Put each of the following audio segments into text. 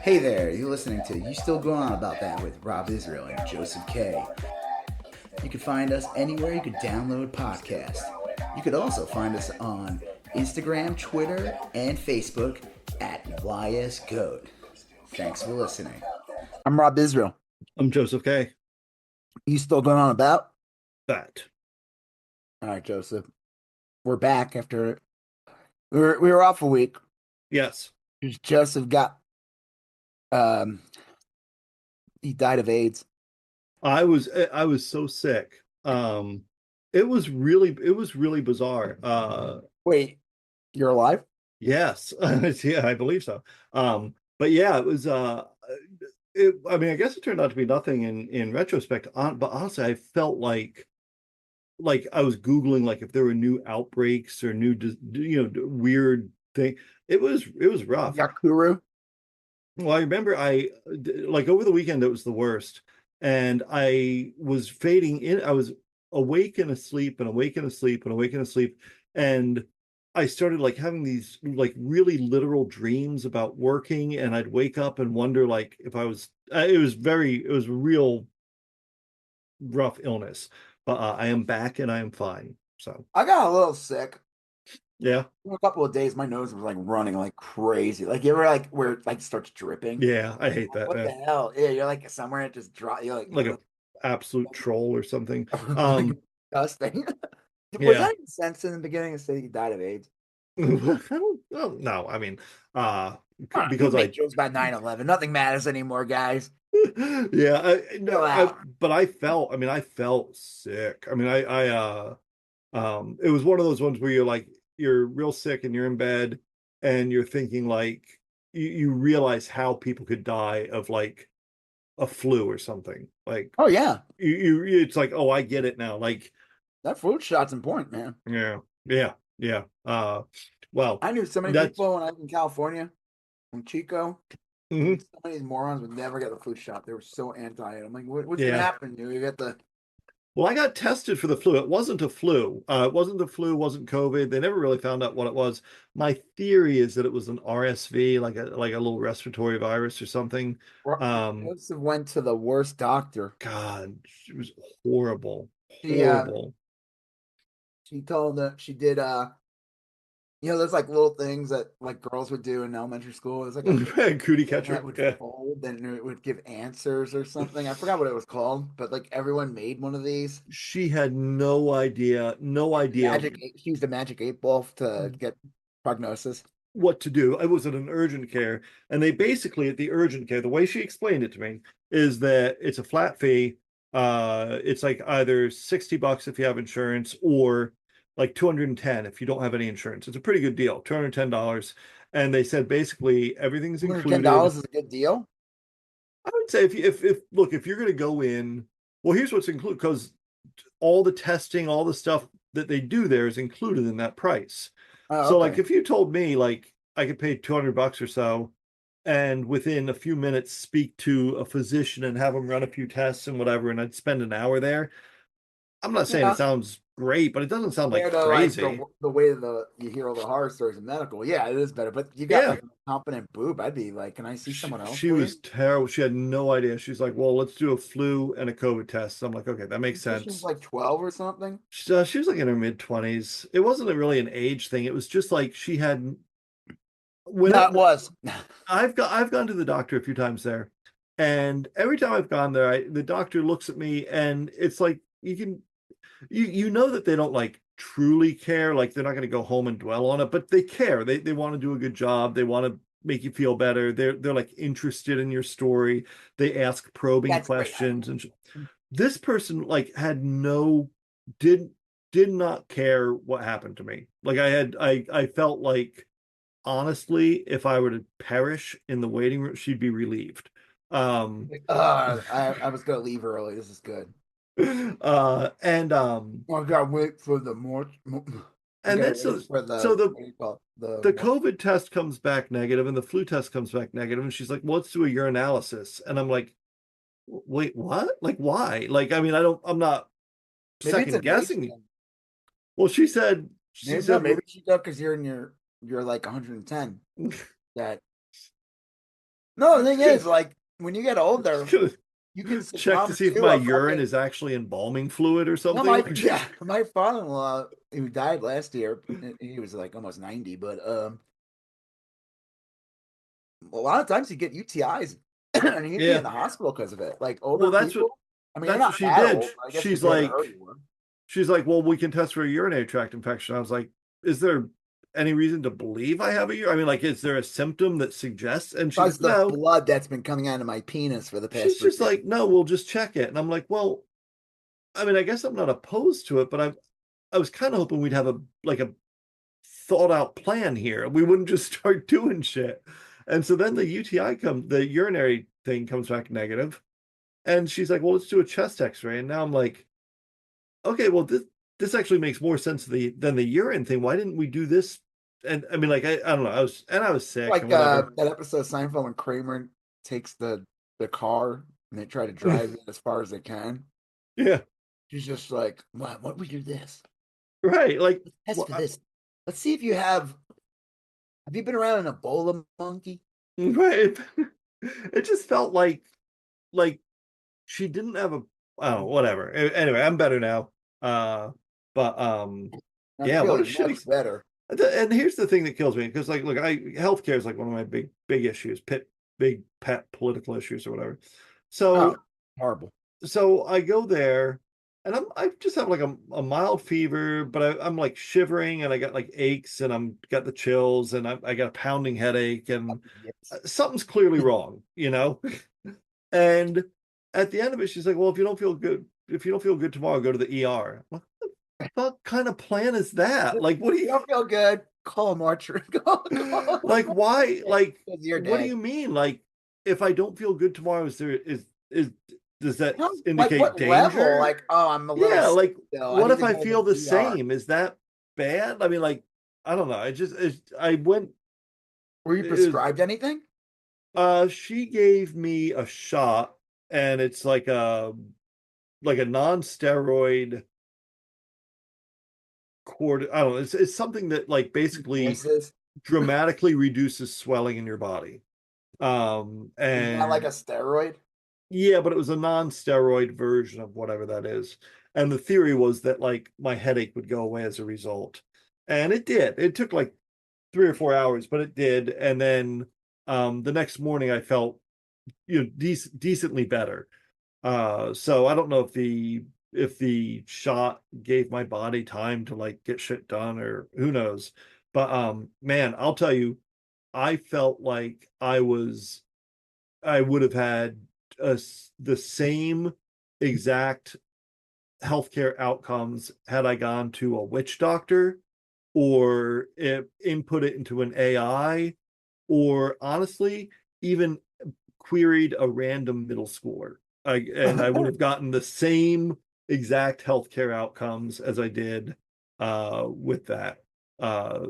Hey there, you're listening to You Still Going On About That with Rob Israel and Joseph K. You can find us anywhere you could download podcasts. You could also find us on Instagram, Twitter, and Facebook at YSGOAT. Thanks for listening. I'm Rob Israel. I'm Joseph K. You still going on about that? All right, Joseph. We're back after we were off a week. Yes. Joseph got he died of AIDS. I was so sick. It was really bizarre. Wait, you're alive? Yes. Yeah, I believe so. But yeah, it was I mean, I guess it turned out to be nothing in retrospect, but honestly, I felt like I was Googling like if there were new outbreaks or new weird thing. It was rough. Yakuru? Well, I remember like over the weekend, it was the worst. And I was fading in. I was awake and asleep and awake and asleep and awake and asleep. And I started like having these like really literal dreams about working. And I'd wake up and wonder like if I was, it was real rough illness. But I am back and I am fine. So I got a little sick. yeah. For a couple of days, my nose was like running like crazy. Like you ever like where it like starts dripping? Yeah, I hate that. What the hell? Yeah, you're like somewhere it just drop. You're like, Like a absolute troll or something. like disgusting. Was Yeah. that any sense in the beginning to say he died of AIDS? I don't well, no, I mean, You because make jokes about 9/11. Nothing matters anymore, guys. yeah, Chill out. but I felt sick. I mean, it was one of those ones where you're real sick and you're in bed and you're thinking like, you realize how people could die of like a flu or something. Like, Oh yeah, it's like, oh, I get it now. Like, that flu shot's important, man. yeah. Well, I knew so many that's people when I was in California, in Chico. mhm, Some of these morons would never get the flu shot. They were so anti it. I'm like, what's gonna yeah. happen? You get the Well, I got tested for the flu. It wasn't a flu. It wasn't the flu, wasn't COVID. They never really found out what it was. My theory is that it was an RSV, like a little respiratory virus or something. Joseph went to the worst doctor. God, it was horrible, She horrible. she told that she did there's like little things that like girls would do in elementary school. It was like a Cootie thing that catcher. would Yeah. fold and it would give answers or something. I forgot what it was called, but like everyone made one of these. She had no idea, no idea She used a magic 8 ball to get prognosis. what to do. I was at an urgent care, and they basically at the urgent care, the way she explained it to me is that it's a flat fee. It's like either $60 if you have insurance or like 210 if you don't have any insurance. It's a pretty good deal, $210. And they said basically everything's included. $110 is a good deal. I would say if look, if you're gonna go in, well, here's what's included because all the testing, all the stuff that they do there is included in that price. Oh, So like okay. if you told me like I could pay $200 or so and within a few minutes speak to a physician and have them run a few tests and whatever, and I'd spend an hour there. I'm not saying it Yeah. sounds great, but it doesn't sound like Compared to like crazy. the way you hear all the horror stories in medical, yeah, it is better. But you got Yeah. like a confident boob. I'd be like, can I see She, someone else, she please? was terrible. She had no idea. She's like, well, let's do a flu and a COVID test. I'm like, okay, that makes She was sense. like 12 or something. She was like in her mid 20s. It wasn't really an age thing. It was just like she had when No, it was. I've gone to the doctor a few times there, and every time I've gone there, the doctor looks at me and it's like you know that they don't like truly care, like they're not going to go home and dwell on it, but they care. They want to do a good job. They want to make you feel better. They're like interested in your story. They ask probing That's great. questions and this person like had no did did not care what happened to me. Like I felt like honestly, if I were to perish in the waiting room, she'd be relieved. I was gonna leave early. This is good. And I gotta wait for the more. I and gotta then wait for so the what do you call it? the COVID test comes back negative and the flu test comes back negative, and she's like, well, let's do a urinalysis. And I'm like, wait, what? Like, why? Like, I mean, I'm not Maybe it's second an age guessing. thing. Well, she Maybe no, said, maybe she does because you're like 110. That No, the thing is, like, when you get older, Just gonna you can check to succumb see if to my a urine fucking. is actually embalming fluid or No, something. my yeah, my father-in-law who died last year, he was like almost 90, but a lot of times you get UTIs and you'd be Yeah. in the hospital because of it. Like older Well, people, I mean, you're that's what not she that did. old. I guess you She's could have an early like, one. well, we can test for a urinary tract infection. I was like, is there any reason to believe I have I mean, like, is there a symptom that suggests? And she's Besides like, the no. blood that's been coming out of my penis for the past She's three just years. like, no, we'll just check it. And I'm like, well, I mean, I guess I'm not opposed to it, but I was kind of hoping we'd have a thought out plan here. We wouldn't just start doing shit. And so then the urinary thing comes back negative. And she's like, well, let's do a chest x-ray. And now I'm like, okay, well, this actually makes more sense than the urine thing. Why didn't we do this? And I mean, like, I don't know. I was sick Like and whatever. that episode of Seinfeld when Kramer takes the car and they try to drive it as far as they can. Yeah, She's just like, why don't we do this? right. Like, Let's test well, for this. Let's see if you have you been around an Ebola monkey? right. It just felt like she didn't have a, oh, whatever. Anyway, I'm better now. Uh, but I'm yeah, what a feeling much shitty. better. And here's the thing that kills me because, like, look, healthcare is like one of my big issues, big pet political issues or whatever. Oh, So horrible. I go there and I just have like a mild fever, but I'm like shivering and I got like aches and I'm got the chills and I got a pounding headache and Yes. something's clearly wrong, you know? And at the end of it, she's like, well, if you don't feel good tomorrow, go to the ER. What the fuck kind of plan is that? Like, what do You you don't feel good? Call a mortuary. like? Why? Like, Because you're what do dead. you mean? Like, if I don't feel good tomorrow, is does that Like indicate what level? danger? Like, oh, I'm a little Yeah, sick like, still. I what need if to I go to feel the the ER. same? Is that bad? I mean, like, I don't know. I went, Were you it was, prescribed anything? she gave me a shot and it's like a non-steroid I don't know. It's something that like basically Voices. dramatically reduces swelling in your body. Is that like a And steroid? yeah, but it was a non-steroid version of whatever that is. And the theory was that like my headache would go away as a result. And it did. It took like 3 or 4 hours, but it did. And then the next morning I felt decently better. So I don't know if the shot gave my body time to like get shit done or who knows. But man, I'll tell you, I felt like I would have had the same exact healthcare outcomes had I gone to a witch doctor or input it into an AI or honestly even queried a random middle schooler. And I would have gotten the same exact healthcare outcomes as I did with that. Uh,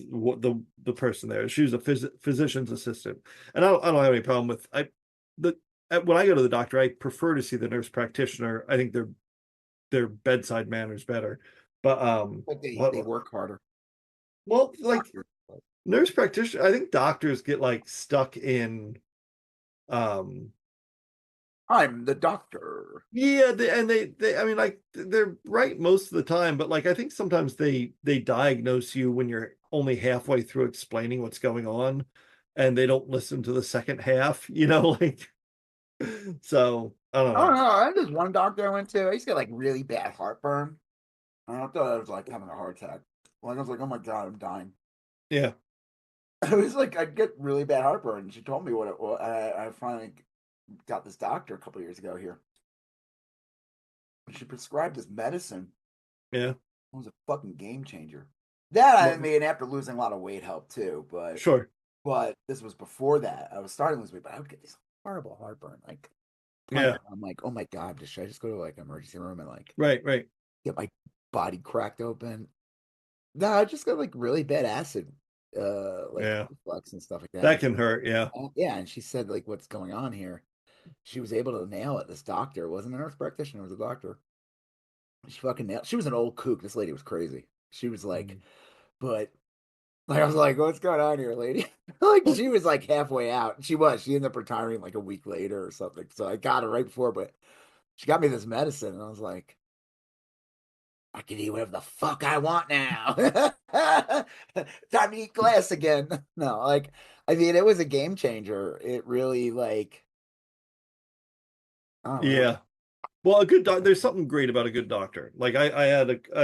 what the person there, she was a physician's assistant, and I don't have any problem with the when I go to the doctor, I prefer to see the nurse practitioner. I think their bedside manner's better. But But they what work harder. well, like Doctor. nurse practitioner, I think doctors get like stuck in um I'm the doctor. yeah, they I mean, like they're right most of the time, but like I think sometimes they diagnose you when you're only halfway through explaining what's going on, and they don't listen to the second half, like so I don't I don't know. know. I had this one doctor I went to. I used to get like really bad heartburn. And I thought I was like having a heart attack. Like I was like, oh my god, I'm dying. Yeah, It was like I'd get really bad heartburn. She told me what it was. I finally got this doctor a couple years ago here. She prescribed this medicine. yeah, It was a fucking game changer. That I well, mean, after losing a lot of weight helped too, sure, but this was before that. I was starting to lose weight, but I would get this horrible heartburn. Like yeah, I'm like, oh my god, should I just go to like emergency room and like right, get my body cracked open? No, I just got like really bad acid, like yeah, reflux and stuff like that. that And she can was hurt, yeah, yeah, and she said like, what's going on here? She was able to nail it. This doctor, it wasn't a nurse practitioner, it was a doctor. She fucking nailed. She was an old kook. This lady was crazy. She was like, mm, but Like I was like, what's going on here, lady? Like she was like halfway out. She ended up retiring like a week later or something. So I got her right before, but she got me this medicine, and I was like, I can eat whatever the fuck I want now. Time to eat glass again. No, like I mean, it was a game changer. It really like I don't know. Yeah. Well, a good doc, there's something great about a good doctor. Like I've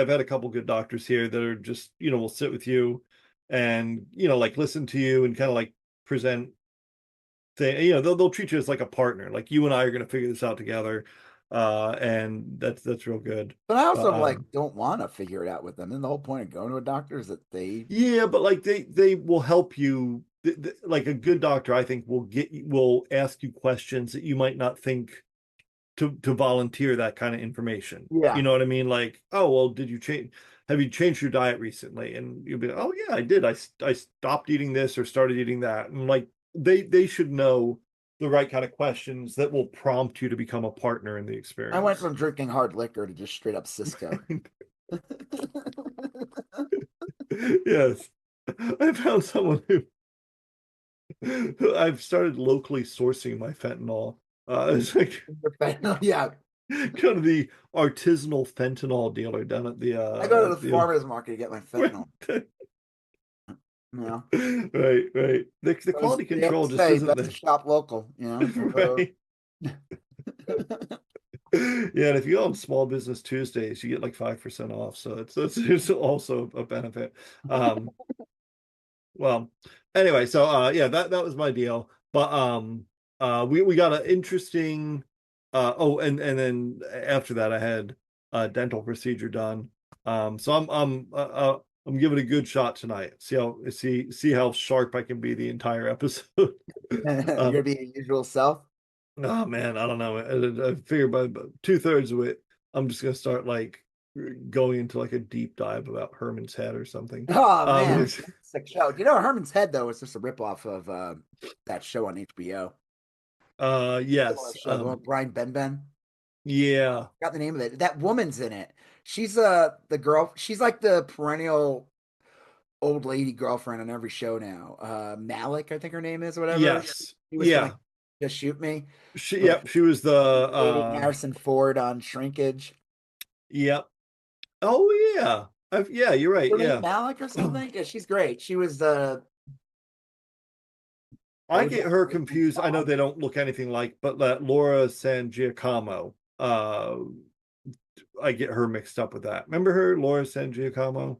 had a couple good doctors here that are just, will sit with you and, like listen to you and kind of like present they'll treat you as like a partner. Like you and I are going to figure this out together. And that's real good. But I also But like don't want to figure it out with them. And the whole point of going to a doctor is that they yeah, but like they will help you. Like a good doctor, I think will ask you questions that you might not think to volunteer that kind of information. yeah. You know what I mean? Like, oh, well, did you change? Have you changed your diet recently? And you'll be like, oh yeah, I did. I stopped eating this or started eating that. And like they should know the right kind of questions that will prompt you to become a partner in the I went experience. from drinking hard liquor to just straight up Cisco. Yes. I found someone who I've started locally sourcing my fentanyl. It's like Yeah. kind of the artisanal fentanyl dealer down at the I go to the at the farmer's market to get my fentanyl. You know, right, right. The quality they have control to just say isn't best to there. shop local. You know, Right. Yeah, and if you go on Small Business Tuesdays, you get like 5% off. So it's also a benefit. Um, well, anyway, so yeah, that was my deal. But we got an interesting oh, and then after that I had a dental procedure done. So I'm giving it a good shot tonight. See how sharp I can be the entire episode. You're gonna Um, be your usual self. oh man, I don't know. I figure by two-thirds of it, I'm just gonna start like going into like a deep dive about Herman's head or something. Oh man, Um, it's a sick show. You know, Herman's Head though is just a ripoff of that show on HBO. Similar yes. show, the one with Brian Ben. Yeah. Got the name of it. That woman's in it. She's the girl. She's like the perennial old lady girlfriend on every show now. Malik, I think her name is, or whatever. Yes. She was from Yeah. like Just Shoot Me. Yep. She was the Dating Harrison Ford on Shrinkage. yep. Oh yeah. Yeah, you're right. Her name Yeah. Malik or something. Yeah, she's great. She was the I get her confused. I know they don't look anything like, but that Laura San Giacomo. I get her mixed up with that. Remember her, Laura San Giacomo?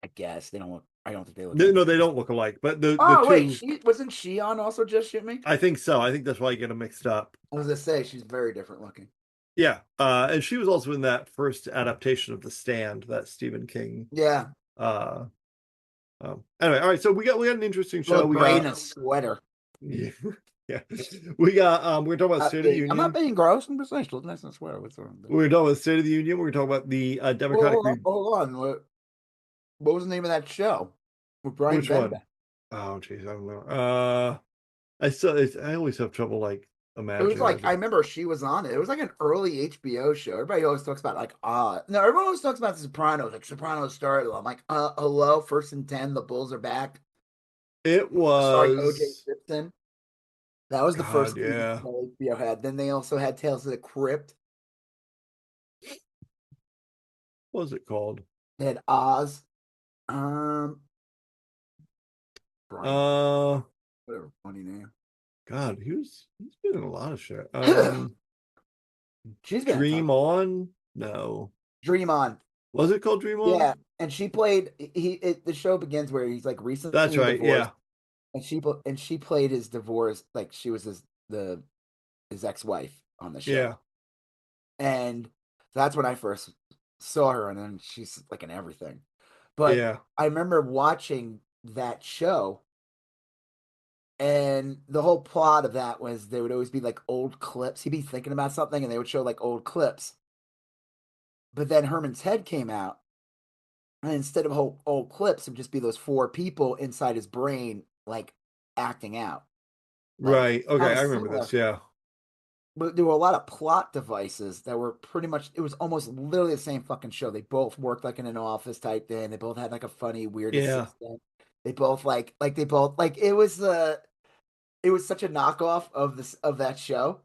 I guess they don't look. I don't think they look No, any. no, they don't look alike. But the Oh wait, two, she wasn't she on also Just Shoot Me? I think so. I think that's why I get them mixed up. I was gonna say she's very different looking. Yeah. And she was also in that first adaptation of The Stand, that Stephen King. Yeah, Uh, anyway, all right. So we got an interesting show. look We great in got a sweater. yeah, yeah. We got we're talking about State of the I'm not Union. being gross. I'm just saying she looks nice in a sweater. What's wrong with it? We're talking about State of the Union. We're talking about the Democratic Hold on. What was the name of that show with Brian which Benben? one? Oh geez, I don't know. I always have trouble like It was imagining like I it. remember she was on it. It was like an early HBO show. Everybody always talks about like no, everyone always talks about The Sopranos, like Sopranos started. I'm like, hello, first and 10, the Bulls are back. It Starring OJ was Simpson. That was the God, first TV yeah. show HBO had. Then they also had Tales of the Crypt. What was it called? They had Oz. Um, Brian, Uh, whatever, funny name. God, he's been in a lot of shit. She's been in Dream On? No. Dream On. Was it called Dream On? Yeah, and she played. The show begins where he's like That's recently right. divorced, Yeah. and she played his divorce like she was his ex-wife on the show, Yeah. and that's when I first saw her, and then she's like in everything. But Yeah. I remember watching that show, and the whole plot of that was there would always be like old clips. He'd be thinking about something, and they would show like old clips. But then Herman's Head came out, and instead of old clips, it would just be those four people inside his brain, like acting out, like Right. Okay. kind of I remember similar. this. Yeah. But there were a lot of plot devices that were pretty much. It was almost literally the same fucking show. They both worked like in an office type thing. They both had like a funny, weird Yeah. assistant. They both it was such a knockoff of that show.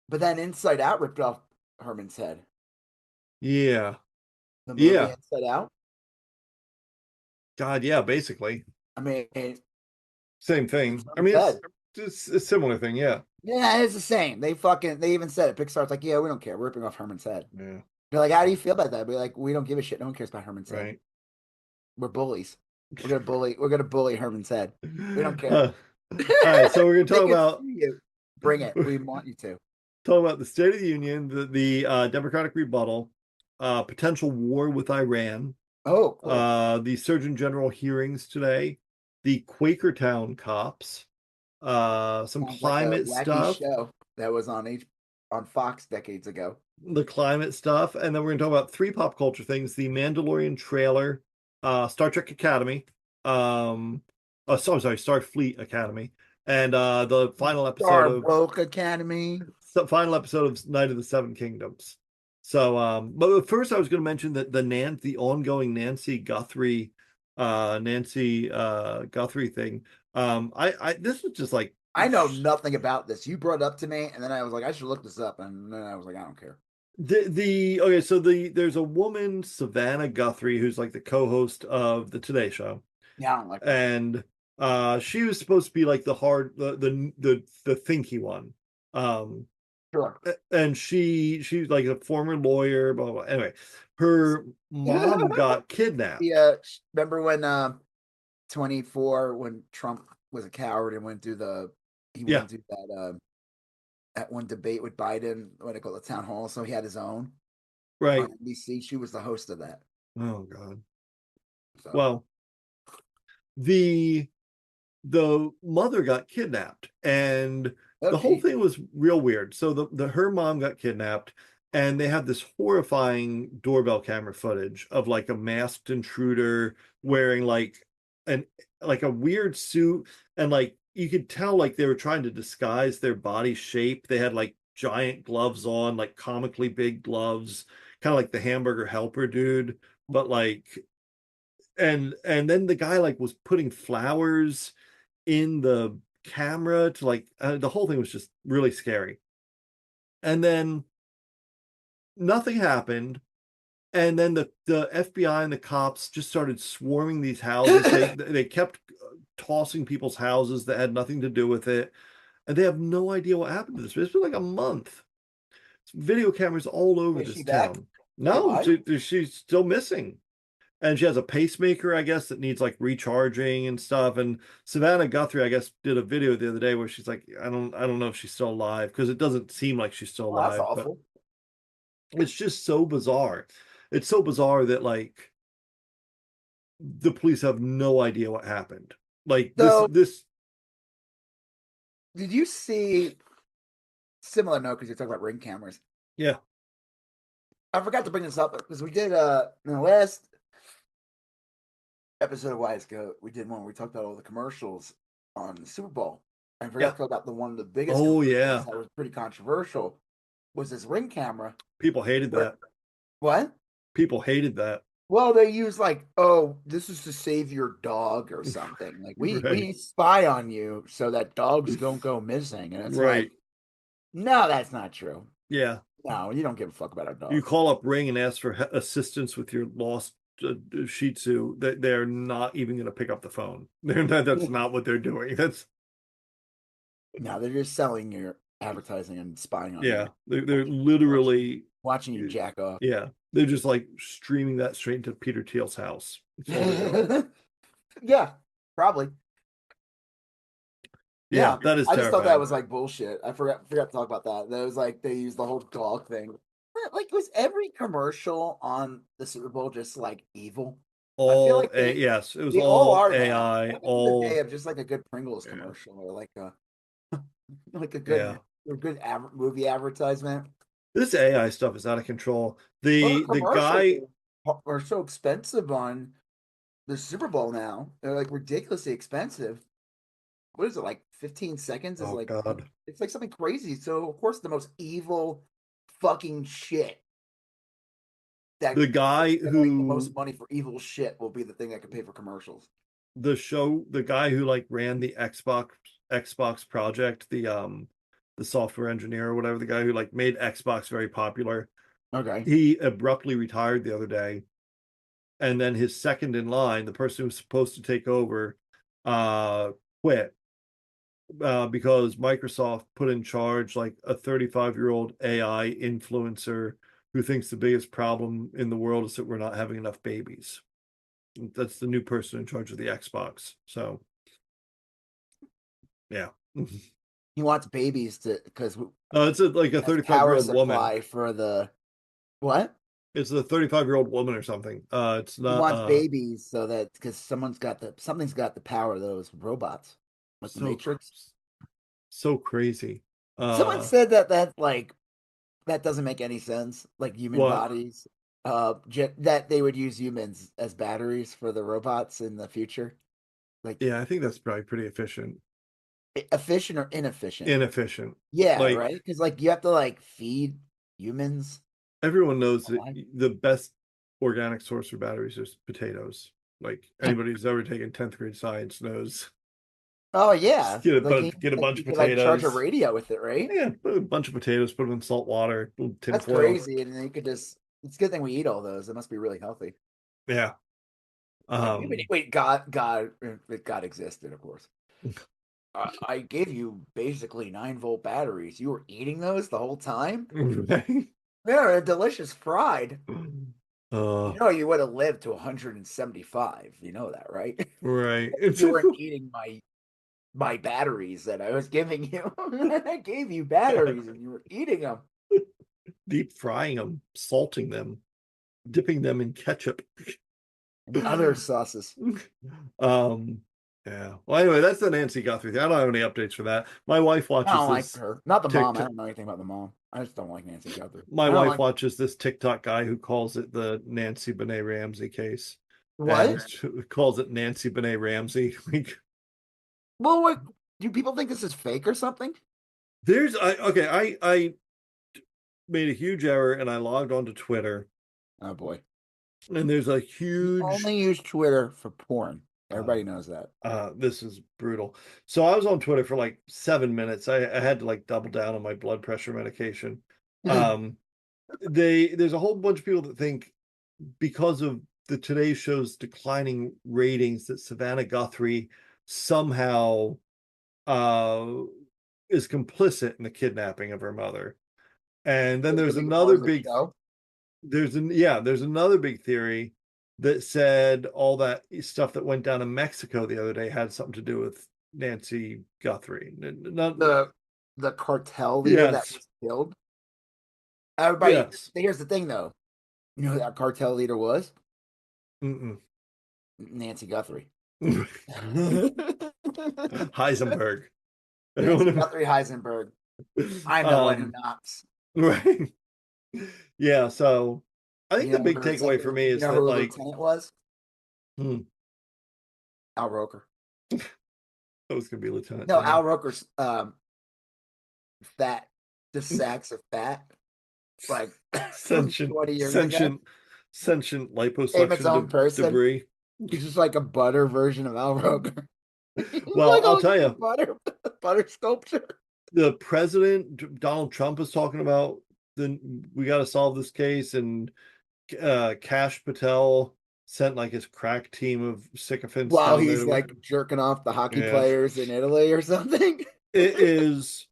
But then Inside Out ripped off Herman's head. Yeah. The movie Yeah. Inside Out. God, yeah, basically. I mean, Same thing. I Herman's mean, head. it's a similar thing, yeah. Yeah, it's the same. They even said it. Pixar's like, yeah, we don't care. We're ripping off Herman's head. Yeah. They're like, how do you feel about that? We're like, we don't give a shit. No one cares about Herman's head. Right. We're bullies. We're gonna bully Herman's head. We don't care. All right, so we're gonna They talk can about sue you. Bring it. We want you to. the State of the Union, the Democratic rebuttal, potential war with Iran, Oh, cool. the Surgeon General hearings today, the Quakertown cops, some Sounds like a climate wacky stuff, show that was on Fox decades ago. the climate stuff, and then we're going to talk about three pop culture things: the Mandalorian trailer, Star Trek Academy, Starfleet Academy, and the final episode of Woke Academy. Night of the Seven Kingdoms. So, but first, I was going to mention that the ongoing Nancy Guthrie thing. This was just like I know nothing about this. You brought it up to me, and then I was like, I should look this up, and then I was like, I don't care. There's a woman, Savannah Guthrie, who's like the co-host of the Today Show. Yeah, I don't like that. And she was supposed to be like the thinky one. Sure. And she's like a former lawyer, blah, blah, blah. Anyway, her mom got kidnapped. Yeah, remember when 24 when Trump was a coward and went through went through that one debate with Biden, what they call the town hall, so he had his own. Right. On NBC, she was the host of that. Oh God. So. Well, the mother got kidnapped, and the whole thing was real weird. So her mom got kidnapped, and they have this horrifying doorbell camera footage of like a masked intruder wearing like a weird suit, and like you could tell like they were trying to disguise their body shape. They had like giant gloves on, like comically big gloves, kind of like the Hamburger Helper dude, but like and then the guy like was putting flowers in the camera to like the whole thing was just really scary. And then nothing happened, and then the FBI and the cops just started swarming these houses. They kept tossing people's houses that had nothing to do with it, and they have no idea what happened to this. It's been like a month. Video cameras all over this town. Back? No, she's still missing. And she has a pacemaker, I guess, that needs like recharging and stuff. And Savannah Guthrie, I guess, did a video the other day where she's like, I don't know if she's still alive, because it doesn't seem like she's still alive. That's awful. It's just so bizarre. It's so bizarre that like the police have no idea what happened. Like this. Did you see similar note, because you're talking about Ring cameras? Yeah. I forgot to bring this up because we did in the last episode of YSGOAT, we did one where we talked about all the commercials on the Super Bowl. I forgot to talk about one of the biggest that was pretty controversial, was this Ring camera. People hated that. What? People hated that. Well, they use like, oh, this is to save your dog or something. Like we spy on you so that dogs don't go missing. And it's like, no, that's not true. Yeah. No, you don't give a fuck about our dog. You call up Ring and ask for assistance with your lost Shih Tzu, that they're not even going to pick up the phone. That's not what they're doing. No, they're just selling your advertising and spying on you. Yeah, they're literally watching you jack off. Yeah, they're just like streaming that straight into Peter Thiel's house. Yeah, probably. Yeah, that is. I just thought that was like bullshit. I forgot to talk about that. That was like they used the whole dog thing. Like, was every commercial on the Super Bowl just like evil? All yes, it was all AI. All the day of just like a good Pringles commercial or like a good movie advertisement. This AI stuff is out of control. The guy are so expensive on the Super Bowl now. They're like ridiculously expensive. What is it, like 15 seconds? Is God. It's like something crazy. So of course the most evil fucking shit. The guy who the most money for evil shit will be the thing that can pay for commercials. the guy who like ran the Xbox project, the software engineer or whatever, the guy who like made Xbox very popular, Okay. he abruptly retired the other day. And then his second in line, the person who was supposed to take over, quit because Microsoft put in charge like a 35-year-old AI influencer who thinks the biggest problem in the world is that we're not having enough babies. That's the new person in charge of the Xbox. So, yeah. He wants babies to because It's like a that's power 35-year-old woman. supply for the what? It's a 35-year-old woman or something. It's He not wants babies so that because something's got the power of those robots, like the so Matrix. so crazy. Someone said that doesn't make any sense. Like human What? bodies, that they would use humans as batteries for the robots in the future. Like Yeah, I think that's probably pretty efficient. efficient or inefficient? Inefficient. Yeah, Like right. Because like you have to like feed humans. everyone knows that Alive. the best organic source for batteries is potatoes. Like anybody who's ever taken 10th grade science knows. Oh Just yeah, like get a bunch you of could like charge a potatoes. radio with it, right? Yeah, put a bunch of potatoes, put them in salt water, tin That's foil. crazy, and then you could just. It's a good thing we eat all those. It must be really healthy. Yeah. Like Um wait, God existed, of course. I gave you basically 9-volt batteries. You were eating those the whole time. right. They're delicious fried. Uh You know you would have lived to 175. You know that, right? right. You weren't eating my batteries that I was giving you. I gave you batteries and you were eating them. Deep frying them, salting them, dipping them in ketchup. And other sauces. um yeah. Well, anyway, that's the Nancy Guthrie thing. I don't have any updates for that. My wife I watches don't like this her. Not the mom. I TikTok. don't know anything about the mom. I just don't like Nancy Guthrie. My I don't wife like watches this TikTok guy who calls it the Nancy Benet Ramsey case, and what? calls it Nancy Benet Ramsey. Like, Well, what do people think this is fake or something? I made a huge error and I logged onto Twitter, Oh boy. and there's a You huge only use Twitter for porn. uh, Everybody knows that. this is brutal. So I was on Twitter for like 7 minutes. I had to like double down on my blood pressure medication. Um, there's a whole bunch of people that think because of the Today Show's declining ratings that Savannah Guthrie somehow uh is complicit in the kidnapping of her mother. And then there's another Because the big show. there's another big theory that said all that stuff that went down in Mexico the other day had something to do with Nancy Guthrie. Not, The cartel leader that yes, was killed. Everybody. yes. Here's the thing, though. You know who that cartel leader was? Mm-mm. Nancy Guthrie. Heisenberg. Nancy Guthrie Heisenberg. I'm the one who um knocks. right. Yeah, so I think You the know who big her takeaway for second, me you is know who that her like lieutenant was? Al Roker. that was gonna be Lieutenant No, Al Dan. Roker's fat, just sacks of fat, like from Sentient 20 years ago. sentient sentient Became its liposuction own person. debris. He's just like a butter version of Al Roker. He's Well, like I'll a tell you, butter sculpture. the president Donald Trump is talking about we got to solve this case, and Kash Patel sent like his crack team of sycophants While down there he's to like jerking off the hockey yeah. players in Italy or something. It is,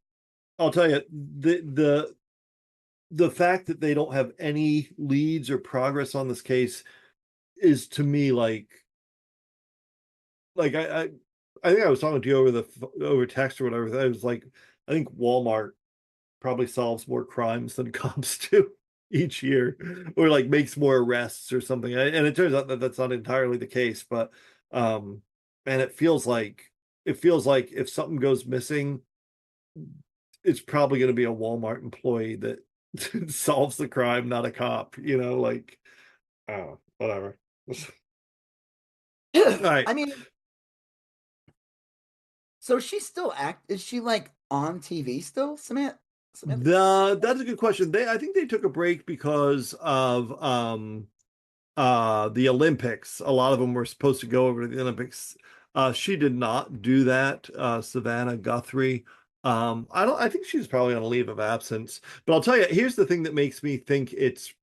I'll tell you, the fact that they don't have any leads or progress on this case is to me like I think I was talking to you over text or whatever. I was like, I think Walmart probably solves more crimes than cops do each year, or like makes more arrests or something. And it turns out that that's not entirely the case, but and it feels like if something goes missing, it's probably going to be a Walmart employee that solves the crime, not a cop. Like oh, whatever. All right. I mean, so she's still is she like on TV still, Samantha? Samantha? That's a good question. I think they took a break because of the Olympics. A lot of them were supposed to go over to the Olympics. She did not do that. Savannah Guthrie. I think she's probably on a leave of absence. But I'll tell you, here's the thing that makes me think it's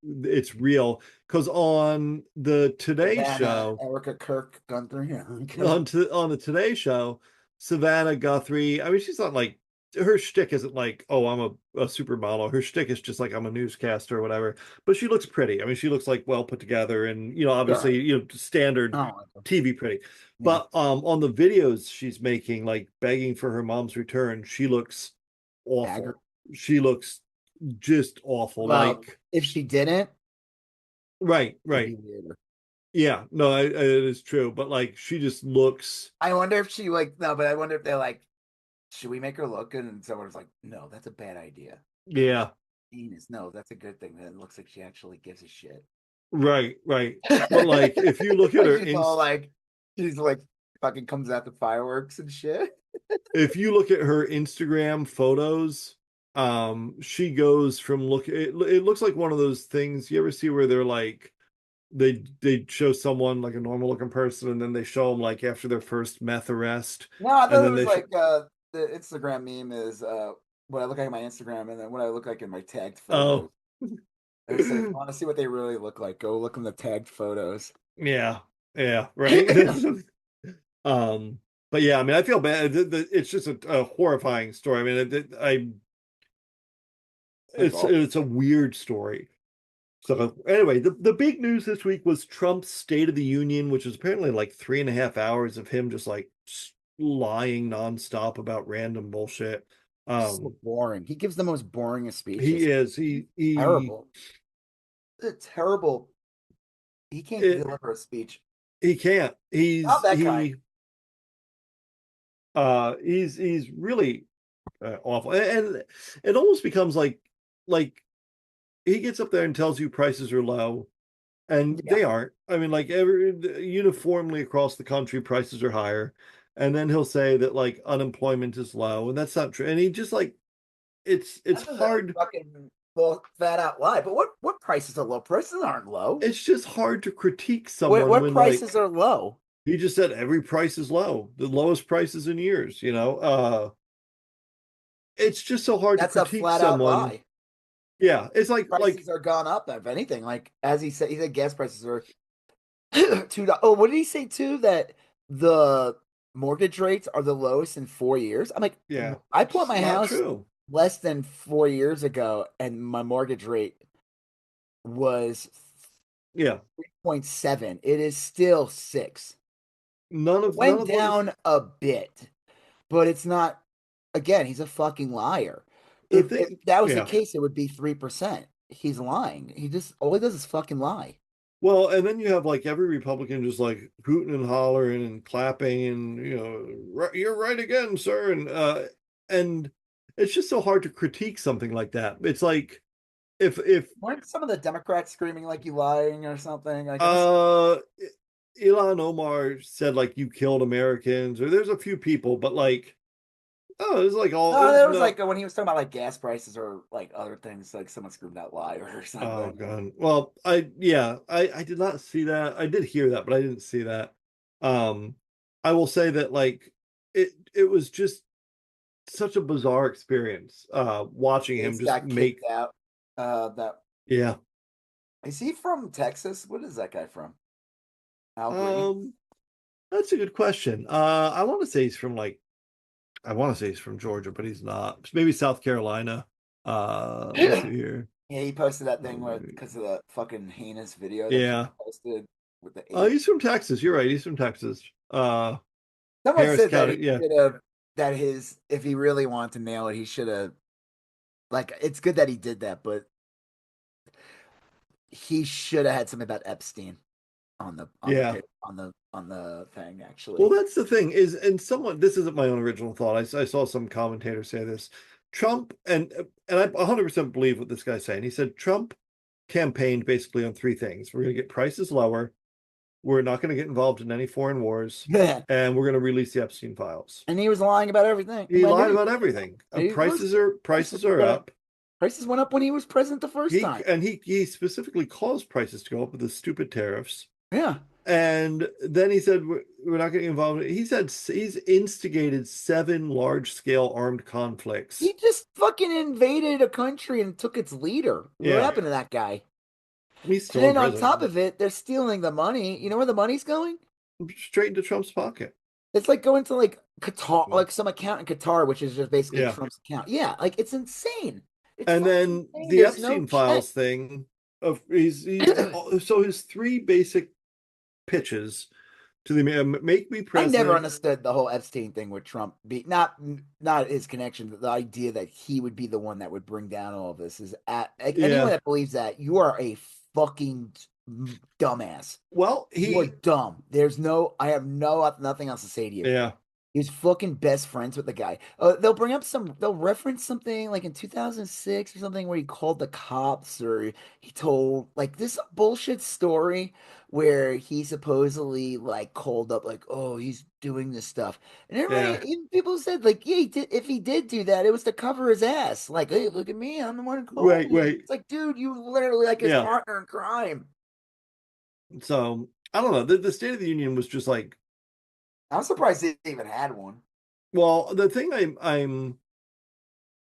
real. Because on the Today Savannah, Show, Erica Kirk Gunther. Yeah, okay. on the Today Show, Savannah Guthrie, I mean, she's not like her shtick isn't like, oh, I'm a supermodel. Her shtick is just like I'm a newscaster or whatever. But she looks pretty. I mean, she looks like well put together and obviously, Sure. standard Oh, TV pretty. yeah. But on the videos she's making, like begging for her mom's return, she looks Agger. awful. She looks just awful. Well, Like, if she didn't, right, it'd right. be weirder. Yeah, no, it is true. But like, she just looks, I wonder if she like no, but I wonder if they're like, should we make her look? And someone's like, no, that's a bad idea. yeah. Venus, no, that's a good thing. Then it looks like she actually gives a shit. Right, right. But like if you look at her She's all like, she's like fucking comes out the fireworks and shit. if you look at her Instagram photos, she goes from it looks like one of those things you ever see where they're like they show someone like a normal looking person and then they show them like after their first meth arrest No, I and thought it then was like the Instagram meme is what I look like on my Instagram and then what I look like in my tagged photos. oh I said, if you want to see what they really look like, go look in the tagged photos. yeah, yeah, right. um but yeah, I mean I feel bad. It's just a horrifying story. I mean it's a weird story. So anyway, the big news this week was Trump's State of the Union, which is apparently like 3.5 hours of him just like lying nonstop about random bullshit. So boring. He gives the most boring of speeches. He is Terrible. It's terrible. He can't it, deliver a speech. he can't. Not that kind. He's really awful, and it almost becomes like he gets up there and tells you prices are low. And Yeah. they aren't. I mean, like uniformly across the country, prices are higher. And then he'll say that like unemployment is low, and that's not true. And he just like it's That's a hard. fucking fat out lie. But what prices are low? Prices aren't low. It's just hard to critique What someone when prices like are low? he just said every price is low, the lowest prices in years. It's just so hard to That's a critique flat out someone. lie. Yeah, it's like Prices are gone up. If anything, like as he said gas prices are $2. Oh, what did he say too? That the mortgage rates are the lowest in 4 years. I'm like, yeah, I bought my not house true. less than 4 years ago, and my mortgage rate was Yeah, 3.7. It is still 6. none It of none went of what is down a bit, but it's not. Again, he's a fucking liar. the If thing. that was the Yeah. case, it would be 3%. He's lying. He just all he does is fucking lie. Well, and then you have like every Republican just like hooting and hollering and clapping and you're right again, sir. And it's just so hard to critique something like that. It's like if Weren't some of the Democrats screaming like you lying or something? Like uh Ilhan Omar said like you killed Americans, or there's a few people, but like oh, it's like all no, there was no. like when he was talking about like gas prices or like other things, like someone screamed out liar or Oh something. God. Well, I did not see that. I did hear that, but I didn't see that. Um, I will say that like it was just such a bizarre experience watching him He's just got make kicked out. That yeah. is he from Texas? What is that guy from? Al Green? Um, that's a good question. I want to say he's from Georgia, but he's not. Maybe South Carolina. Let me see here. Yeah, he posted that thing where because of the fucking heinous video that Yeah. he posted with the Oh, he's from Texas. You're right. He's from Texas. Someone Harris said that County. he Yeah. should have that his if he really wanted to nail it, he should have like it's good that he did that, but he should have had something about Epstein on the Yeah. on the thing actually. Well, that's the thing is, and someone, this isn't my own original thought. I saw some commentator say this. Trump, and I 100% believe what this guy's saying. He said Trump campaigned basically on three things. We're going to get prices lower. We're not going to get involved in any foreign wars. Yeah. And we're going to release the Epstein files. And he was lying about everything. He lied about everything. Prices are up. Prices went up when he was president the first time. He specifically caused prices to go up with the stupid tariffs. Yeah. And then he said, we're not getting involved. He said he's instigated 7 large-scale armed conflicts. He just fucking invaded a country and took its leader. What Yeah. happened to that guy? He's And still in then on top prison. of it, they're stealing the money. You know where the money's going? Straight into Trump's pocket. It's like going to like Qatar, like some account in Qatar, which is just basically Yeah. Trump's account. Yeah, like it's insane. It's And fucking then insane. the There's no Epstein check. files thing of so his 3 basic pitches to the make me I never president. understood the whole Epstein thing with Trump. Not his connection, but the idea that he would be the one that would bring down all of this is like anyone Yeah. that believes that you are a fucking dumbass. Well, You are dumb. I have nothing else to say to you. yeah. He was fucking best friends with the guy. They'll reference something like in 2006 or something where he called the cops or he told like this bullshit story where he supposedly like called up like, oh, he's doing this stuff. And Yeah. even people said like, yeah, if he did do that, it was to cover his ass. Like, hey, look at me, I'm the one who called him. Right. It's like, dude, you literally like his Yeah. partner in crime. So I don't know. The State of the Union was just like, I'm surprised they even had one. well, the thing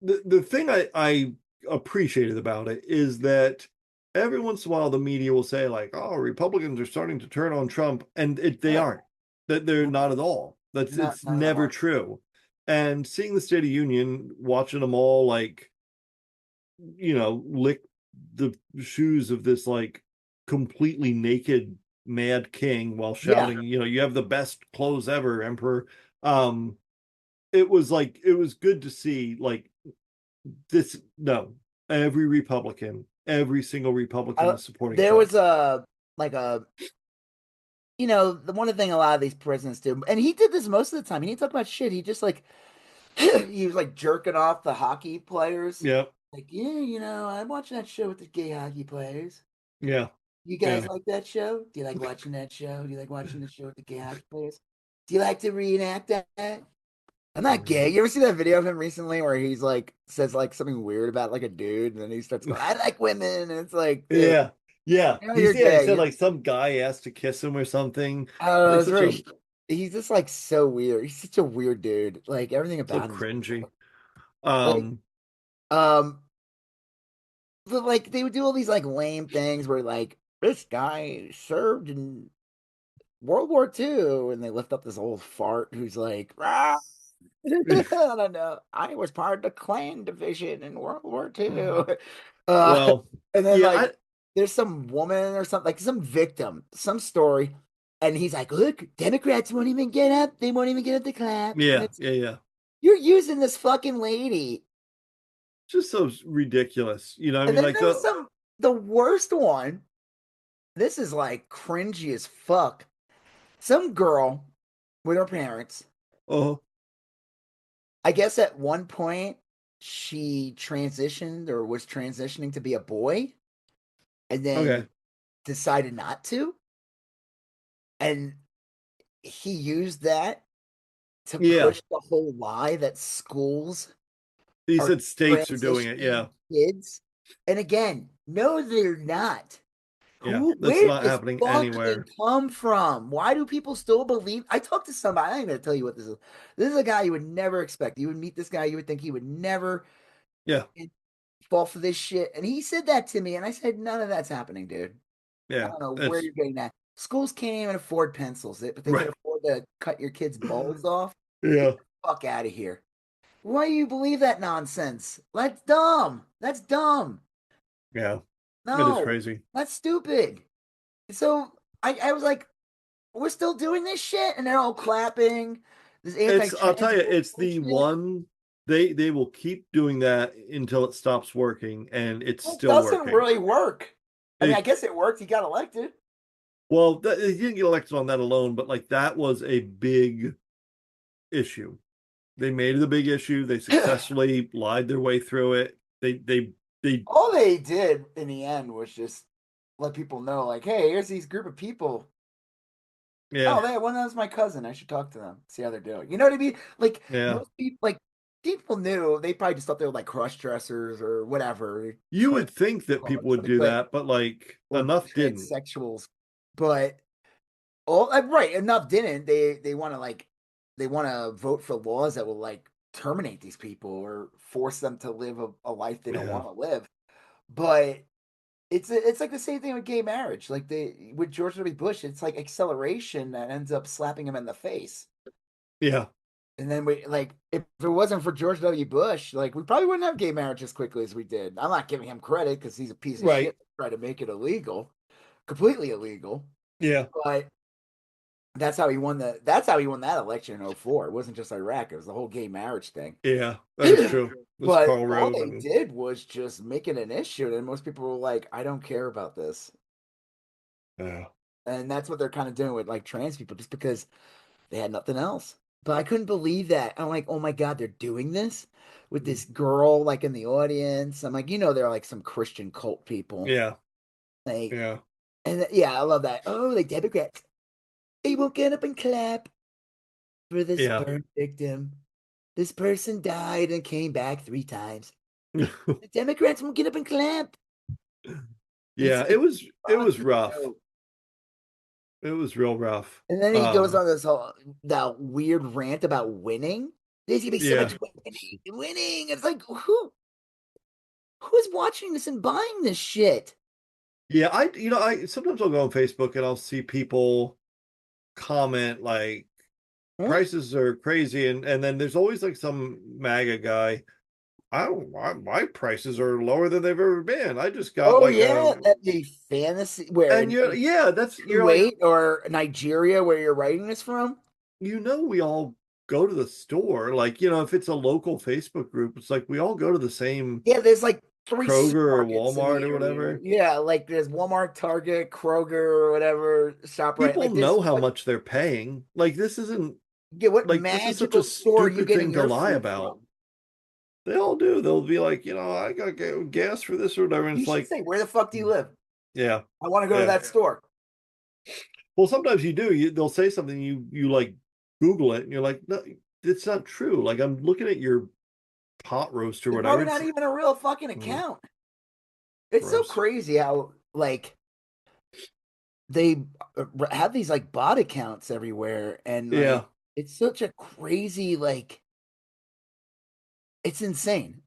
the thing I appreciated about it is that every once in a while the media will say like, oh, Republicans are starting to turn on Trump, and they aren't. That they're not at all. It's Not at never all. true. And seeing the State of Union, watching them all like, lick the shoes of this like completely naked mad king while Yeah. shouting, you have the best clothes ever, Emperor. It was good to see like this. No, every single Republican was supporting There Trump. was the one thing a lot of these presidents do, and he did this most of the time. He didn't talk about shit. He just like he was like jerking off the hockey players. Yeah, Like, yeah, I'm watching that show with the gay hockey players. yeah, You guys yeah. like that show? Do you like watching that show? Do you like watching the show with the gay hockey players? Do you like to reenact that? I'm not gay. You ever see that video of him recently where he's like says like something weird about like a dude, and then he starts going, "I like women," and it's like, dude, Yeah, yeah. you're He gay. said like some guy asked to kiss him or something. I don't know. Like It's such a very. He's just like so weird. He's such a weird dude. Like everything so about him. cringy. Like um, but like they would do all these like lame things where like this guy served in World War II, and they lift up this old fart who's like, "Rah!" I don't know. I was part of the Klan division in World War II. Uh, Well, and then yeah, like there's some woman or something, like some victim, some story, and he's like, "Look, Democrats won't even get up. They won't even get up to clap." And it's yeah. you're using this fucking lady. Just so ridiculous. I And mean, then like there was the worst one. This is like cringy as fuck. Some girl with her parents. oh, I guess at one point she transitioned or was transitioning to be a boy and okay. then decided not to. And he used that to Yeah. push the whole lie that schools He are said states are doing it. transitioning Yeah. kids. And again, no, they're not. Yeah. That's Where did not this happening fucking anywhere. come from? Why do people still believe? I talked to somebody. I'm going to tell you what this is. This is a guy you would never expect. You would meet this guy, you would think he would never Yeah. fall for this shit. And he said that to me, and I said, none of that's happening, dude. I Yeah. don't know where That's you're getting that. Schools can't even afford pencils, but they can right. afford to cut your kids' balls off. Get Yeah. the fuck out of here. Why do you believe that nonsense? That's dumb. That's dumb. Yeah. It is No, crazy. that's stupid. So I was like, we're still doing this shit, and they're all clapping. This I'll tell anti-trans you, it's the bullshit. one they will keep doing that until it stops working, and it's It still doesn't working. really work. I mean, I It guess it worked. He got elected. Well, he didn't get elected on that alone, but like that was a big issue. They made it a big issue. They successfully lied their way through it. They All they did in the end was just let people know, like, hey, here's these group of people. yeah, Oh, one of them's my cousin. I should talk to them, see how they're doing. You know what I mean? Like yeah. most people, like people knew. They probably just thought they were like cross dressers or whatever, You would think that people would do but that, but like or enough didn't. transsexuals. But all right, enough didn't. They want to like they want to vote for laws that will like terminate these people or force them to live a life they don't Yeah. want to live. But it's like the same thing with gay marriage. Like they with George W. Bush, it's like acceleration that ends up slapping him in the face. Yeah. And then we like if it wasn't for George W. Bush, like we probably wouldn't have gay marriage as quickly as we did. I'm not giving him credit because he's a piece of Right. shit to try to make it illegal, completely illegal. Yeah. But that's how he won that election in '04. It wasn't just Iraq, it was the whole gay marriage thing. Yeah. That is true. It was But Karl all Rove they and did was just make it an issue, and most people were like, I don't care about this. yeah. And that's what they're kind of doing with like trans people, just because they had nothing else. But I couldn't believe that. I'm like, oh my God, they're doing this with this girl like in the audience. I'm like, they're like some Christian cult people. Yeah. Like, Yeah. and yeah, I love that. Oh, like Democrats. They won't get up and clap for this Yeah. burn victim. This person died and came back 3 times. The Democrats won't get up and clap. It's Yeah, like, it was fucking rough. no. It was real rough. And then he goes on this whole that weird rant about winning. There's gonna be so Yeah. much winning. It's like who's watching this and buying this shit? Yeah, I sometimes I'll go on Facebook and I'll see people comment like Huh? prices are crazy, and then there's always like some MAGA guy. I don't my prices are lower than they've ever been. I just got Oh like yeah, that the fantasy where and in you're like, Kuwait or Nigeria where you're writing this from. we all go to the store. Like, if it's a local Facebook group, it's like we all go to the same Yeah, there's like three Kroger or supermarkets in Walmart the or area. whatever. Yeah, like there's Walmart, Target, Kroger, or whatever, ShopRite. People Like this, know how what much they're paying. Like yeah, what this is such a magical store are you stupid getting thing to your lie food about. from? They all do. They'll be like, I got gas for this or whatever. And You it's should like, say, where the fuck do you live? yeah, I want to go to yeah. that store. Well, sometimes you do. They'll say something, you like Google it, and you're like, no, it's not true. Like I'm looking at your pot roast or It's whatever. probably It's not even a real fucking mm, account. It's so gross. crazy how like they have these like bot accounts everywhere, and like Yeah, it's such a crazy like it's insane.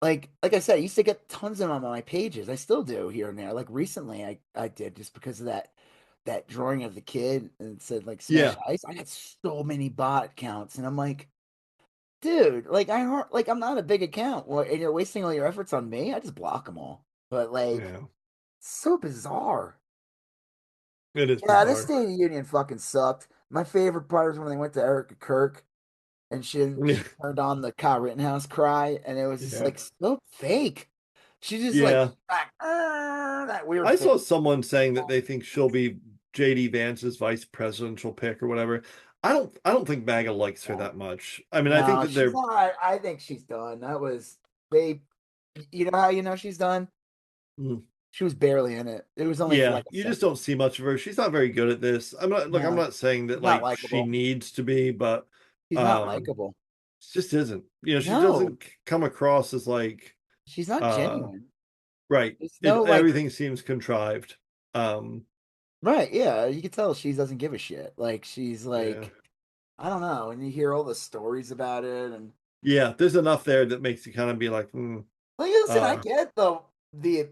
Like I said, I used to get tons of them on my pages. I still do here and there. Like recently, I did just because of that drawing of the kid and it said like smash yeah, ice. I got so many bot accounts, and I'm like, dude, like I'm not a big account. Well, and you're wasting all your efforts on me. I just block them all. But like, yeah. so bizarre. It is Yeah, this bizarre. State of the Union fucking sucked. My favorite part was when they went to Erica Kirk and she turned on the Kyle Rittenhouse cry, and it was just Yeah, like so fake. She just like yeah. that weird I face. saw someone saying that they think she'll be JD Vance's vice presidential pick or whatever. I don't think MAGA likes her No, that much. I mean, I think no, that she's they're not. I think she's done. That was they. You know how you know she's done? mm, She was barely in it. It was only for yeah, like a you just second. don't see much of her. She's not very good at this. I'm No, not saying that she's not like she likable. needs to be, but She's not um likable. it just isn't. She No, doesn't come across as like she's not uh genuine. right. There's no like Everything seems contrived. Um right. Yeah, you can tell she doesn't give a shit. Like she's yeah. like I don't know, and you hear all the stories about it, and Yeah, there's enough there that makes you kind of be like, like listen, I uh get the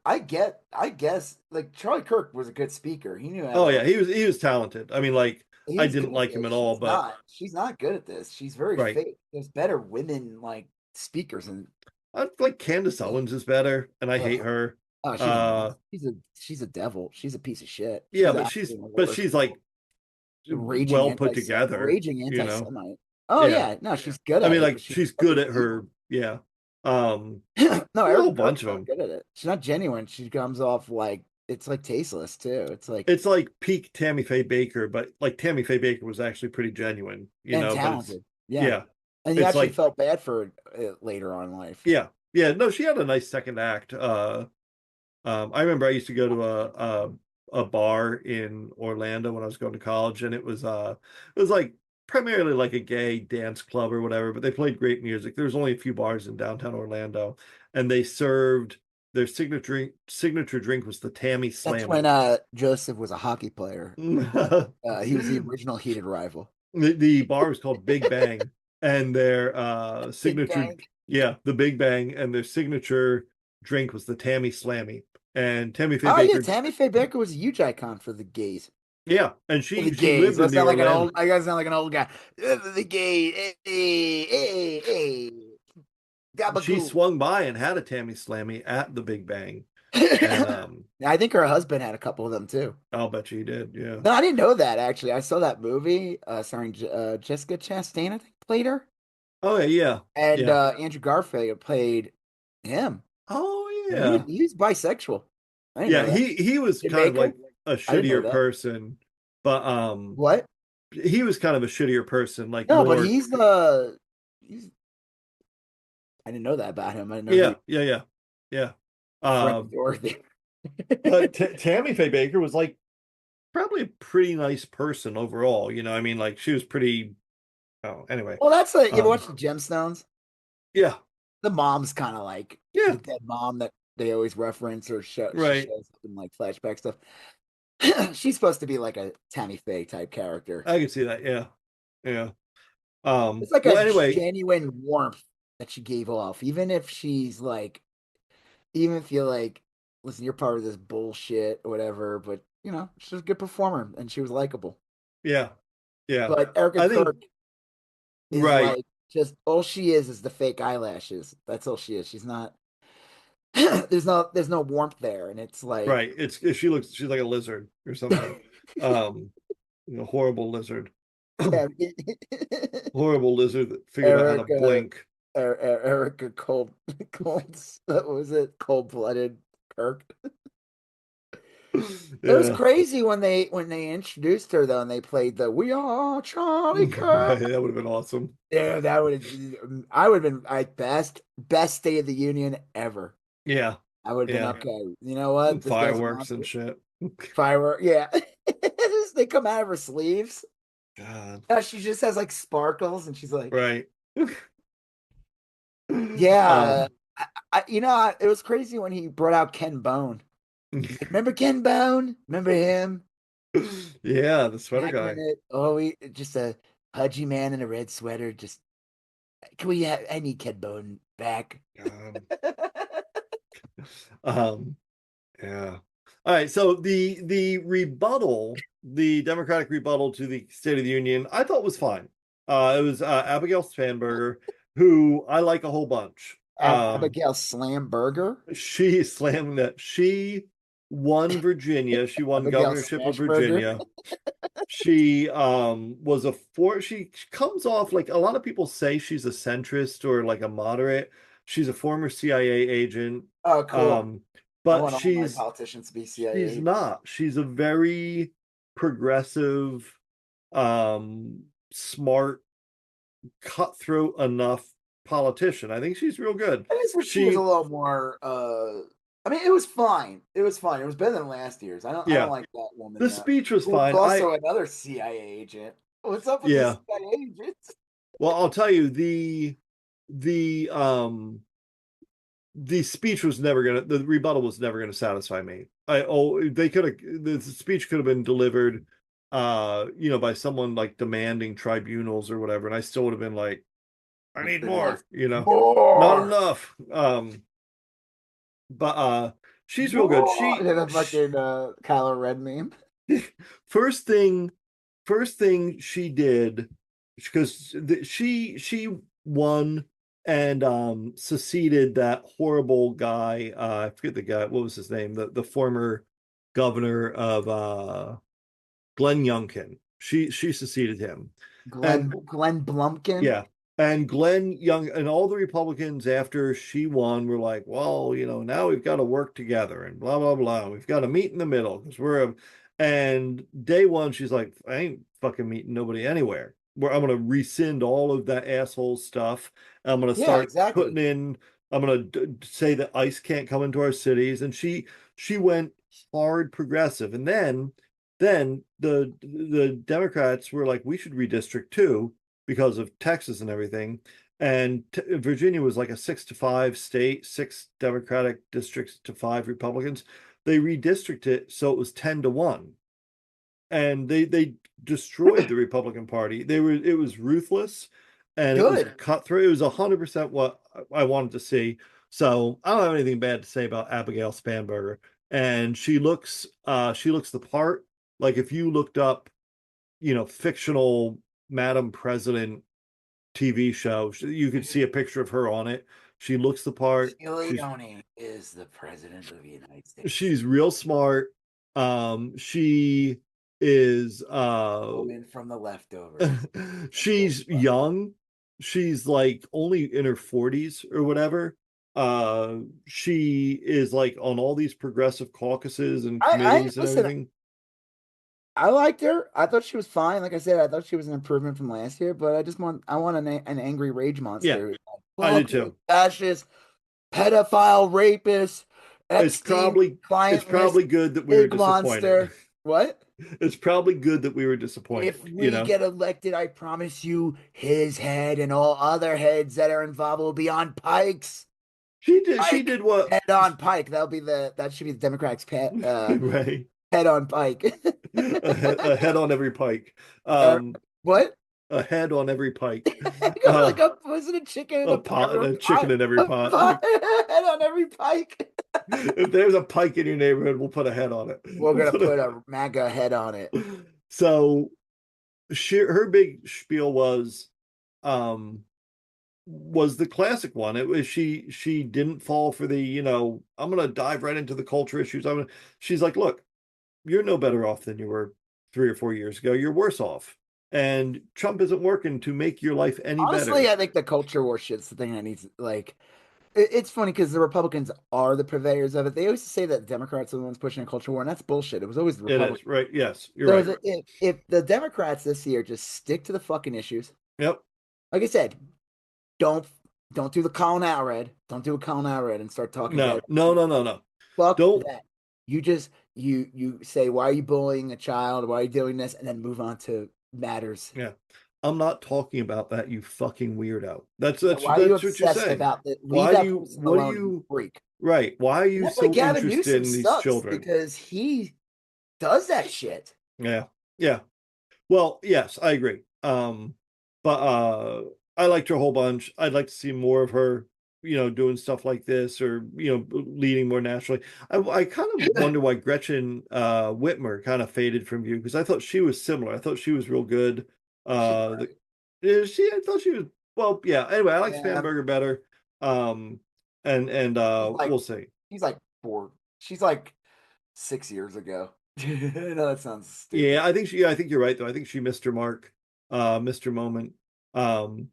I guess like Charlie Kirk was a good speaker. He knew how oh to yeah, he was talented. I mean, like he I was good didn't at like him this. at all, but She's not good at this. She's very right. fake. There's better women like speakers and I like Candace Owens is better, and I hate ugh. her. Oh, she's a Uh mess. She's a devil. She's a piece of shit. yeah, She's but absolutely the but worst. she's like Raging well put anti together, raging you know. anti-Semite. Oh Yeah. yeah, no, she's good I at mean, it, like but she's she's good fucking at her, evil. yeah. No, There's a whole Eric bunch Kirk's of not them. good at it. She's not genuine. She comes off like it's like tasteless too. It's like It's like peak Tammy Faye Baker, but like Tammy Faye Baker was actually pretty genuine, and but it's talented. Yeah. yeah. And you It's actually like felt bad for it later on in life. yeah. Yeah, no, she had a nice second act. I remember I used to go to a bar in Orlando when I was going to college, and it was like primarily like a gay dance club or whatever, but they played great music. There's only a few bars in downtown Orlando, and they served their signature drink was the Tammy That's Slammy. when Joseph was a hockey player. He was the original heated rival. The bar was called Big Bang, and their Big signature, Bang. yeah, the Big Bang, and their signature drink was the Tammy Slammy. And Tammy Faye Oh yeah, Baker, Tammy Faye Baker was a huge icon for the gays. yeah, and For the she gays. lived in Let's the sound like an Orlando. old. I gotta sound like an old guy. The gays. Hey. She Gabagoo. swung by and had a Tammy Slammy at the Big Bang, and I think her husband had a couple of them too. I'll bet you did, yeah. No, I didn't know that actually. I saw that movie starring Jessica Chastain, I think, played her, Oh yeah, and yeah. Andrew Garfield played him. Oh And yeah, he's bisexual. I didn't yeah. know that. He was Kid kind of Baker? like a I didn't know shittier that. person, but What? he was kind of a shittier person, like No, but more. he's I didn't know that about him. I didn't know Yeah, he yeah. Yeah. friend with Um, Dorothy. but Tammy Faye Baker was like probably a pretty nice person overall. I mean, like she was pretty. Oh, anyway. Well, that's you ever Um, watch the Gemstones? yeah, The mom's kind of like yeah, the dead mom that they always reference or show. She right. shows up in like flashback stuff. She's supposed to be like a Tammy Faye type character. I can see that. Yeah, yeah. It's like Well, a anyway, genuine warmth that she gave off, even if she's like, even if you're like, listen, you're part of this bullshit or whatever, but she's a good performer and she was likable. yeah, yeah. But Erica I think Kirk is right, like just all she is the fake eyelashes. That's all she is. She's not. there's no warmth there, and it's like right. She's like a lizard or something. Um, horrible lizard, yeah, horrible lizard that figured out how to Erica blink. Erica what was it? Cold-blooded Kirk. It was Yeah, crazy when they introduced her though, and they played the "We Are Charlie Kirk." that would have been awesome. Yeah, that would I would have been like best State of the Union ever. Yeah, I would have been yeah. okay. You know what? This guy's a Fireworks and monster. shit. Firework, yeah. They come out of her sleeves. God, She just has like sparkles, and she's like, right. yeah. It was crazy when he brought out Ken Bone. Like, remember Ken Bone? Remember him? Yeah, the sweater Back guy. when just a pudgy man in a red sweater. Just I need Ken Bone back. God. Yeah. All right. So the rebuttal, the Democratic rebuttal to the State of the Union, I thought was fine. It was Abigail Spanberger, who I like a whole bunch. Abigail Slamburger. She slammed that. She won Virginia. She won Abigail governorship of Smashburger. Virginia. She was she comes off like a lot of people say she's a centrist or like a moderate. She's a former CIA agent. Oh, cool. I But want all my politicians to be she's CIA. not. She's a very progressive, smart, cutthroat enough politician. I think she's real good. I guess she was a little more. I mean, it was fine. It was fine. It was better than last year's. I don't like that woman. The speech was who was fine. also another CIA agent. What's up with Yeah. the CIA agents? Well, I'll tell you, the speech was never gonna, the rebuttal was never gonna satisfy me. The speech could have been delivered by someone like demanding tribunals or whatever, and I still would have been like, I need more, More. not enough. But she's real good. The fucking Kylo Ren meme. First thing she did, because she won and seceded that horrible guy. I forget the guy. What was his name? The former governor of Glenn Youngkin. She seceded him. Glenn Blumpkin. Yeah. And Glenn Young and all the Republicans after she won were like, well, now we've got to work together and blah, blah, blah. We've got to meet in the middle because and day one, she's like, I ain't fucking meeting nobody anywhere. Where I'm going to rescind all of that asshole stuff. I'm going to start putting in, I'm going to say that ICE can't come into our cities. And she went hard progressive. And then then the Democrats were like, we should redistrict too because of Texas and everything. And Virginia was like a 6-5 state, 6 Democratic districts to 5 Republicans. They redistricted it so it was 10-1, and they destroyed the Republican Party. It was ruthless, and it was Good. cutthroat. It was 100% what I wanted to see. So I don't have anything bad to say about Abigail Spanberger, and she looks the part. Like if you looked up, fictional Madam President TV show, you could see a picture of her on it. She looks the part. Leone is the president of the United States. She's real smart. She is Woman from the leftovers. she's young. She's like only in her 40s or whatever. She is like on all these progressive caucuses and committees and listen, everything. I liked her. I thought she was fine. Like I said, I thought she was an improvement from last year, but I want an angry rage monster. Yeah, I did too. Fascist, pedophile, rapist, It's probably good that we were disappointed. Monster. What? It's probably good that we were disappointed. If we get elected, I promise you, his head and all other heads that are involved will be on pikes. She did what? Head on pike. That should be the Democrats' pet. Right. Head on pike. A head on every pike. What? A head on every pike. Like was it a chicken in a pot? A chicken in every pot. Head on every pike. If there's a pike in your neighborhood, we'll put a head on it. We're gonna put a MAGA head on it. So, her big spiel was the classic one. It was she didn't fall for the I'm gonna dive right into the culture issues. She's like, look, you're no better off than you were 3 or 4 years ago. You're worse off. And Trump isn't working to make your life any better. Honestly, I think the culture war shit's the thing that needs, like, it's funny because the Republicans are the purveyors of it. They always say that Democrats are the ones pushing a culture war, and that's bullshit. It was always the Republicans. Right. Yes, you're right. If the Democrats this year just stick to the fucking issues. Yep. Like I said, don't do the calling out red. Don't do a calling out red and start talking. No. Fuck don't. That. You just you say, why are you bullying a child? Why are you doing this? And then move on to matters. Yeah, I'm not talking about that, you fucking weirdo. That's why what you're saying. About that? Why do you freak? Right? Why are you so interested in these children? Because he does that shit. Yeah. Well, yes, I agree. But I liked her a whole bunch. I'd like to see more of her, doing stuff like this, or leading more nationally. I kind of wonder why Gretchen Whitmer kind of faded from view, because I thought she was similar. I thought she was real good. I thought she was, well, yeah. Anyway, I like Spanberger better. And we'll see. He's like 4. She's like 6 years ago. No, that sounds stupid. Yeah, I think you're right though. I think she missed her mark, missed her moment. The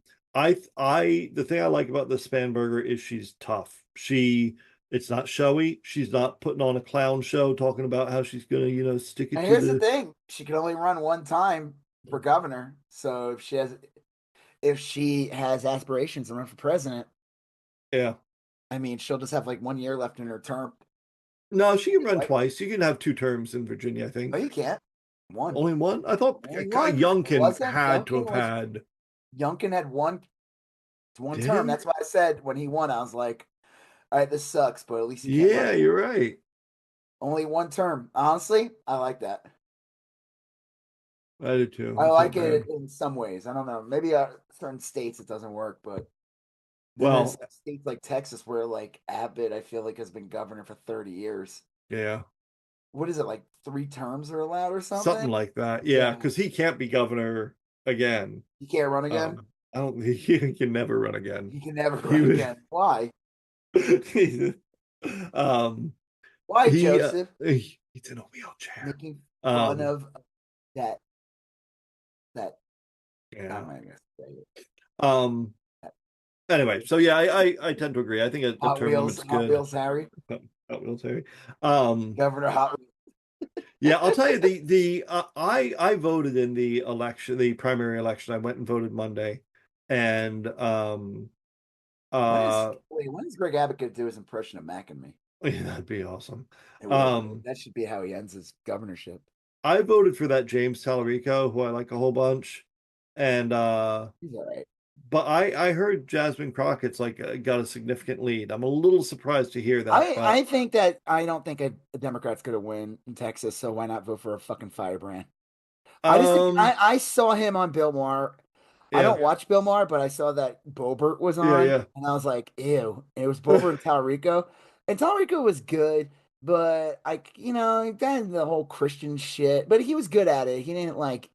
thing I like about the Spanberger is she's tough. It's not showy. She's not putting on a clown show talking about how she's gonna, stick it. And here's the thing: she can only run one time for governor. So if she has aspirations to run for president, yeah, I mean, she'll just have like 1 year left in her term. No, she can run twice. You can have 2 terms in Virginia, I think. No, you can't. One. Only one? I thought Youngkin had to have had. Youngkin had one term. That's why I said when he won, I was like, all right, this sucks, but at least he can't run. You're right. Only one term. Honestly, I like that. I do too. I like it in some ways. I don't know. Maybe certain states it doesn't work, but well, states like Texas where like Abbott, I feel like has been governor for 30 years. Yeah. What is it, like 3 terms are allowed or something? Something like that. Yeah, because he can't be governor again. He can't run again? I don't think he can never run again. He can never run again. Why? Why, Joseph? He's in a wheelchair. Making fun of that. Yeah. Oh, anyway, so yeah, I tend to agree. I think a term limit's good. Hot Wheels Harry. Hot Wheels Harry. Governor Hot Wheels. Yeah, I'll tell you I voted in the election, the primary election. I went and voted Monday, and when is Greg Abbott gonna do his impression of Mac and Me? Yeah, that'd be awesome. That should be how he ends his governorship. I voted for that James Tallarico, who I like a whole bunch, and He's all right. but I heard Jasmine Crockett's like got a significant lead. I'm a little surprised to hear that, but I think that I don't think a Democrat's gonna win in Texas, so why not vote for a fucking firebrand? I just think um, I saw him on Bill Maher. I yeah, don't watch Bill Maher, but I saw that Bobert was yeah, on, yeah. and I was like, ew. And it was Bobert and Talarico, and Talarico was good, but then the whole Christian shit. But he was good at it. He didn't like.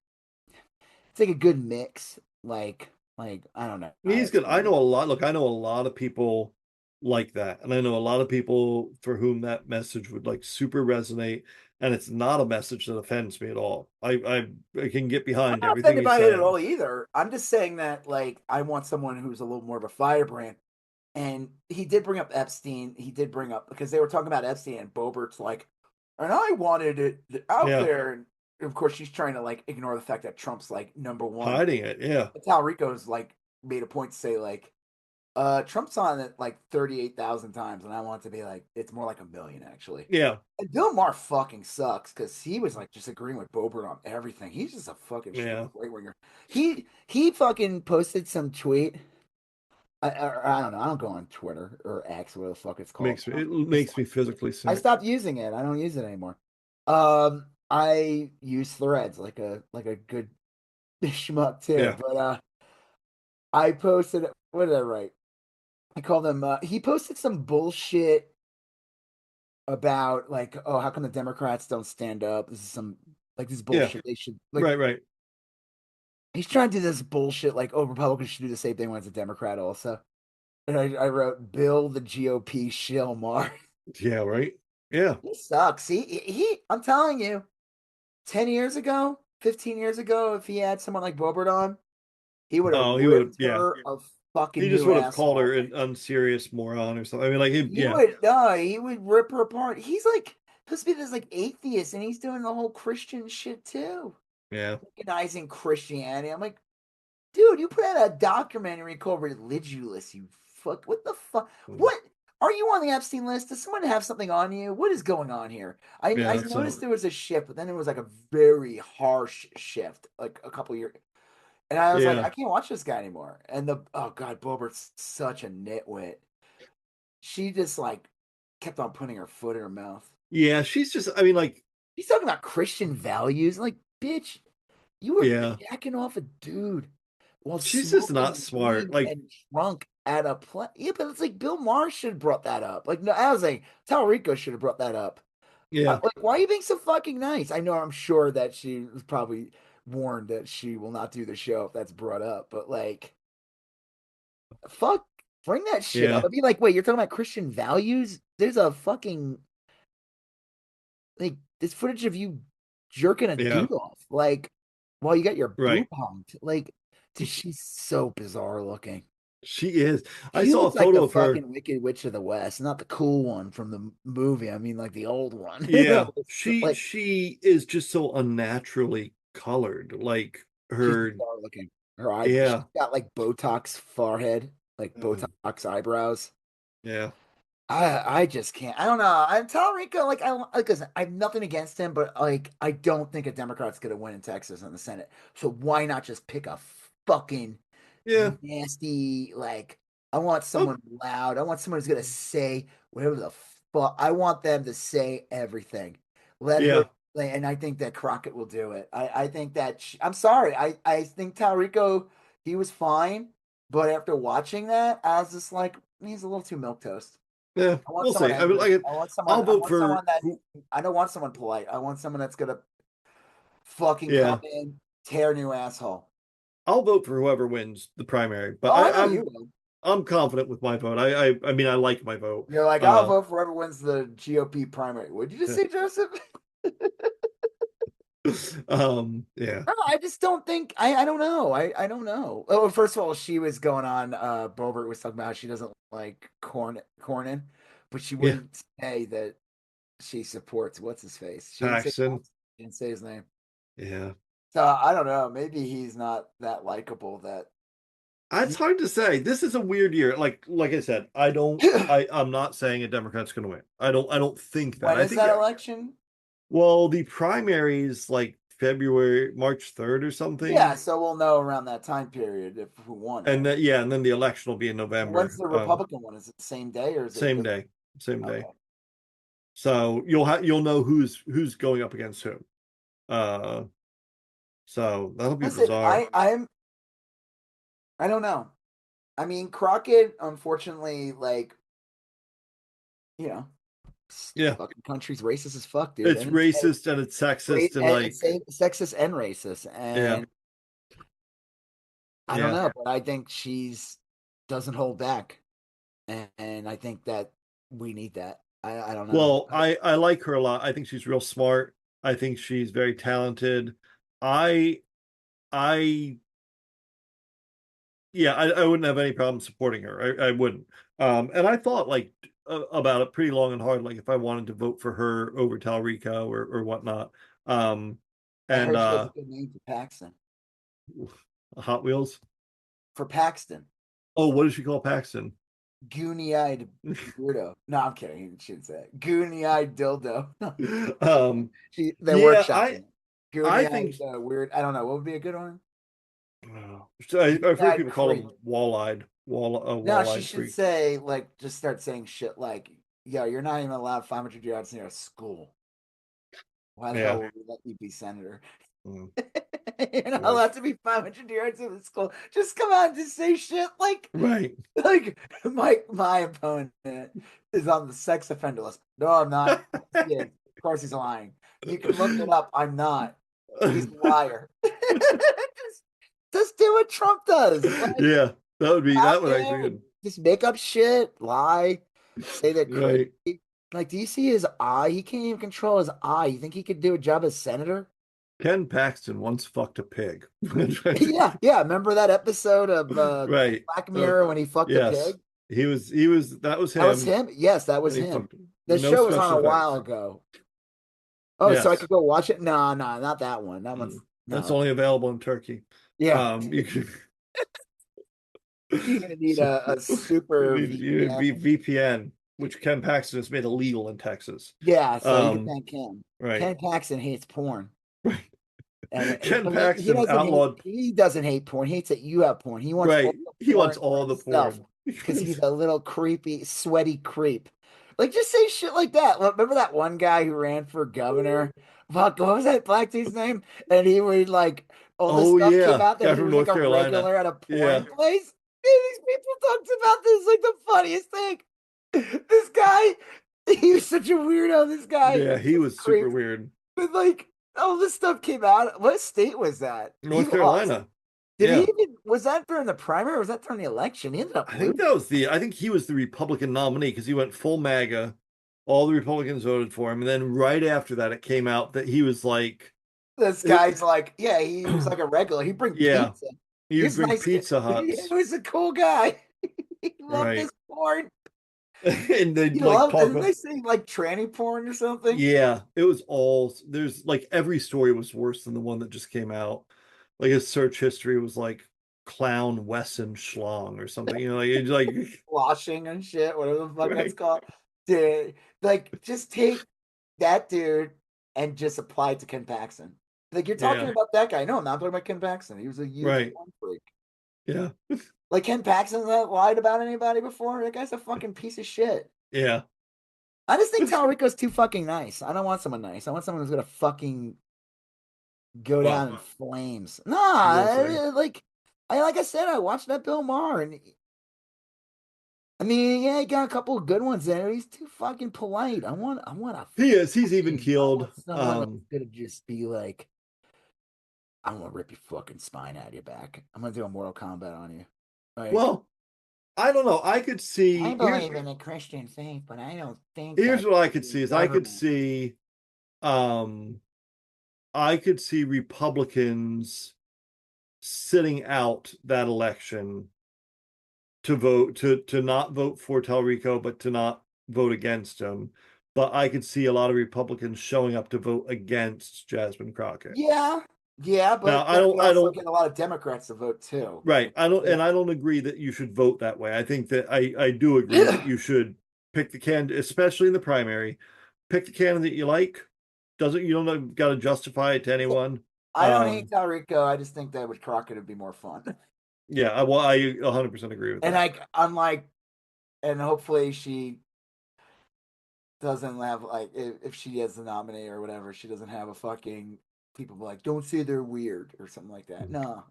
It's like a good mix. Like I don't know how to He's good. I explain know it. a lot. Look, I know a lot of people like that, and I know a lot of people for whom that message would like super resonate. And it's not a message that offends me at all. I can get I'm behind not everything offended he's by it at saying. all either. I'm just saying that like I want someone who's a little more of a firebrand. And he did bring up Epstein. He did bring up because they were talking about Epstein, and Bobert's like, and I wanted it out Yeah, there. And of course, she's trying to like ignore the fact that Trump's like number one. hiding it. Yeah, Talrico's like made a point to say like, Trump's on it like 38,000 times, and I want to be like, it's more like a million actually. yeah, And Bill Maher fucking sucks because he was like just agreeing with Bobert on everything. He's just a fucking yeah. stupid right winger. He fucking posted some tweet. I don't know. I don't go on Twitter or X, whatever the fuck it's called. It makes me physically I sick. stopped using it. I don't use it anymore. I use Threads like a good schmuck too. Yeah, But I posted what did I write? I call them. He posted some bullshit about like, oh, how come the Democrats don't stand up? This is some like this yeah. bullshit. They should like. Right, right. He's trying to do this bullshit like, oh, Republicans should do the same thing when it's a Democrat also. And I wrote Bill the GOP shill Mar. Yeah, right. Yeah. He sucks. I'm telling you, 10 years ago, 15 years ago, if he had someone like Bobert on, he would have Oh, he would have. ripped Yeah, her a fucking he just new would have called asshole. her an unserious moron or something. I mean, like, He yeah, would no, he would rip her apart. He's like supposed to be this like atheist, and he's doing the whole Christian shit too. yeah, Recognizing Christianity. I'm like, dude, you put out a documentary called Religulous, you fuck. What the fuck? mm, What? Are you on the Epstein list? Does someone have something on you? What is going on here? I yeah. noticed So, there was a shift, but then it was like a very harsh shift, like a couple years. And I was like, yeah, I can't watch this guy anymore. And oh god, Bobert's such a nitwit. She just like kept on putting her foot in her mouth. yeah. She's just. I mean, like, He's talking about Christian values. Like, bitch, you were yeah. jacking off a dude while She's just not smoking smart. weed Like, and drunk at a play. Yeah, but it's like Bill Maher should have brought that up. Like, no, I was like, Talarico should have brought that up. yeah, Like, why are you being so fucking nice? I know I'm sure that she was probably warned that she will not do the show if that's brought up, but like, fuck, bring that shit up. yeah, I'd be like, wait, you're talking about Christian values? There's a fucking like this footage of you jerking a yeah. dude off, like while you got your boob Right. humped. Like, dude, she's so bizarre looking. She is. I She saw a looks like photo the of her. fucking Wicked Witch of the West, not the cool one from the movie. I mean, like the old one. Yeah, Like she is just so unnaturally colored. Like she's her. bizarre looking. Her eyes, she's Yeah, got like Botox forehead, like mm, Botox eyebrows. yeah, I just can't. I don't know. I'm telling Rico, like listen, I have nothing against him, but like I don't think a Democrat's gonna win in Texas in the Senate. So why not just pick a fucking yeah. nasty like I want Oh, someone loud. I want someone who's gonna say whatever the fuck. I want them to say everything. Let her yeah, and I think that Crockett will do it. I think that I'm sorry. I think Talrico he was fine, but after watching that, I was just like he's a little too milk toast. yeah. I want We'll someone see. I mean, angry. like, I'll I vote want someone for that who. I don't want someone polite. I want someone that's gonna fucking come Yeah, in, tear a new asshole. I'll vote for whoever wins the primary. But Oh, I know you will. I'm confident with my vote. I mean, I like my vote. You're like, I'll vote for whoever wins the GOP primary. What did you just say, Joseph? Yeah, No, I just don't think I don't know. I don't know. Oh, first of all, she was going on Bobert was talking about how she doesn't like Cornyn, but she yeah. wouldn't say that she supports what's his face. She didn't say Paxson. she didn't say his name. Yeah. So I don't know. Maybe he's not that likable that It's hard to say. This is a weird year. Like I said, I don't. I'm not saying a Democrat's going to win. I don't think that. when I is think that election? Well, the primary is like March 3rd or something. Yeah, so we'll know around that time period if who won it. And then and then the election will be in November. When's the Republican one? Is it the same day or is it Same day? Same day. Okay. So you'll know who's going up against whom. So that'll be Listen, bizarre. I don't know. I mean, Crockett, unfortunately, like, you know, Yeah, fucking country's racist as fuck, dude. it's racist and it's sexist and like it's sexist and racist, and I don't know, but I think she's doesn't hold back, and I think that we need that. I don't know. Well, I like her a lot. I think she's real smart. I think she's very talented. I wouldn't have any problem supporting her. I wouldn't. And I thought like about it pretty long and hard, like if I wanted to vote for her over Talrico or whatnot. I heard she has a good name for Paxton. Hot Wheels for Paxton. Oh, what does she call Paxton? Goony-eyed weirdo. No, I'm kidding. She shouldn't say it. Goony-eyed dildo. They're workshopping. I think weird. I don't know. What would be a good one? I've heard people call him wall-eyed. No, she should say like just start saying shit like, "Yo, you're not even allowed 500 yards near a school. Why the hell would we let you be senator?" You're not allowed to be 500 yards in the school. Just come out and just say shit like, right. Like my opponent is on the sex offender list. No, I'm not. Yeah, of course he's lying. You can look it up. I'm not. He's a liar. just do what Trump does. Like, yeah, that would actually good. Just make up shit, lie, say that. Right. Like, do you see his eye? He can't even control his eye. You think he could do a job as senator? Ken Paxton once fucked a pig. yeah. Remember that episode of right. Black Mirror when he fucked a pig? That was him. That was him? Yes, that was him. The show was on a while ago. Oh, yes. So I could go watch it? No, not that one. That one's that's only available in Turkey. Yeah. You can You're gonna need a super VPN, which Ken Paxton has made illegal in Texas. Yeah, so you can thank Ken. Right. Ken Paxton hates porn. Right. And Ken Paxton outlawed. He doesn't hate porn. He hates that you have porn. He wants all the porn because he's a little creepy, sweaty creep. Like, just say shit like that. Remember that one guy who ran for governor? Fuck, what was that black dude's name? And he would like all this stuff came out that he was like a regular at a porn place. These people talked about this like the funniest thing. This guy, he was such a weirdo. This guy, yeah, he was super weird. But like, all this stuff came out. What state was that? North Carolina. Did he even? Was that during the primary or was that during the election? He ended up. I think he was the Republican nominee because he went full MAGA. All the Republicans voted for him, and then right after that, it came out that he was like. This guy's like, he was like a regular. He brings pizza. He would bring Pizza Huts. He was a cool guy. He loved this porn. And they didn't they say like tranny porn or something? Yeah, it was all. There's like every story was worse than the one that just came out. Like his search history was like clown Wesson Schlong or something. You know, like washing and shit, whatever the fuck that's called. Dude, like just take that dude and just apply it to Ken Paxton. Like you're talking about that guy. No, I'm not talking about Ken Paxton. He was a huge porn freak. Yeah. Like Ken Paxton's not lied about anybody before. That guy's a fucking piece of shit. Yeah. I just think Talrico's too fucking nice. I don't want someone nice. I want someone who's gonna fucking go down in flames. Nah, like I said, I watched that Bill Maher, and I mean, he got a couple of good ones there. He's too fucking polite. I want a. He is. He's even keeled. Someone gonna just be like, I'm gonna rip your fucking spine out of your back. I'm gonna do a Mortal Kombat on you. Like, well, I don't know. I could see. I believe in the Christian faith, but I don't think. Here's what I could see: I could see Republicans sitting out that election to vote to not vote for Talrico, but to not vote against him. But I could see a lot of Republicans showing up to vote against Jasmine Crockett. Yeah, but now, I don't get a lot of Democrats to vote too. Right. I don't agree that you should vote that way. I think that I do agree that you should pick the candidate, especially in the primary, pick the candidate you like, You don't got to justify it to anyone. I don't hate Talrico. I just think that with Crockett it'd be more fun. Yeah, I 100% agree with And that. and hopefully she doesn't have like if she is the nominee or whatever, she doesn't have a fucking people be like, don't say they're weird or something like that. No.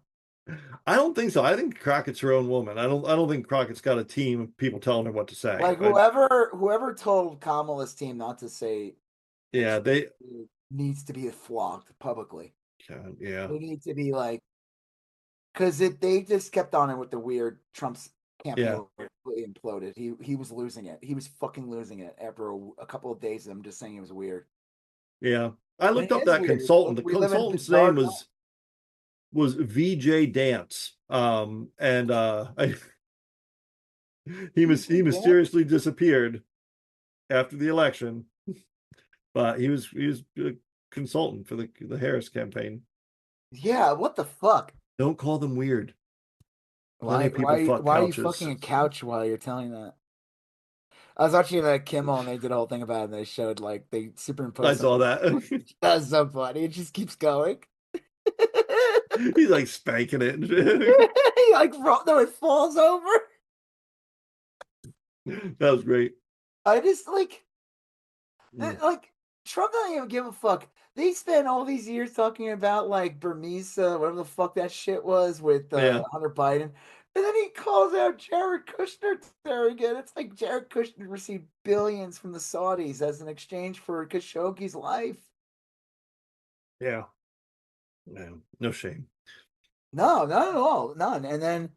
I don't think so. I think Crockett's her own woman. I don't think Crockett's got a team of people telling her what to say. Like whoever told Kamala's team not to say that Yeah, they she needs to be flogged publicly. yeah. They need to be like because they just kept on it with the weird Trump's campaign completely imploded. He was losing it. He was fucking losing it after a couple of days of him just saying it was weird. Yeah. I And looked it up is that weird. consultant. The We live in consultant's bizarre name was VJ Dance. And he mysteriously disappeared after the election. But he was a consultant for the Harris campaign. Yeah, what the fuck? Don't call them weird. Plenty of people Why fuck are you couches. fucking a couch while you're telling that? I was watching that Kimmel and they did a whole thing about it and they showed like they I superimposed saw something. that. That's so funny. It just keeps going. He's like spanking it. He like no, it falls over. That was great. I just like Trump doesn't even give a fuck. They spent all these years talking about like Burmese, whatever the fuck that shit was with Yeah. Hunter Biden. And then he calls out Jared Kushner there again. It's like Jared Kushner received billions from the Saudis as an exchange for Khashoggi's life. Yeah. Man, no shame. No, not at all. None. And then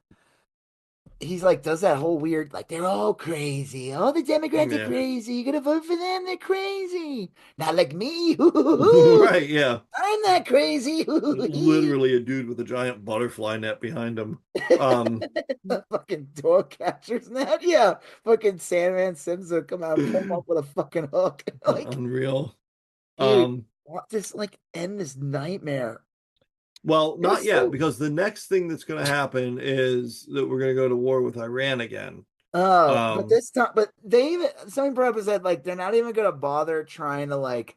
he's like, does that whole weird, like, they're all crazy. All the Democrats are Yeah. crazy. You gotta vote for them. They're crazy. Not like me. Right, yeah. I'm not crazy. Literally a dude with a giant butterfly net behind him. The fucking door catcher's net. Yeah. Fucking Sandman Simpson come out, pull him up with a fucking hook. Like, Unreal. dude, just like end this nightmare. Well, It not was yet, so because the next thing that's going to happen is that we're going to go to war with Iran again. oh, but this time, but they even something brought up is that like they're not even gonna bother trying to like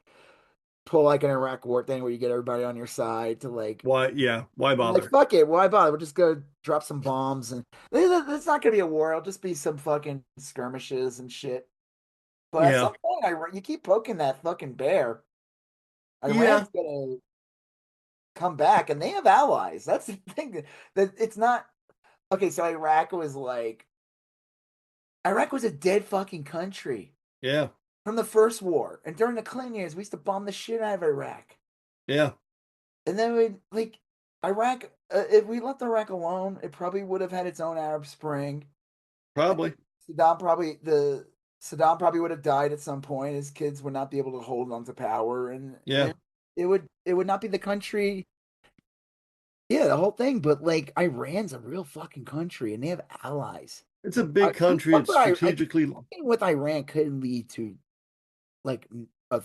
pull like an Iraq war thing where you get everybody on your side to like Why? Yeah, why like bother? fuck it, why bother? We'll just go drop some bombs and it's not gonna be a war. It'll just be some fucking skirmishes and shit. But at Yeah, some point, you keep poking that fucking bear. yeah, Iran's gonna come back, and they have allies. That's the thing that it's not okay. So Iraq was a dead fucking country yeah, from the first war. And during the Clinton years, we used to bomb the shit out of Iraq. yeah. And then we like Iraq. If we left Iraq alone, it probably would have had its own Arab Spring. Probably. Saddam probably would have died at some point. His kids would not be able to hold on to power, and Yeah. it would not be the country. Yeah, the whole thing. But like Iran's a real fucking country, and they have allies. It's a big country. It's strategically. Fucking with Iran could lead to like a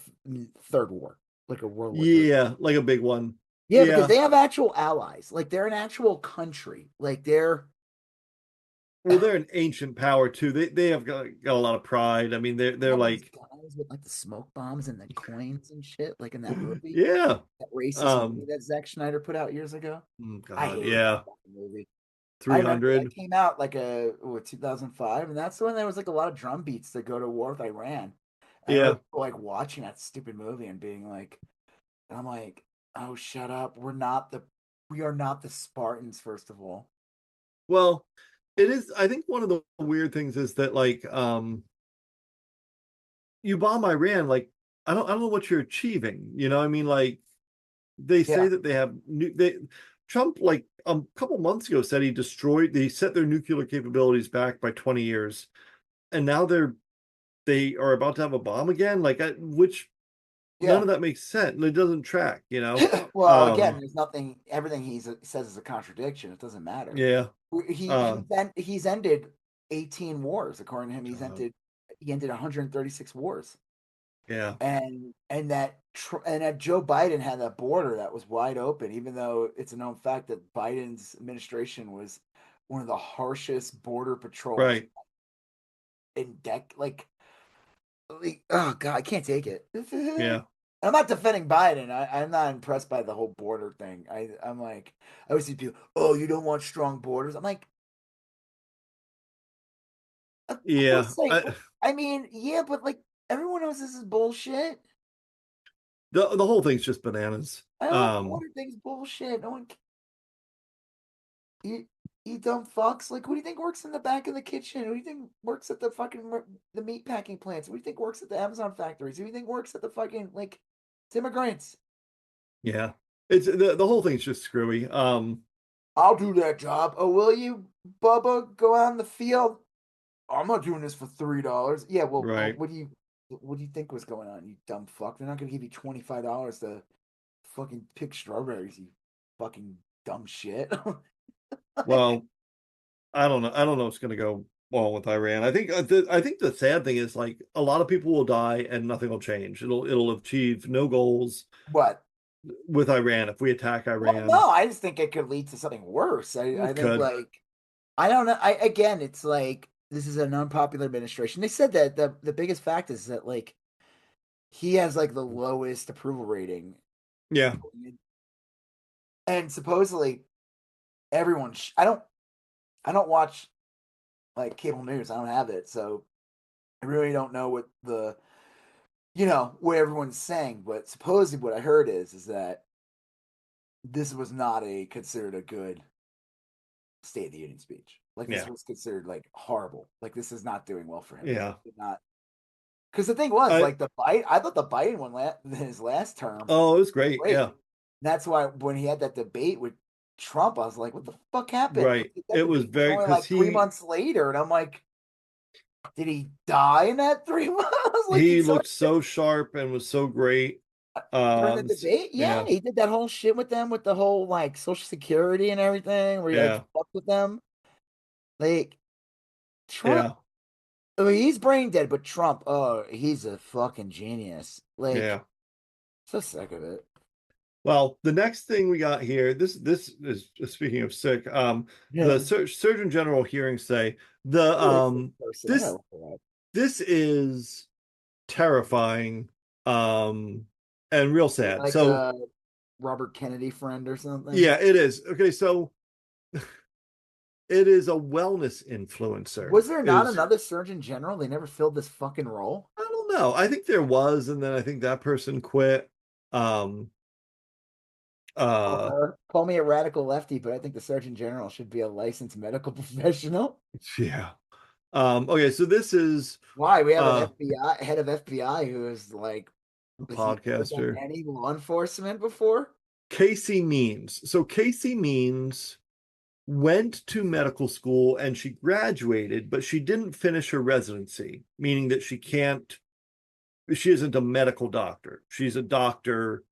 third war, like a World War III. Yeah, like a big one. Yeah, because they have actual allies. Like they're an actual country. Like they're Well, they're an ancient power too. They have got a lot of pride. I mean, they're like guys with like the smoke bombs and the coins and shit, like in that movie. yeah. That racist movie that Zack Snyder put out years ago. I God, hated yeah. that fucking movie. 300. It came out like 2005, and that's when there was like a lot of drum beats to go to war with Iran. And I Yeah. remember like watching that stupid movie and being like, and I'm like, oh, shut up. We are not the Spartans, first of all. Well, it is. I think one of the weird things is that like you bomb Iran, like I don't know what you're achieving. You know, I mean, like they say that they have Trump like a couple months ago said they set their nuclear capabilities back by 20 years, and now they are about to have a bomb again. Like none of that makes sense. It doesn't track, you know. Well, again, there's nothing. Everything he says is a contradiction. It doesn't matter. Yeah. He's ended 18 wars according to him. He ended 136 wars. Yeah. And that Joe Biden had that border that was wide open, even though it's a known fact that Biden's administration was one of the harshest border patrols in oh god, I can't take it. Yeah. I'm not defending Biden. I'm not impressed by the whole border thing. I'm like, I always see people, oh, you don't want strong borders. I'm like, of Yeah, course I mean, yeah, but like everyone knows this is bullshit. the whole thing's just bananas. I don't border thing's bullshit. No one you dumb fucks. Like, who do you think works in the back of the kitchen? Who do you think works at the fucking the meat packing plants? Who do you think works at the Amazon factories? Who do you think works at the fucking like it's immigrants? Yeah, it's the whole thing's just screwy. I'll do that job. Oh, will you, Bubba? Go out in the field. I'm not doing this for $3. Yeah, well, Right. what do you think was going on, you dumb fuck? They're not gonna give you $25 to fucking pick strawberries, you fucking dumb shit. Well, I don't know. I don't know what's going to go well with Iran. I think I think the sad thing is like a lot of people will die and nothing will change. It'll achieve no goals What? with Iran if we attack Well, Iran. no, I just think it could lead to something worse. I It think could. like I don't know. I again, it's like this is an unpopular administration. They said that the biggest fact is that like he has like the lowest approval rating, Yeah. and supposedly everyone. I don't watch like cable news. I don't have it, so I really don't know what what everyone's saying. But supposedly, what I heard is that this was not considered a good State of the Union speech. Like this Yeah. was considered like horrible. Like this is not doing well for him. Yeah. Not because the thing was I like I thought the Biden one his last term. Oh, it was great. Great. Yeah. That's why when he had that debate with Trump, I was like, "What the fuck happened?" Right. That It was debate was very only because like 3 months later, and I'm like, "Did he die in that 3 months?" Like he looked so sharp and was so great. during the debate. Yeah, Yeah. he did that whole shit with them with the whole like Social Security and everything, where he like Yeah. fucked with them. Like Trump, Yeah. I mean, he's brain dead, but Trump, oh, he's a fucking genius. Like, Yeah. so sick of it. Well, the next thing we got here, this is speaking of sick. Yeah. The Surgeon General hearings say the Person. this this is terrifying and real sad. Like So Robert Kennedy friend or something. yeah, it is. Okay, so it is a wellness influencer. Was there not another Surgeon General? They never filled this fucking role. I don't know. I think there was, and then I think that person quit. Call me a radical lefty, but I think the Surgeon General should be a licensed medical professional. Yeah. Okay, so this is Why we have an FBI head of FBI who is like a has he ever done podcaster. any law enforcement before? Casey Means. So Casey Means went to medical school and she graduated, but she didn't finish her residency, meaning that she isn't a medical doctor. She's a doctor,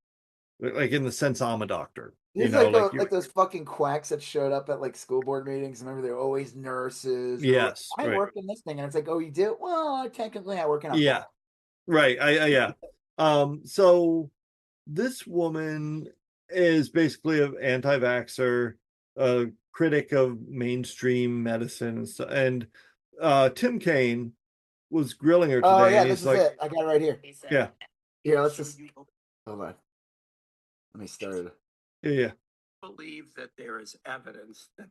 like in the sense I'm a doctor. He's like those fucking quacks that showed up at like school board meetings. Remember, they're always nurses. Yes, I work in this thing, and it's like, oh, you do? Well, technically, I work in a yeah, right. Yeah. So this woman is basically an anti-vaxxer, a critic of mainstream medicine and stuff. And Tim Kaine was grilling her today. Oh yeah, this is it. I got it right here. Yeah. Here, let's just hold on. Let me start. Yeah. Believe that there is evidence that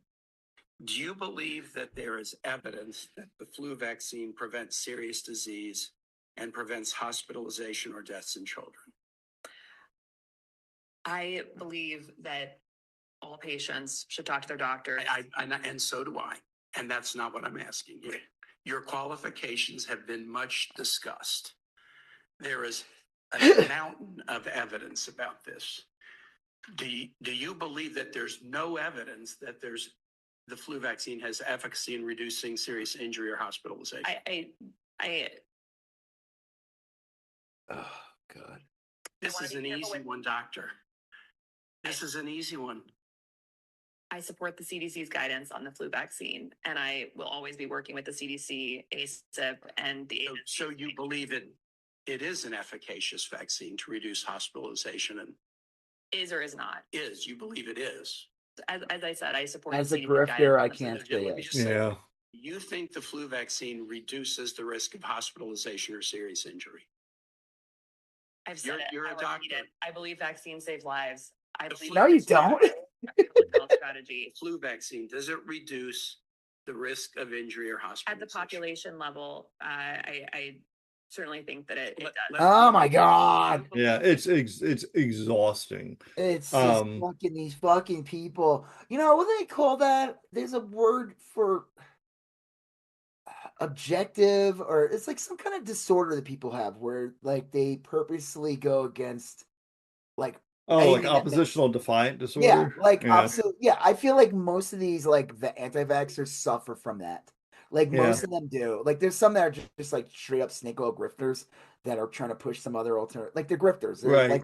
do you believe that there is evidence that the flu vaccine prevents serious disease and prevents hospitalization or deaths in children? I believe that all patients should talk to their doctor. And so do I. And that's not what I'm asking you. Your qualifications have been much discussed. There is a mountain of evidence about this. Do you believe that there's no evidence that the flu vaccine has efficacy in reducing serious injury or hospitalization? Oh God. This is an easy one, doctor. This is an easy one. I support the CDC's guidance on the flu vaccine, and I will always be working with the CDC, ACIP, and the agency. So you believe it is an efficacious vaccine to reduce hospitalization and is or is not? Is. You believe it is. As I said, I support as the a CDC grifter, I guidance. can't Let say me it. just say, Yeah. you think the flu vaccine reduces the risk of hospitalization or serious injury? I've said You're it. a I'll repeat doctor. it. I believe vaccines save lives. I believe No, you it's part don't. of a public health strategy. Flu vaccine, does it reduce the risk of injury or At hospitalization? the population level, I certainly think that it does. Oh my God. Yeah, it's exhausting. It's just fucking these fucking people. You know what they call that? There's a word for objective, or it's like some kind of disorder that people have where like they purposely go against like like anything that makes- oppositional defiant yeah, disorder. like opposite. Yeah, I feel like most of these like the anti-vaxxers suffer from that. Like most of them do. Like there's some that are just like straight up snake oil grifters that are trying to push some other alternative. Like they're grifters. Right.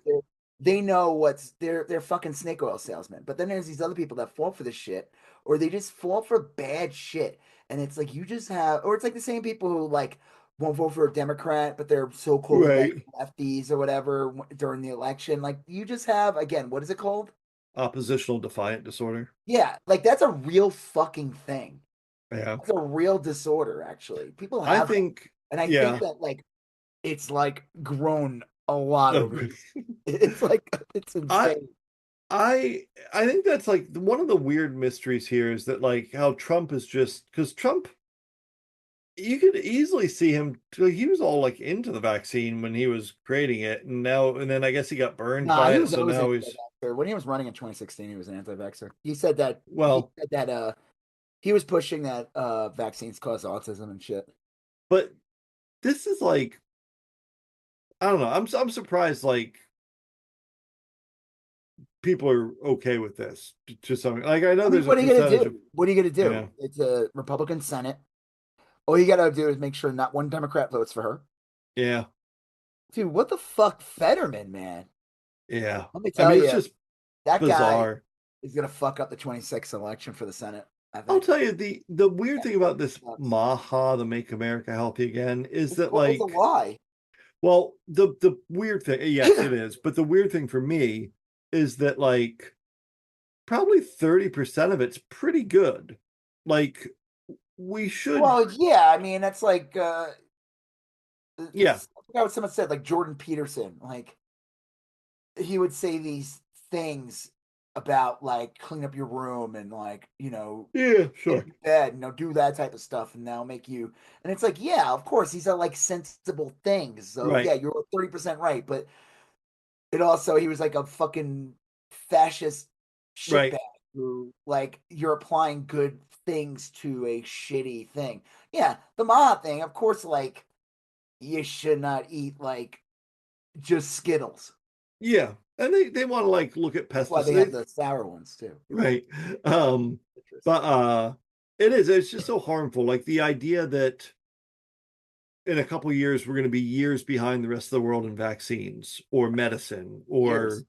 They know they're fucking snake oil salesmen. But then there's these other people that fall for this shit, or they just fall for bad shit. And it's like you just have, or it's like the same people who like won't vote for a Democrat, but they're so called Right. lefties or whatever during the election. Like you just have, again, what is it called? Oppositional defiant disorder. Yeah, like that's a real fucking thing. Yeah. It's a real disorder, actually. People I have, think, and I yeah. think that like it's like grown a lot Oh, over. It's like it's insane. I think that's like one of the weird mysteries here is that like how Trump is just because Trump, you could easily see him. He was all like into the vaccine when he was creating it, and then I guess he got burned Nah, by he it. was So always now an he's anti-vaxxer. When he was running in 2016, he was an anti-vaxxer. He said that. well, He said that he was pushing that vaccines cause autism and shit. but this is like I don't know. I'm surprised like people are okay with this to some like I know there's what a are you gonna percentage do? of What are you gonna do? yeah. It's a Republican Senate. All you gotta do is make sure not one Democrat votes for her. Yeah. Dude, what the fuck, Fetterman, man? Yeah. Let me I tell mean, you, it's just that guy bizarre. is gonna fuck up the 26th election for the Senate. I think. I'll tell you the weird thing about this Sucks. Maha, the Make America Healthy Again, is It's that always like a lie. well, the weird thing, yes, it is, but the weird thing for me is that like probably 30% of it's pretty good. Like we should Well, yeah, I mean that's like yeah, I forgot what someone said, like Jordan Peterson, like he would say these things about like clean up your room and like yeah, get sure. in bed, do that type of stuff, and that'll make you. And it's like, yeah, of course, these are like sensible things. So Right. yeah, you're 30% right, but it also he was like a fucking fascist Right. shitbag who like you're applying good things to a shitty thing. Yeah, the Ma thing, of course, like you should not eat like just Skittles. Yeah. And they want to like look at That's why they have pesticides. the sour ones too. Right. But it's just so harmful. Like the idea that in a couple of years we're going to be years behind the rest of the world in vaccines or medicine or Years.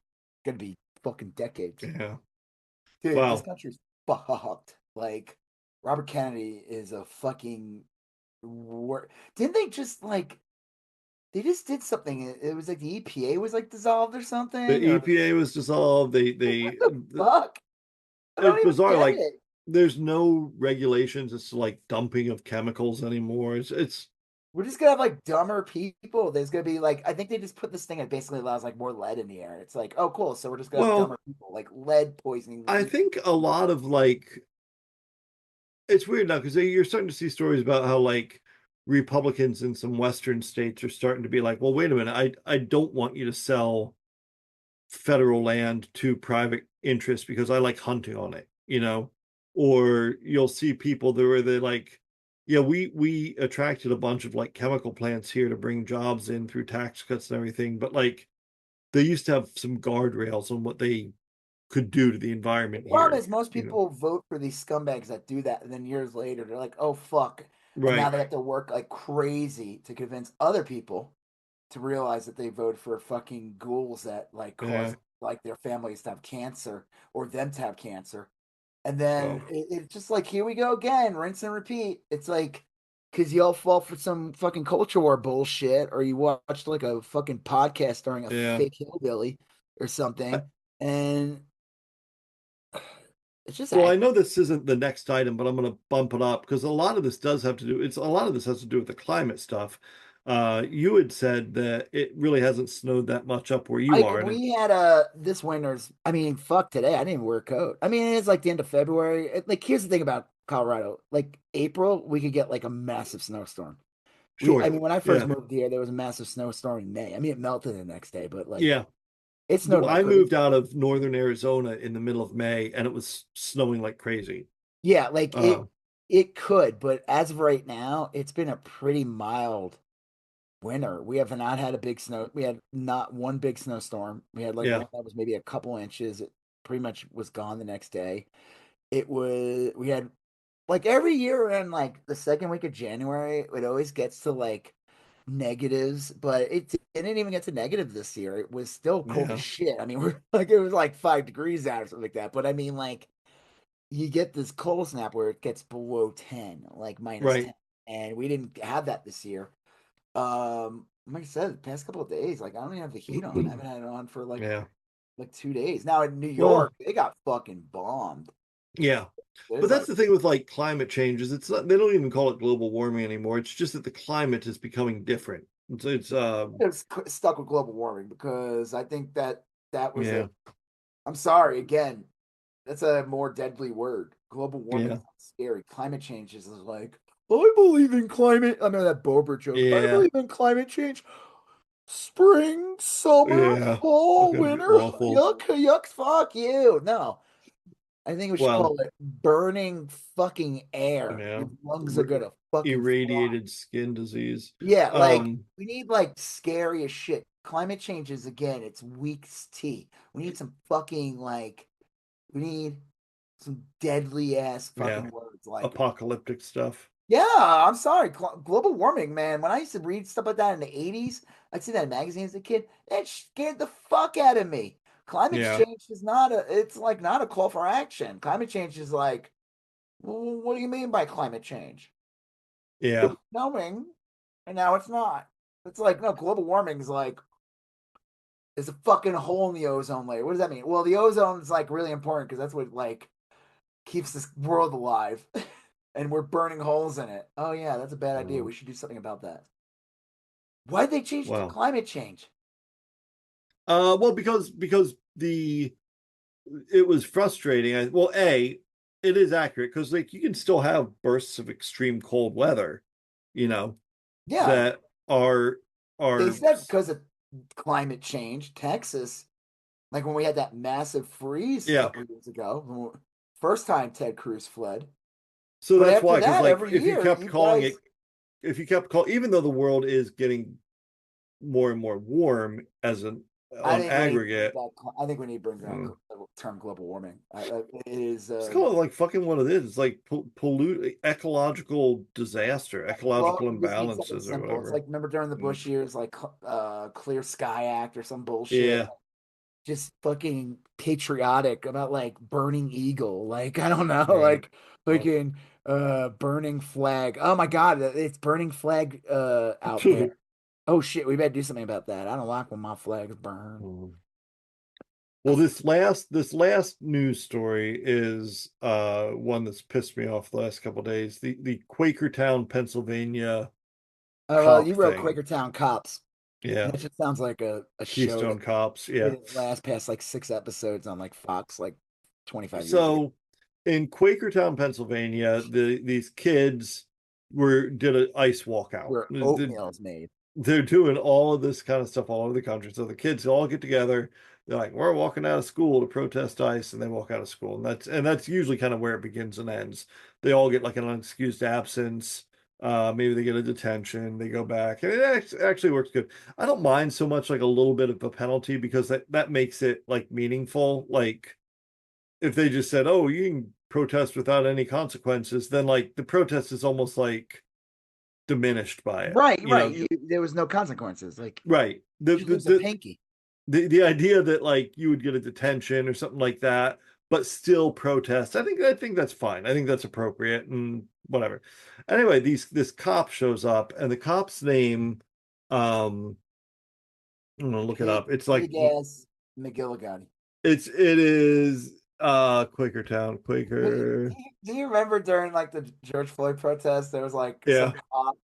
Gonna be fucking decades. yeah. Dude, Wow. this country's fucked. Like Robert Kennedy is a fucking didn't they just like they just did something. It was like the EPA was like dissolved or something. The or... EPA was dissolved. They what the fuck? I don't it's even bizarre. get Like it. there's no regulations as to like dumping of chemicals anymore. It's We're just gonna have like dumber people. There's gonna be like I think they just put this thing that basically allows like more lead in the air. It's like, oh cool, so we're just gonna have dumber people, like lead poisoning. I think a lot of like it's weird now because you're starting to see stories about how like Republicans in some Western states are starting to be like, well, wait a minute, I don't want you to sell federal land to private interests because I like hunting on it, or you'll see people there where they're like, yeah, we attracted a bunch of like chemical plants here to bring jobs in through tax cuts and everything, but like they used to have some guardrails on what they could do to the environment The problem here. is most people vote for these scumbags that do that, and then years later they're like, oh fuck. And Right. now they have to work like crazy to convince other people to realize that they voted for fucking ghouls that like cause like their families to have cancer or them to have cancer. And then it's just like, here we go again, rinse and repeat. It's like, because y'all fall for some fucking culture war bullshit, or you watched like a fucking podcast during a fake hillbilly or something. And it's just well, I know this isn't the next item, but I'm going to bump it up because a lot of this does have to do. A lot of this has to do with the climate stuff. You had said that it really hasn't snowed that much up where you are. We had this winter's. I mean, fuck today. I didn't even wear a coat. I mean, it's like the end of February. Like, here's the thing about Colorado. Like April, we could get like a massive snowstorm. I Sure. mean, when I first Yeah. moved here, there was a massive snowstorm in May. I mean, it melted the next day, but like, Yeah. it snowed like I crazy. moved out of northern Arizona in the middle of May, and it was snowing like crazy. Yeah, like Uh, it could, but as of right now, it's been a pretty mild winter. We have not had a big snow. We had not one big snowstorm. We had like Yeah. one that was maybe a couple inches. It pretty much was gone the next day. We had like every year in like the second week of January, it always gets to like negatives, but it didn't even get to negative this year. It was still cold Yeah. as shit. I mean, we're like it was like 5 degrees out or something like that. But I mean, like you get this cold snap where it gets below 10, like minus Right. 10, and we didn't have that this year. Like I said, the past couple of days, like I don't even have the heat on. I haven't had it on for Yeah. like 2 days. Now in New Well, York, they got fucking bombed. yeah. But There's that's like the thing with like climate changes. It's not, they don't even call it global warming anymore. It's just that the climate is becoming different. it's stuck with global warming because I think that was Yeah. I'm sorry again. That's a more deadly word. Global warming Yeah. is scary. Climate change is like I believe in climate. I know that Bober joke. I Yeah. believe in climate change. Spring, summer, Yeah. It's fall, gonna be winter. awful. Yuck, yuck, fuck you. No. I think we should Well, call it burning fucking air. yeah. Your lungs are gonna fucking fly. Irradiated skin disease. Yeah, like Um, we need like scary as shit. Climate change is again, it's week's tea. We need some fucking like we need some deadly ass yeah. fucking words like Apocalyptic stuff. yeah, I'm sorry. Global warming, man. When I used to read stuff like that in the 80s, I'd see that in magazines as a kid. That scared the fuck out of me. Climate Yeah. change is it's like not a call for action. Climate change is like, well, what do you mean by climate change? It Yeah. was snowing and now it's not. It's like, no, global warming is like, there's a fucking hole in the ozone layer. What does that mean? Well, the ozone is like really important because that's what like keeps this world alive. And we're burning holes in it. Oh yeah, that's a bad idea. We should do something about that. Why'd they change it to Wow. climate change? Well, because it was frustrating. Well, it is accurate because like you can still have bursts of extreme cold weather, you know, Yeah, that are they are said because of climate change, Texas, like when we had that massive freeze a yeah. couple of years ago, first time Ted Cruz fled. So But that's after why, because that, like every year, you guys, even though the world is getting more and more warm as an I on think we need to bring aggregate, back. I think we need to bring back uh, the term global warming. It is. it's called like fucking what it is. It's like pollute ecological disaster, Well, ecological we just need something imbalances or simple. It's whatever. like remember during the Mm. Bush years, like Clear Sky Act or some bullshit. Yeah, Just fucking patriotic about like burning eagle. Like I don't know, right. like fucking burning flag. Oh my god, it's burning flag out there. Oh shit, we better do something about that. I don't like when my flags burn. Well, this last news story is one that's pissed me off the last couple of days. The Quakertown, Pennsylvania Oh well, cop you wrote thing. Quakertown Cops. Yeah, That just sounds like a show that Keystone Cops. Yeah. didn't last past like 6 episodes on like Fox like 25 years ago. So in Quakertown, Pennsylvania, these kids did an ice walkout. Where oatmeal's made. They're doing all of this kind of stuff all over the country. So the kids all get together. They're like, we're walking out of school to protest ICE, and they walk out of school. And that's usually kind of where it begins and ends. They all get like an unexcused absence. Maybe they get a detention, they go back, and it actually works good. I don't mind so much like a little bit of a penalty because that makes it like meaningful. Like if they just said, "Oh, you can protest without any consequences," then like the protest is almost like diminished by it. Right, You right. know, There was no consequences. Like right. you lose a pinky. The idea that like you would get a detention or something like that, but still protest. I think that's fine. I think that's appropriate and whatever. Anyway, this cop shows up and the cop's name, um, I'm gonna look it up. It's like Big ass McGilligan. it is Quakertown, Do Quaker. do you remember during like the George Floyd protest, there was like some Yeah. cop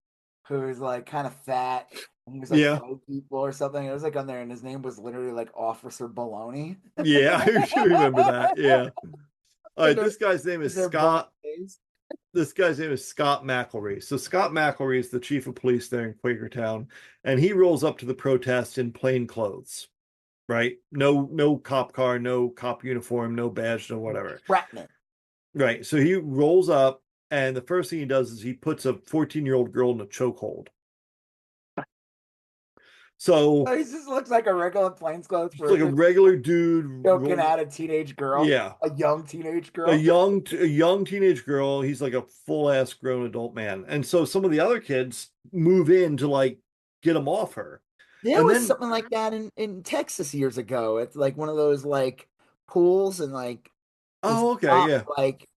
who was like kind of fat. And he was like Yeah. fighting people or something. It was like on there, and his name was literally like Officer Baloney. Yeah, I should remember that. Yeah. All right, Like, this guy's name is their Scott. bolognese. This guy's name is Scott McElry. So Scott McElry is the chief of police there in Quakertown, and he rolls up to the protest in plain clothes, right? No cop car, no cop uniform, no badge, no whatever. Shrapnel. Right. So he rolls up, and the first thing he does is he puts a 14-year-old girl in a chokehold. So Oh, he just looks like a regular plainclothes it's like a person regular dude choking at a teenage girl. Yeah. A young teenage a girl. young teenage girl. He's like a full-ass grown adult man. And so some of the other kids move in to like get him off her. There And was then something like that in Texas years ago. It's like one of those like pools, and like this oh, okay, cop, yeah. like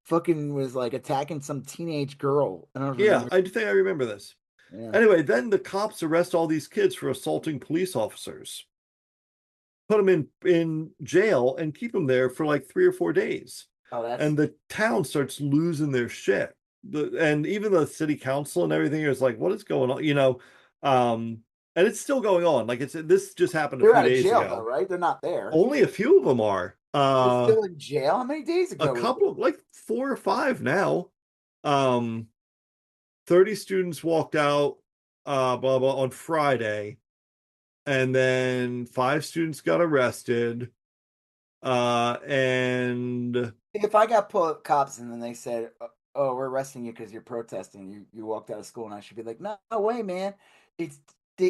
fucking was like attacking some teenage girl. I don't Yeah, remember. I think I remember this. Yeah. Anyway, then the cops arrest all these kids for assaulting police officers. Put them in jail and keep them there for like 3 or 4 days. Oh, that's And the town starts losing their shit. And even the city council and everything is like, what is going on? And it's still going on. Like this just happened a they're few out of days jail ago. though, right? They're not there. Only a few of them are. They're still in jail. How many days A ago? couple, like 4 or 5 now. 30 students walked out, blah blah, on Friday, and then 5 students got arrested. And If I got pulled cops and then they said, "Oh, we're arresting you because you're protesting," you walked out of school, and I should be like, "No, no way, man! It's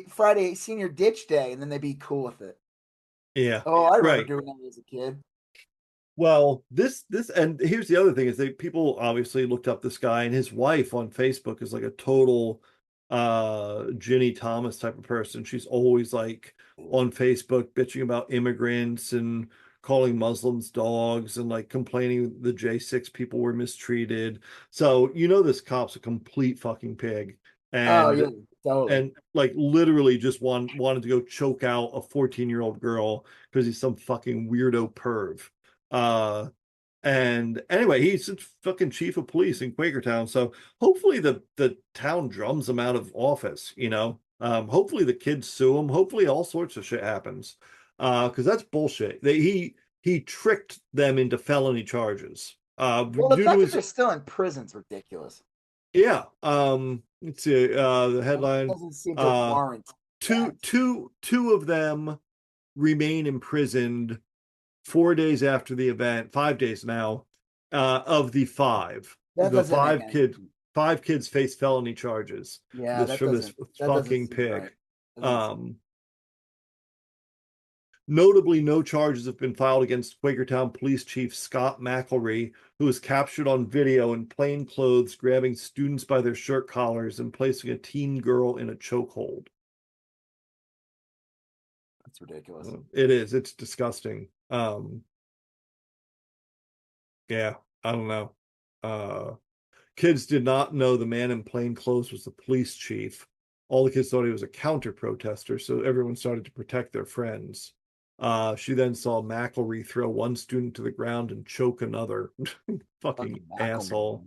Friday senior ditch day," and then they'd be cool with it. yeah, Oh, I remember right. doing that as a kid. Well, this and here's the other thing is people obviously looked up this guy, and his wife on Facebook is like a total Ginny Thomas type of person. She's always like on Facebook bitching about immigrants and calling Muslims dogs and like complaining the J6 people were mistreated. So this cop's a complete fucking pig. Oh And yeah, totally. like literally just wanted to go choke out a 14-year-old girl because he's some fucking weirdo perv. And anyway, he's the fucking chief of police in Quakertown. So hopefully the town drums him out of office, hopefully the kids sue him. Hopefully all sorts of shit happens. Because that's bullshit. He tricked them into felony charges. Well, the Due fact to that his they're still in prison's ridiculous. yeah. Let's see, the It headline. doesn't seem to Uh warrant two that. two of them remain imprisoned 4 days after the event, 5 days now, of the 5. That The doesn't make any sense. 5 kids face felony charges. Yeah, This from this that doesn't fucking seem pig. right. Doesn't Notably, no charges have been filed against Quakertown Police Chief Scott McElry, who was captured on video in plain clothes grabbing students by their shirt collars and placing a teen girl in a chokehold. That's ridiculous. It is. It's disgusting. Yeah, I don't know. Kids did not know the man in plain clothes was the police chief. All the kids thought he was a counter protester, so everyone started to protect their friends. She then saw McElry throw one student to the ground and choke another. Fucking asshole.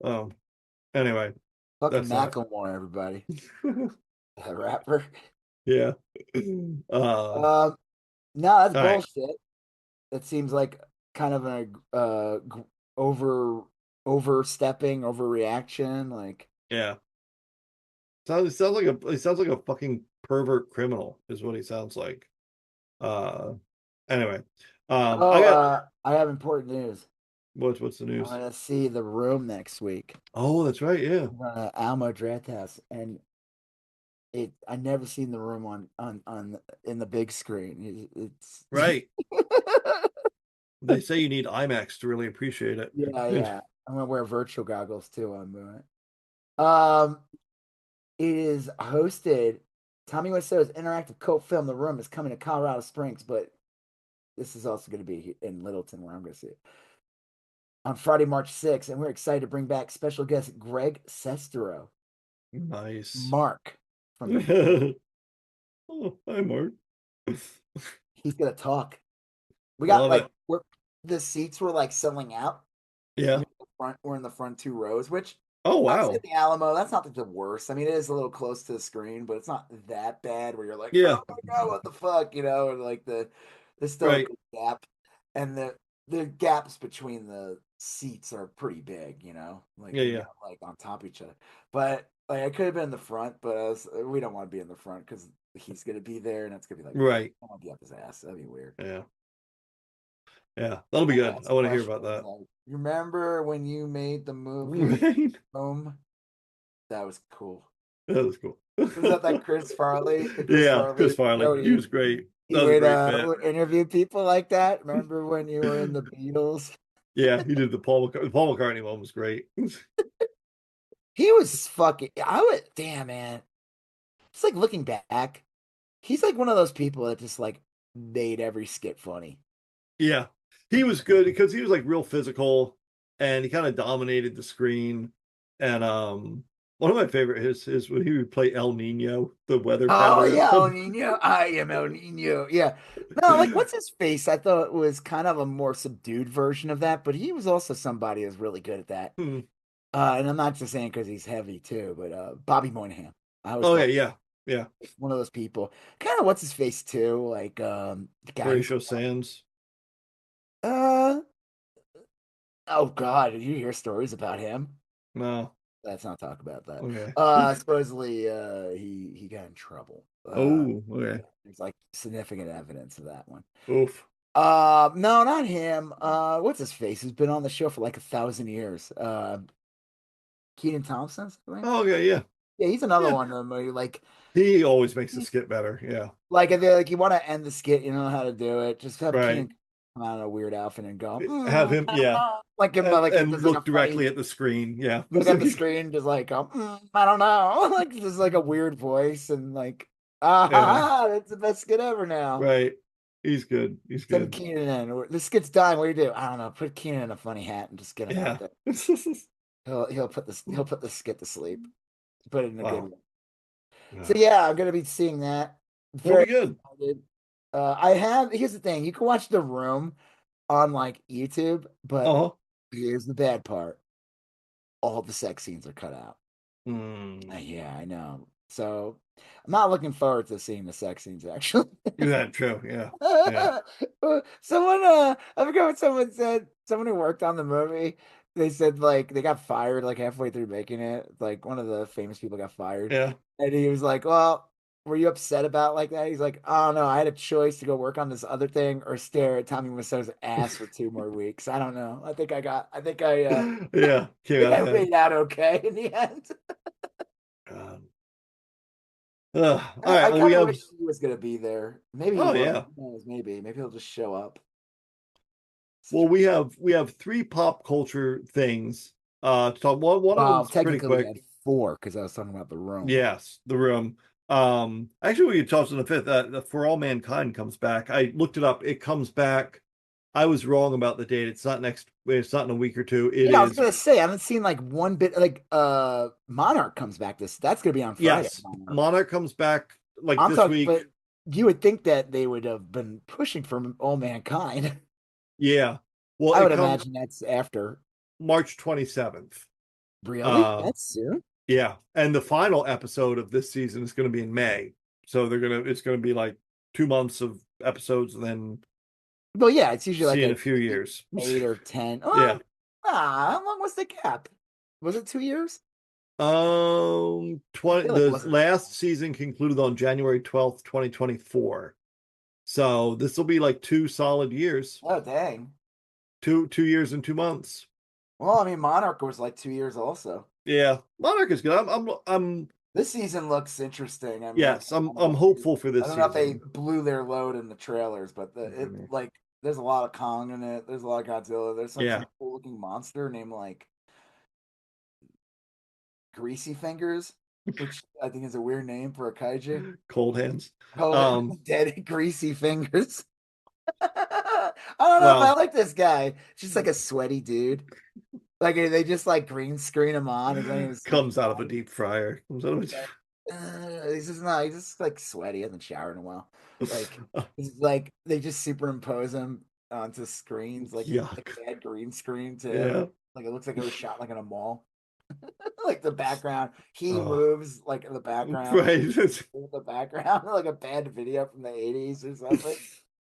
Anyway, Fucking that's that. Macklemore, everybody. That rapper. Yeah. No, that's all right. bullshit. It seems like kind of an overstepping, overreaction. Like, Yeah. He sounds like a fucking pervert criminal, is what he sounds like. Anyway, I have important news. What's the I'm news? gonna see The Room next week. Oh, that's right. Yeah. I'm gonna Alamo Drafthouse, and I never seen The Room on in the big screen. It's Right. They say you need IMAX to really appreciate it. yeah. I'm gonna wear virtual goggles too. I'm doing it. It is hosted. Tommy Wiseau's interactive cult film, The Room, is coming to Colorado Springs, but this is also going to be in Littleton, where I'm going to see it on Friday, March 6th, and we're excited to bring back special guest Greg Sestero. Nice. Mark from the Oh, hi, Mark. He's going to talk. We got Love the seats were like selling out. Yeah. We're in the front 2 rows, which Oh I'd wow. say the Alamo, that's not the worst. I mean, it is a little close to the screen, but it's not that bad where you're like, Yeah. oh my god, what the fuck, and like there's still a Right. good gap, and the gaps between the seats are pretty big, like Yeah, they're yeah. not like on top of each other. But like I could have been in the front, but we don't want to be in the front because he's gonna be there, and it's gonna be like, Right. I want to be up his ass. That'd be weird. Yeah. Yeah. That'll be good. Last I want to hear question about is, that. you remember when you made the movie Right. Home? That was cool. That was cool. Was that Chris Farley? Yeah, Chris Farley. No, He was great. he That was a would great bit. interview people like that. Remember when you were in the Beatles? Yeah, he did the Paul McCartney one was great. He was fucking. I would. Damn, man. It's like looking back. He's like one of those people that just like made every skit funny. Yeah, he was good because he was like real physical and he kind of dominated the screen. And one of my favorite is when he would play El Nino, the weather Oh pattern. yeah, El Nino. I am El Nino. Yeah. No, like what's his face? I thought it was kind of a more subdued version of that, but he was also somebody who's really good at that. Hmm. And I'm not just saying because he's heavy too, but Bobby Moynihan. I always Oh thought yeah. one of those people. Kind of what's his face too, like the guy. Horatio Sands. Uh oh God, did you hear stories about him? No. Let's not talk about that. Okay. Supposedly he got in trouble. Oh, okay. There's like significant evidence of that one. Oof. No, not him. What's his face? Who's been on the show for like 1,000 years? Keaton Thompson. Oh, okay, yeah. Yeah, he's another Yeah. one of them where like He always makes the skit better. Yeah. like if like you want to end the skit, you know how to do it. Just have Right. Keaton come out in a weird outfit and go, Have him, yeah. like give him like And there's look like a directly funny, at the screen. Yeah. look at the screen, just like I don't know, like just like a weird voice and like Yeah. that's the best skit ever now. Right. He's good. He's Send good. Keenan in. The skit's dying. What do you do? I don't know. Put Keenan in a funny hat and just get him out Yeah. there. He'll put the skit to sleep. Put it in a good Wow. way. So yeah, I'm gonna be seeing that. That'll Very be good. excited. Here's the thing. You can watch The Room on like YouTube, but Uh-huh. here's the bad part. All the sex scenes are cut out. Mm. Yeah, I know. So I'm not looking forward to seeing the sex scenes actually. Is that true? Yeah. Yeah. Someone I forgot what someone said. Someone who worked on the movie, they said like they got fired like halfway through making it. Like one of the famous people got fired. Yeah. And he was like, well, were you upset about like that? He's like, oh no, I had a choice to go work on this other thing or stare at Tommy Wiseau's ass for 2 more weeks. I don't know. I think I Yeah. Came out I ahead. made out okay in the end. All I right. Well, kind we of have. wish he was gonna be there. Maybe he Oh will. yeah. Who knows? Maybe he'll just show up. Well, we have three pop culture things to talk. One of Well, them's pretty technically we quick. had 4 because I was talking about The Room. Yes, The Room. Actually, we could toss on the fifth. For All Mankind comes back. I looked it up. It comes back. I was wrong about the date. It's not next. It's not in a week or two. It Yeah, I was is. gonna say I haven't seen like one bit. Like Monarch comes back. That's gonna be on Friday. Yes, Monarch comes back like I'm this talking, week. but you would think that they would have been pushing for All Mankind. Yeah. Well, I it would comes imagine that's after. March 27th. Really? That's soon? Yeah, and the final episode of this season is going to be in May. So it's going to be like 2 months of episodes, and then Well, yeah, it's usually see like in a few years. 8 or 10. Yeah. How long was the gap? Was it 2 years? 20 like the it wasn't- last season concluded on January 12th, 2024. So this will be like 2 solid years. Oh, dang. 2 years and 2 months. Well, I mean, Monarch was like 2 years also. Yeah, Monarch is good. I'm This season looks interesting. I mean, yes, I'm hopeful for this I don't know if they season. blew their load in the trailers, but like there's a lot of Kong in it. There's a lot of Godzilla. There's like Yeah. some cool looking monster named like Greasy Fingers, which I think is a weird name for a kaiju. Cold hands. Dead Greasy Fingers. I don't know if I like this guy. Just like a sweaty dude. Like they just like green screen him on. His name is Comes out of a deep fryer. he's just like sweaty, hasn't showered in a while. Like he's like they just superimpose him onto screens, like Yuck. bad green screen too. Yeah. Like it looks like it was shot like in a mall. Like the background, he Oh. moves like in the background, Right. in the background, like a bad video from the 80s or something.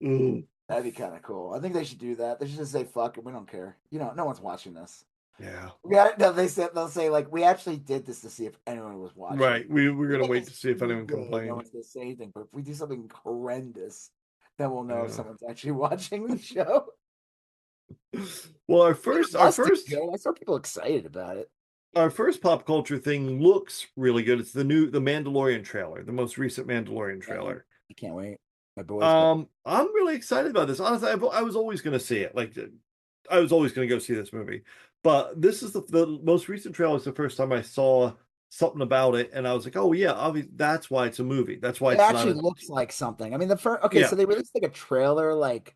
Mm, That'd be kind of cool. I think they should do that. They should just say, fuck it, we don't care. You know, no one's watching this. yeah. Yeah, no, they'll say like we actually did this to see if anyone was watching. Right. We're We gonna make wait this to see if anyone really good, no complained. one's gonna say anything. But if we do something horrendous, then we'll know if Yeah. someone's actually watching the show. Well, our I think it first our must do first good. I saw people excited about it. our first pop culture thing looks really good. It's the Mandalorian trailer, the most recent Mandalorian trailer. I can't wait. My boys. Got... I'm really excited about this. Honestly, I was always going to see it. Like, I was always going to go see this movie. But this is the most recent trailer. Is the first time I saw something about it, and I was like, oh yeah, obviously that's why it's a movie. That's why It it's actually not looks like something. I mean, the first. Okay, so they released like a trailer, like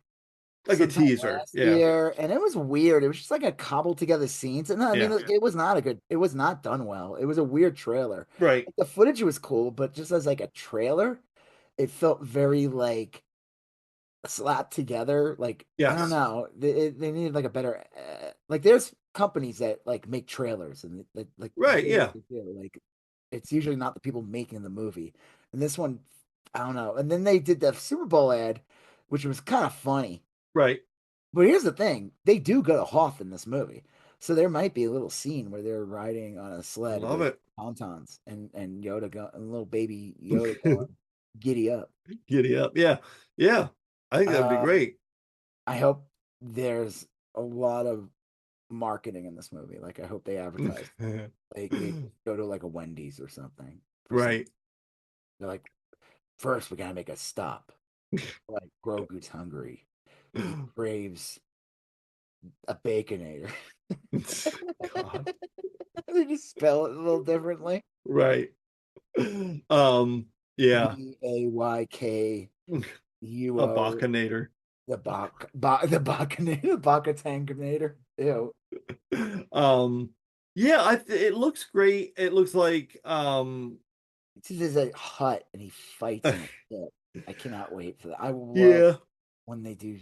like a sometime teaser. last Yeah, year, and it was weird. It was just like a cobbled together scenes, and I mean, yeah, it was not a good. It was not done well. It was a weird trailer. right. Like, the footage was cool, but just as like a trailer, it felt very like slapped together. Like I don't Yes, know, they needed like a better. Like there's companies that like make trailers and that like right. do what Yeah, they do. Like it's usually not the people making the movie, and this one, I don't know. And then they did the Super Bowl ad, which was kind of funny. right. But here's the thing: they do go to Hoth in this movie, so there might be a little scene where they're riding on a sled Love with it. tauntauns and Yoda go and little baby Yoda going giddy up. Giddy up. Yeah, yeah. I think that'd be Uh, great. I hope there's a lot of marketing in this movie. Like I hope they advertise. Like they go to like a Wendy's or something. Right. They're like, first we gotta make a stop. Like Grogu's hungry. He craves a baconator. God. They just spell it a little differently. Right. Yeah. A BAYKUO. Bacanator. The Bacanator, Bacatanganator. Ew. Yeah, it looks great. It looks like There's a hut and he fights in a pit. I cannot wait for that. I love yeah. when they do,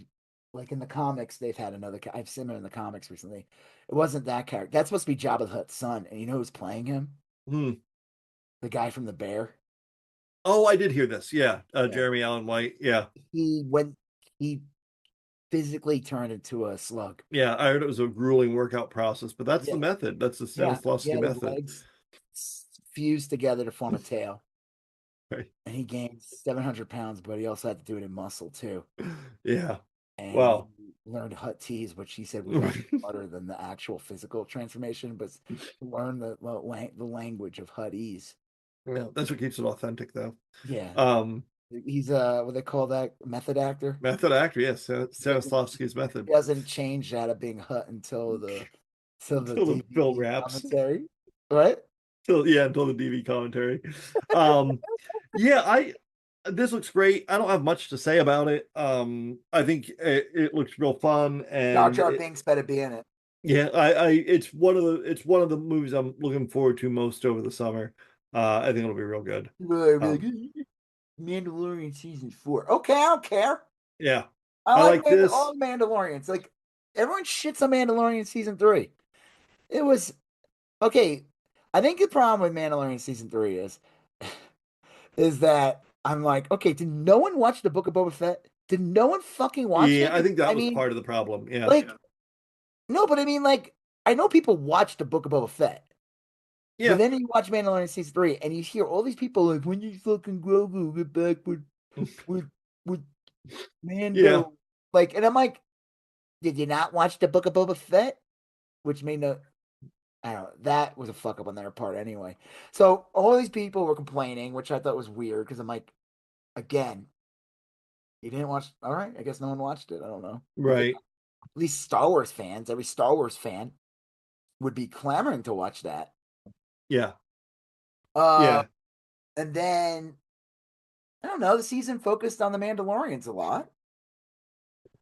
like in the comics, they've had another. I've seen it in the comics recently. It wasn't that character. That's supposed to be Jabba the Hutt's son, and you know who's playing him? Hmm. The guy from The Bear. Oh, I did hear this. Yeah. Yeah. Jeremy Allen White. Yeah. He physically turned into a slug. Yeah. I heard it was a grueling workout process, but that's the Yeah, method. That's the yeah. He Stanislavski had his method. legs fused together to form a tail, Right. and he gained 700 pounds, but he also had to do it in muscle too. Yeah. And Wow. he learned hut teas, which he said was actually harder than the actual physical transformation, but learn the language of Huttese. Yeah, that's what keeps it authentic though. Yeah. He's what they call that, method actor. Method actor, yes. Stanislavski's method. He hasn't changed out of being Hut until the Until the film DVD wraps. commentary, right? Until the DV commentary. Yeah, this looks great. I don't have much to say about it. I think it looks real fun, Jar and Jar Binks better be in it. yeah, it's one of the movies I'm looking forward to most over the summer. I think it'll be real good. Mandalorian season 4. Okay, I don't care. Yeah, I like this. all Mandalorians. Like everyone shits on Mandalorian season 3. It was okay. I think the problem with Mandalorian season 3 is that I'm like, okay, did no one watch the Book of Boba Fett? Did no one fucking watch it? Yeah, I think that was mean, part of the problem. Yeah, like, no, but I mean, like, I know people watch the Book of Boba Fett. yeah. But then you watch Mandalorian season 3, and you hear all these people like, when you fucking Grogu get back with Mando, Yeah. like, and I'm like, did you not watch the Book of Boba Fett? Which made no, I don't know. That was a fuck up on their part anyway. So all these people were complaining, which I thought was weird because I'm like, again, you didn't watch. All right, I guess no one watched it. I don't know. Right. At least Star Wars fans, every Star Wars fan would be clamoring to watch that. Yeah. Yeah. And then I don't know. The season focused on the Mandalorians a lot.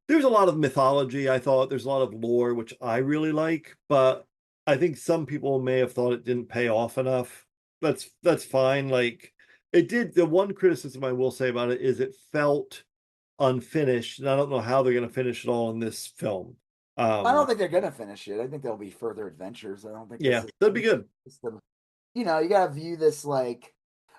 There's a lot of mythology. I thought there's a lot of lore, which I really like, but I think some people may have thought it didn't pay off enough. That's fine. Like it did. The one criticism I will say about it is it felt unfinished, and I don't know how they're going to finish it all in this film. I don't think they're gonna finish it. I think there'll be further adventures. I don't think this Yeah, is that'd be good. you gotta view this like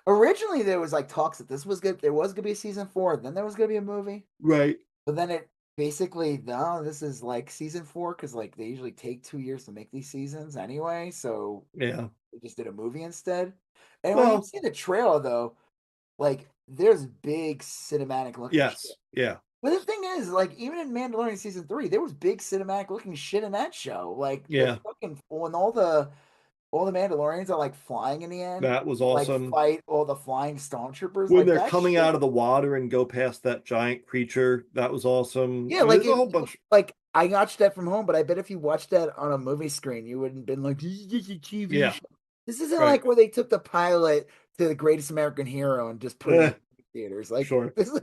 originally there was like talks that this was good. There was gonna be a season 4, then there was gonna be a movie. Right. But then it basically no, this is like season 4 because like they usually take 2 years to make these seasons anyway. So Yeah. they just did a movie instead. And when you Well, see the trailer though, like there's big cinematic looking shit. yes. Yeah. But the thing is, like, even in Mandalorian season 3, there was big cinematic looking shit in that show. Like Yeah. the fucking when all the Mandalorians are like flying in the end, That was like awesome. fight all the flying stormtroopers. When Like they're that coming shit. out of the water and go past that giant creature, that was awesome. Yeah, I mean, like there's a whole bunch. like I watched that from home, but I bet if you watched that on a movie screen, you wouldn't been like, "This is just a TV Yeah. show." This isn't Right. like where they took the pilot to The Greatest American Hero and just put it in theaters. Like Sure. this is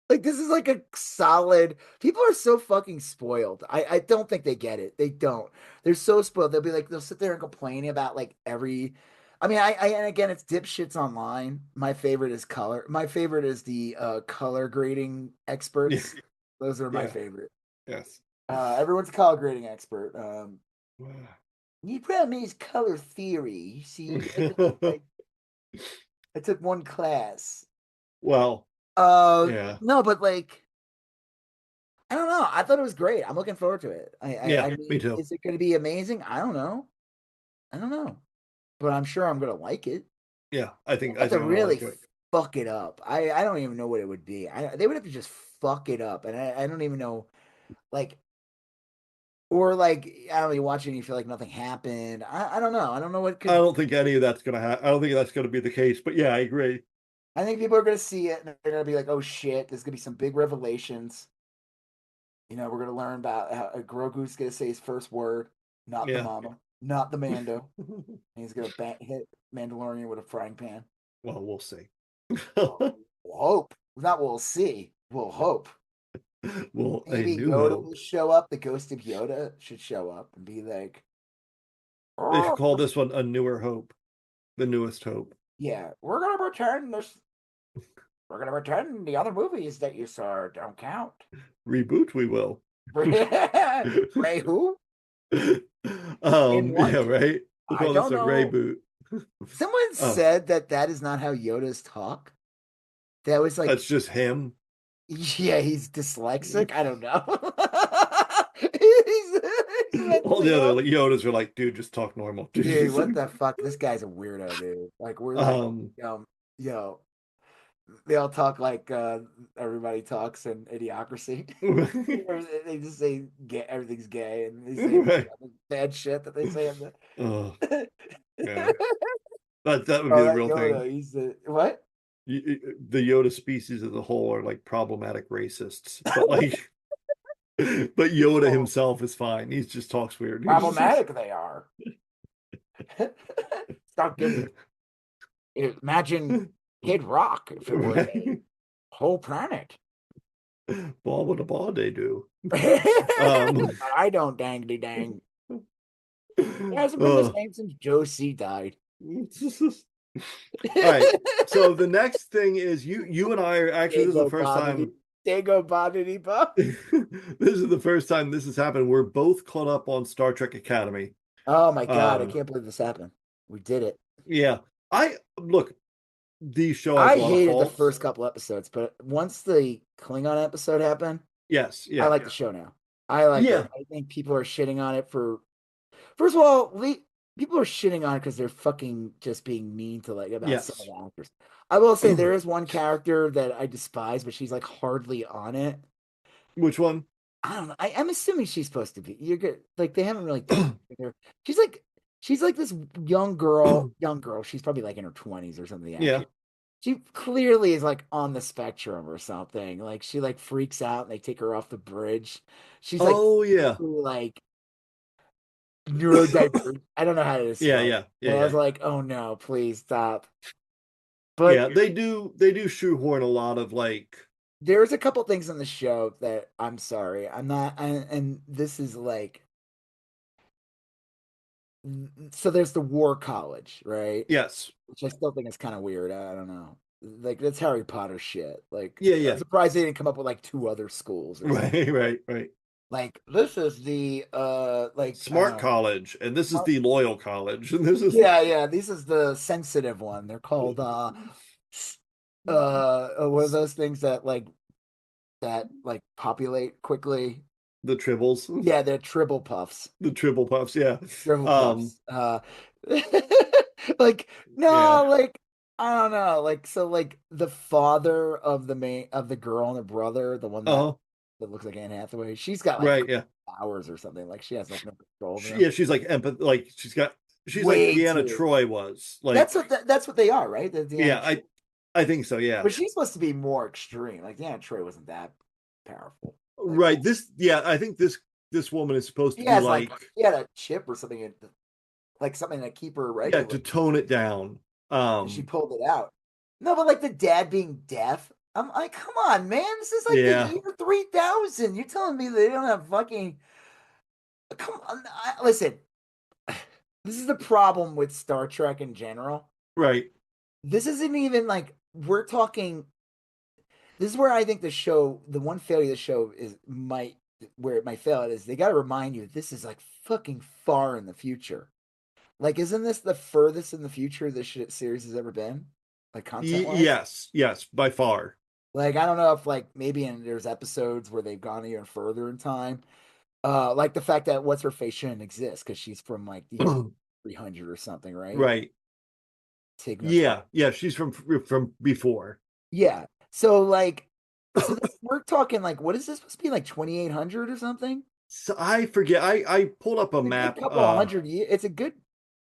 like this is like a solid. People are so fucking spoiled. I don't think they get it. They don't. They're so spoiled. They'll be like they'll sit there and complain about like every. I mean, I and again, it's dipshits online. My favorite is color. My favorite is the color grading experts. Yeah. Those are my Yeah. favorite. Yes. Everyone's a color grading expert. You probably means color theory. You see, I took one class. Well, yeah. No, but like, I don't know. I thought it was great. I'm looking forward to it. Yeah, I mean, me too. is it going to be amazing? I don't know. But I'm sure I'm going to like it. Yeah, I think Have to I'm gonna really like it. fuck it up. I don't even know what it would be. They would have to just fuck it up, and I don't even know, like, or like I don't know. You watch it and you feel like nothing happened. I don't know. I don't know what could. I don't think any of that's gonna happen. I don't think that's gonna be the case. But yeah, I agree. I think people are going to see it and they're going to be like, "Oh shit!" There's going to be some big revelations. We're going to learn about how Grogu's going to say his first word, not the Yeah. mama, not the Mando. And he's going to hit Mandalorian with a frying pan. Well, we'll see. We'll hope. Not we'll see. We'll hope. Well, Maybe a new Yoda hope. will show up. The ghost of Yoda should show up and be like, They should call this one a newer hope, the newest hope. yeah, we're going to pretend this. We're going to pretend the other movies that you saw don't count. Reboot, we will. Ray who? Yeah, right. We'll I call don't this a know. reboot. Someone said that is not how Yodas talk. That was like, That's just him. yeah, he's dyslexic. I don't know. All the other Yodas are like, dude, just talk normal. Dude, what the fuck? This guy's a weirdo, dude. Like we're like, yo, they all talk like everybody talks in Idiocracy. They just say everything's gay and they say Right. bad shit that they say in the. Yeah. That would be the real Yoda, thing. he's what? The Yoda species as a whole are like problematic racists, but like, but Yoda himself is fine. He just talks weird. Problematic they are. Stop giving. Imagine Kid Rock if it was a whole planet. Ball with a ball they do. I don't dangly dang. It hasn't been the same since Joe C died. All right. So the next thing is you and I are actually, this is the first time. Dago Bonity Bo. This is the first time this has happened. We're both caught up on Star Trek Academy. Oh my god, I can't believe this happened. We did it. Yeah. The show I hated the first couple episodes, but once the Klingon episode happened, yes, yeah, I like the show now. I like it. I think people are shitting on it for. First of all, people are shitting on it because they're fucking just being mean to about some of the actors. I will say there is one character that I despise, but she's like hardly on it. Which one? I don't know. I'm assuming she's supposed to be. You're good. Like they haven't really done her. She's like this young girl. She's probably like in her 20s or something. Yeah. She clearly is like on the spectrum or something. Like she like freaks out and they take her off the bridge. She's like, like neurodivergent. I don't know how to describe. Yeah. I was like, oh no, please stop. But yeah, they do shoehorn a lot of like. There's a couple things in the show that I'm sorry, I'm not, and this is like. So there's the War College, right? Yes. Which I still think is kind of weird. I don't know. Like that's Harry Potter shit. Like, yeah. I'm surprised they didn't come up with like 2 other schools. Right. Like this is the like I don't Smart know. college, and this is Smart- the loyal college, and this is yeah, this is the sensitive one. They're called what are those things that like populate quickly? the tribbles, Yeah, they're tribble puffs. the tribble puffs. Yeah. Tribble Um. puffs. Like Yeah. no, like I don't know. Like so like the father of the main of the girl and the brother, the one Oh. that looks like Anne Hathaway, she's got like Right. Yeah. powers or something. Like she has like no control over them. Yeah. She's like empath. Like she's like Way Deanna too. Troy was. Like, That's what they are, right? yeah. I think so. Yeah. But she's supposed to be more extreme. Like Deanna Troy wasn't that powerful. Like Right. This. Yeah. I think this woman is supposed she to be has like like, she had a chip or something, like something to keep her yeah, regular. to tone it down. And she pulled it out. No, but like the dad being deaf, I'm like, come on, man, this is like the Yeah. year 3000. You're telling me they don't have fucking. Come on, listen. This is the problem with Star Trek in general. Right. This isn't even like we're talking. This is where I think the one failure of the show where it might fail is they got to remind you this is like fucking far in the future. Like, isn't this the furthest in the future this series has ever been? Like content wise? Yes. Yes. By far. Like, I don't know if like maybe there's episodes where they've gone even further in time. Like the fact that what's her face shouldn't exist because she's from like the year 300 or something, right? Right. Tig Yeah. Yeah. She's from before. Yeah. So like, we're talking like, what is this supposed to be like 2800 or something? So I forget. I pulled up a It's a good map. couple of 100 years. It's a good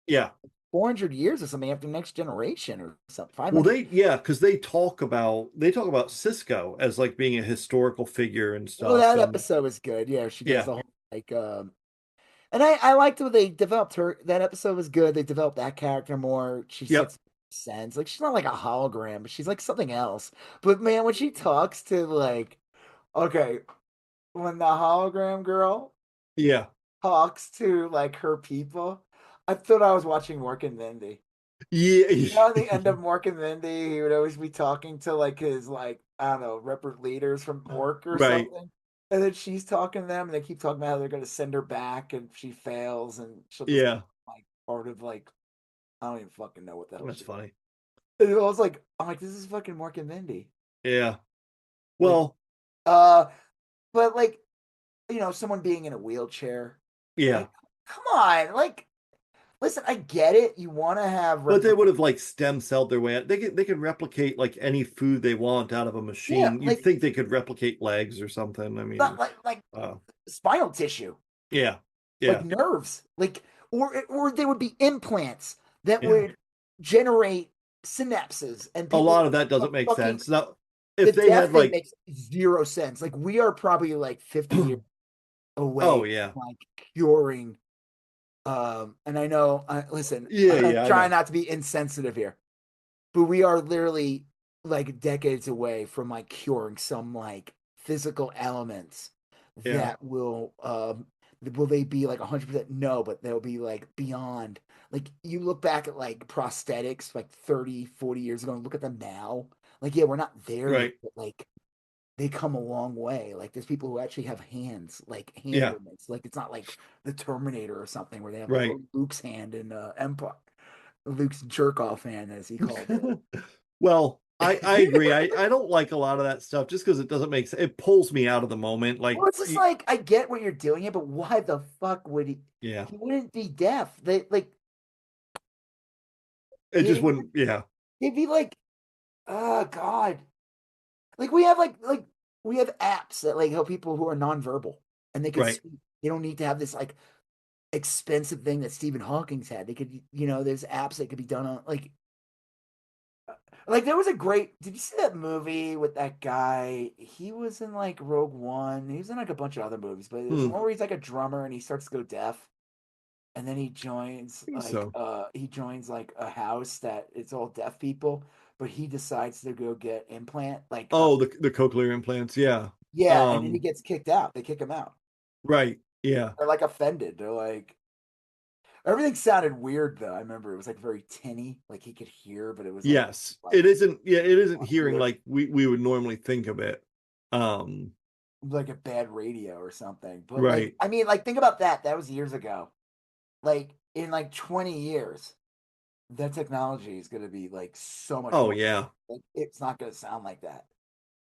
Yeah. 400 years or something after Next Generation or something. Well, 500. because they talk about Cisco as like being a historical figure and Oh, stuff. that And episode was good. Yeah, she does yeah. the whole like and I liked what they developed her. That episode was good. They developed that character more. She Yep. makes sense. Like she's not like a hologram, but she's like something else. But man, when she talks to like okay, when the hologram girl Yeah. talks to like her people, I thought I was watching Mork and Mindy. Yeah. You know, at the end of Mork and Mindy, he would always be talking to like his like I don't know, rep leaders from Mork or Right. something. And then she's talking to them, and they keep talking about how they're going to send her back, and she fails, and she'll just Yeah. be like part of like I don't even fucking know what the hell. That's funny. And I was like, I'm like, this is fucking Mork and Mindy. Yeah. Well, Uh, but like, you know, someone being in a wheelchair. yeah. Like, come on, like, listen, I get it. You want to have, But they would have like stem celled their way out. They can replicate like any food they want out of a machine. You'd like, think they could replicate legs or something. I mean, not like spinal tissue. yeah. Like Yeah. nerves, like or there would be implants that Yeah. would generate synapses, and A people lot of that doesn't make fucking sense. Now, the if they death had thing like, makes zero sense. Like we are probably like 50 years away oh yeah, from like curing. And I know, listen, yeah, I'm yeah, I trying know. not to be insensitive here, but we are literally like decades away from like curing some like physical elements Yeah. that will they be like 100%? No, but they'll be like beyond. Like you look back at like prosthetics like 30, 40 years ago and look at them now. Like, yeah, we're not there Right. yet, but like they come a long way. Like there's people who actually have hands, like hand Yeah. movements. Like it's not like the Terminator or something where they have Right. like Luke's hand in Empire. Luke's jerk off hand, as he called it. Well, I agree. I don't like a lot of that stuff just because it doesn't make sense. It pulls me out of the moment. Like, Well, it's just like I get what you're doing here, but why the fuck would he? yeah, He wouldn't be deaf. They like it just wouldn't. Yeah. he'd be like, oh God. Like we have we have apps that like help people who are nonverbal and they can Right. speak. They don't need to have this like expensive thing that Stephen Hawking's had. They could, you know, there's apps that could be done on like there was a great. Did you see that movie with that guy? He was in like Rogue One. He was in like a bunch of other movies, but there's one where he's like a drummer and he starts to go deaf, and then he joins like a house that it's all deaf people, but he decides to go get implant like Oh, the cochlear implants. Yeah. yeah, and then he gets kicked out. They kick him out. Right. Yeah. They're like offended. They're like everything sounded weird though. I remember it was like very tinny, like he could hear, but it was like, Yes. It isn't. Yeah. It isn't hearing like we would normally think of it. like a bad radio or something. But Right. like, I mean, like think about that. That was years ago. Like in like 20 years, that technology is going to be like so much Oh more. yeah. Like, it's not going to sound like that.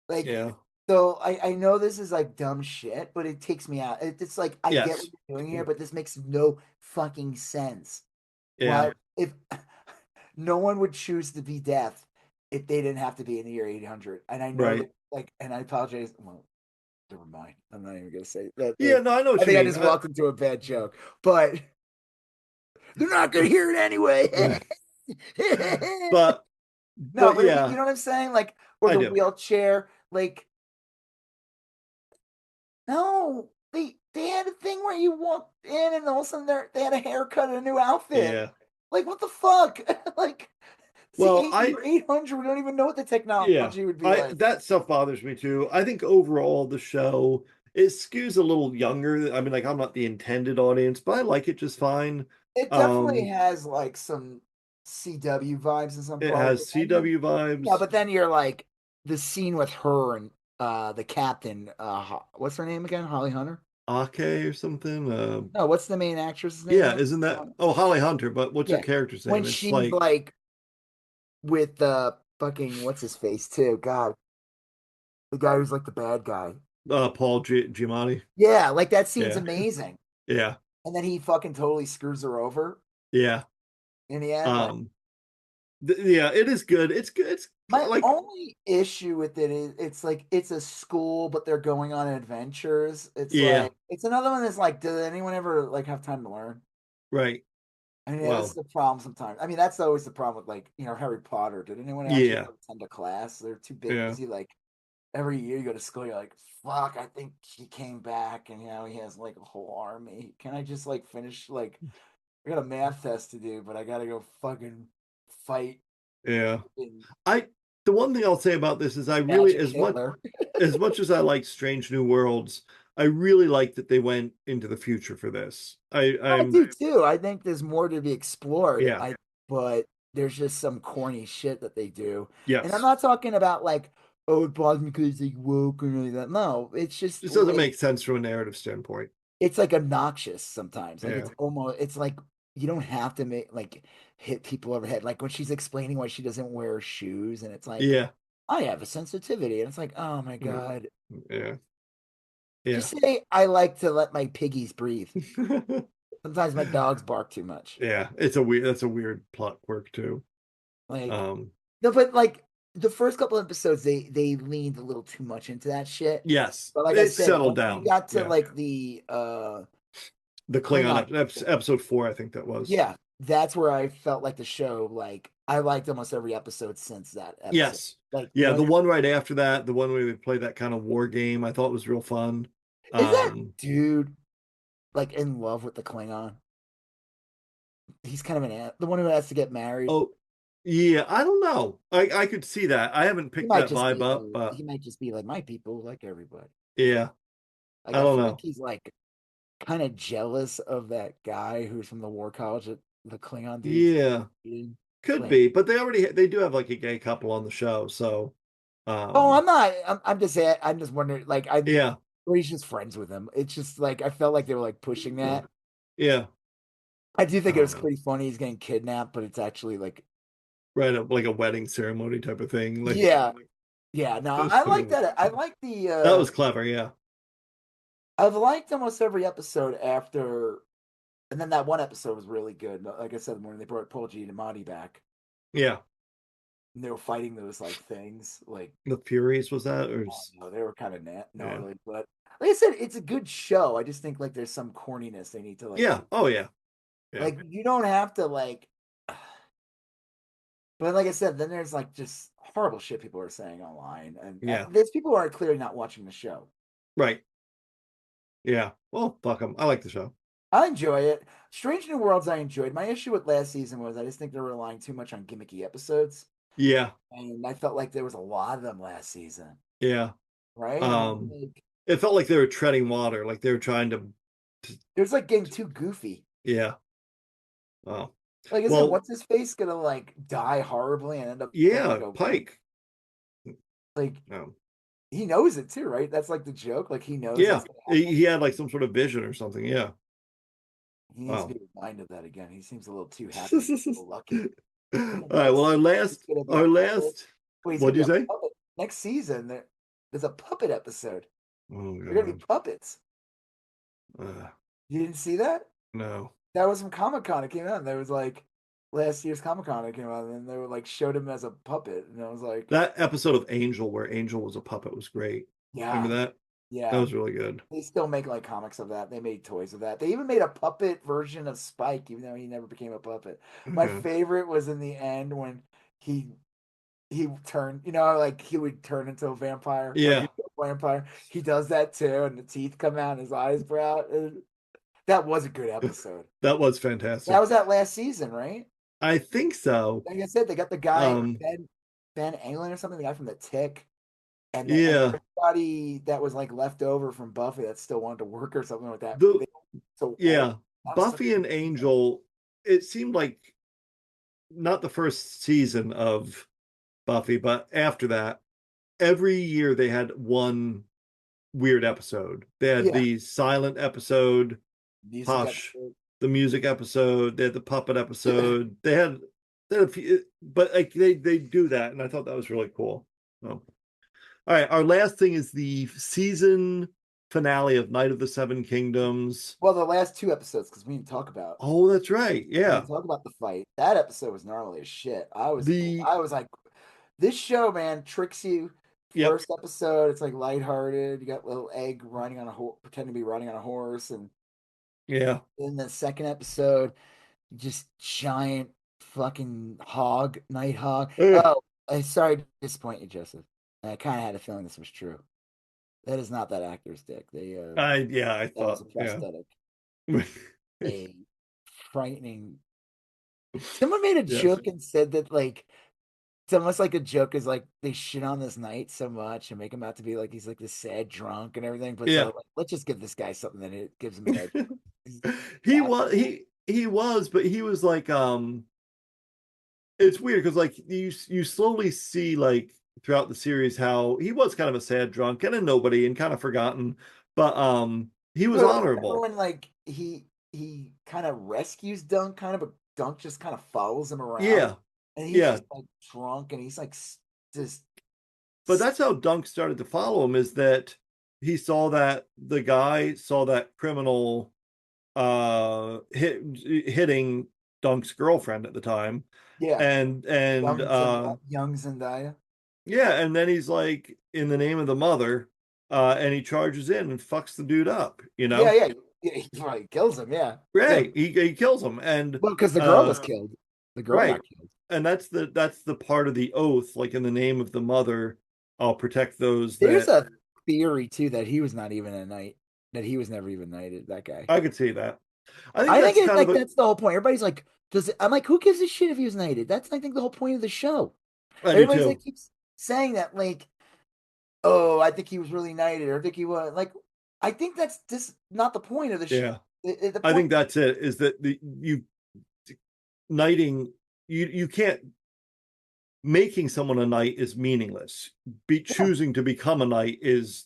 Like, Yeah. so I know this is like dumb shit, but it takes me out. It's like I get what Yes. you're doing here, but this makes no fucking sense. Yeah. Why, if no one would choose to be deaf if they didn't have to be in the year 800, and I know Right. that, like, and I apologize. Well, never mind. I'm not even gonna say that. Yeah, no, I know what I you think I mean. just walked into a bad joke, but they're not gonna hear it anyway. but No, but yeah, you know what I'm saying? Like, or I the do. wheelchair, like, no, they had a thing where you walked in and all of a sudden they had a haircut and a new outfit. Yeah. Like, what the fuck? Like, Well, you're 800. We don't even know what the yeah, technology would be like. that stuff bothers me too. I think overall the show it skews a little younger. I mean, like I'm not the intended audience, but I like it just fine. It definitely Um, has like some CW vibes in some it parts. has CW Yeah, vibes. but then you're like the scene with her and the captain. What's her name again? Holly Hunter? Ake or something. No, what's the main actress's name? Yeah, isn't that? Oh, Holly Hunter. But what's her Yeah, character's when name? It's she's like like with the fucking what's his face too. God, the guy who's like the bad guy. Paul Giamatti. Yeah, like that scene's Yeah, amazing. yeah, And then he fucking totally screws her over yeah. in the end. Like, Um, yeah, it is good. It's good. It's my like only issue with it is it's like it's a school, but they're going on adventures. It's yeah, like it's another one that's like, did anyone ever like have time to learn? right. I mean, that's Well, the problem sometimes. I mean, that's always the problem with like, Harry Potter. Did anyone actually yeah, attend a class? They're too yeah. busy. Like every year you go to school, you're like, fuck, I think he came back and he has like a whole army. Can I just like finish like I got a math test to do, but I gotta go fucking fight Yeah. in I the one thing I'll say about this is I really Magic Hitler. as much as I like Strange New Worlds, I really like that they went into the future for this. I I'm do too. I think there's more to be explored. yeah, But there's just some corny shit that they do. And I'm yes. not talking about like, oh, it bothers me because like woke or anything like that. No, it's just This doesn't like make sense from a narrative standpoint. it's like obnoxious sometimes. Like Yeah. it's like you don't have to make like hit people over the head. Like when she's explaining why she doesn't wear shoes, and it's like, Yeah. I have a sensitivity. And it's like, oh my Mm, God. yeah. Yeah. Just say I like to let my piggies breathe. Sometimes my dogs bark too much. Yeah. That's a weird plot quirk too. Like Um no, but like the first couple episodes, they leaned a little too much into that shit. yes. But like I It said, settled once we down. got to Yeah. like The Klingon, episode 4, I think that was. yeah, that's where I felt like the show. Like I liked almost every episode since that episode. Yes. Like Yeah, the one right after that, the one where we played that kind of war game, I thought was real fun. is that dude like in love with the Klingon? He's kind of the one who has to get married. Oh, yeah, I don't know. I could see that. I haven't He picked might that just vibe be up, but he might just be like my people, like everybody. yeah, Like I I don't feel know. like he's like kind of jealous of that guy who's from the war college that the Klingon dudes. Yeah, could Like, be, but they do have like a gay couple on the show, so oh, I'm not. I'm just saying. I'm just wondering. Like, yeah, or he's just friends with him. It's just like I felt like they were like pushing that. yeah, I do I think it don't was know. pretty funny. He's getting kidnapped, but it's actually like, Right up like a wedding ceremony type of thing. Like, yeah, yeah. No, that I like that. I like the. that was clever. Yeah, I've liked almost every episode after, and then that one episode was really good. Like I said, when they brought Paul Giamatti back, yeah. and they were fighting those like things, like The Furies was that, or no, they were kind of yeah, gnarly. But like I said, it's a good show. I just think like there's some corniness they need to like. yeah, oh yeah, yeah, Like you don't have to like. But like I said, then there's like just horrible shit people are saying online, and yeah, there's people who are clearly not watching the show. right, yeah. Well, fuck them. I like the show. I enjoy it. Strange New Worlds, I enjoyed. My issue with last season was I just think they're relying too much on gimmicky episodes, Yeah, and I felt like there was a lot of them last season. yeah. Right? Like, It felt like they were treading water, like they were trying to it was like getting too goofy. yeah. Oh. Like, isn't Well, what's his face gonna like die horribly and end up yeah, like, Pike. like No. he knows it too, right? That's like the joke. Like he knows Yeah, that's gonna happen. he had like some sort of vision or something. Yeah. He needs to Wow. be reminded of that again. He seems a little too happy, so lucky. All And the right. Well, next season's gonna be a our puppet. last. Wait, he's What'd gonna you be a say? puppet. Next season, there's a puppet episode. Oh They're gonna be God. puppets. Uh, You didn't see that? no. That was from Comic Con. It came out. And there was like last year's Comic Con. It came out, and they were like showed him as a puppet, and I was like, That episode of Angel where Angel was a puppet was great. yeah, Remember that? That yeah. was really good. They still make like comics of that. They made toys of that. They even made a puppet version of Spike, even though he never became a puppet. My Okay. favorite was in the end when he turned, you know, like he would turn into a vampire, like Yeah. a vampire. He does that too, and the teeth come out, and his eyes grow out. That was a good episode. That was That fantastic. was that last season, right? I think so. Like I said, they got the guy Um, Ben Anglin or something, the guy from the Tick, and yeah. everybody that was like left over from Buffy that still wanted to work or something like that. The So yeah. that was such Buffy a and good season. Angel, it seemed like not the first season of Buffy, but after that, every year they had one weird episode. They had Yeah, the silent episode, music Hush, episode. the music episode, they had the puppet episode. They had a few, but like they do that, and I thought that was really cool. Oh. All right, our last thing is the season finale of Night of the Seven Kingdoms. Well, the last two episodes, because we didn't talk about Oh, that's right. we Yeah. didn't talk about the fight. That episode was gnarly as shit. The I was like, this show, man, tricks you. Yep. First episode, it's like lighthearted. You got little Egg riding on a horse, pretending to be riding on a horse, and Yeah. in the second episode, just giant fucking hog, night hog. Ugh. Oh, I'm sorry to disappoint you, Joseph. I kind of had a feeling this was true. That is not that actor's dick. I That was a thought, yeah. prosthetic. A frightening. Someone made a Yes. joke and said that like it's almost like a joke is like they shit on this knight so much and make him out to be like he's like this sad drunk and everything. But Yeah. so like, let's just give this guy something that it gives him an edge. He was, but he was like it's weird because like you slowly see like throughout the series how he was kind of a sad drunk and a nobody and kind of forgotten, but he was Well, remember honorable. when like he kind of rescues Dunk, kind of, but Dunk just kind of follows him around. Yeah. And he's Yeah. just like drunk and he's like just. But that's how Dunk started to follow him, is that he saw that the guy saw that criminal hitting Dunk's girlfriend at the time. Yeah. And Young Zendaya. yeah, and then he's like, in the name of the mother, and he charges in and fucks the dude up, you know? Yeah, he probably kills him, yeah. Right. He kills him. And Well, because the girl was killed. The girl right. got killed. And that's the part of the oath, like in the name of the mother, I'll protect those There's that a theory too that he was not even a knight, that he was never even knighted, that guy. I could see that. I think it's like that's the whole point. Everybody's like, I'm like, who gives a shit if he was knighted? That's I think the whole point of the show. Everybody's like keeps saying that, like, oh, I think he was really knighted, or I think he was like, I think that's just not the point of the show. Yeah. I think that's it, is that knighting, you can't, making someone a knight is meaningless. Choosing to become a knight is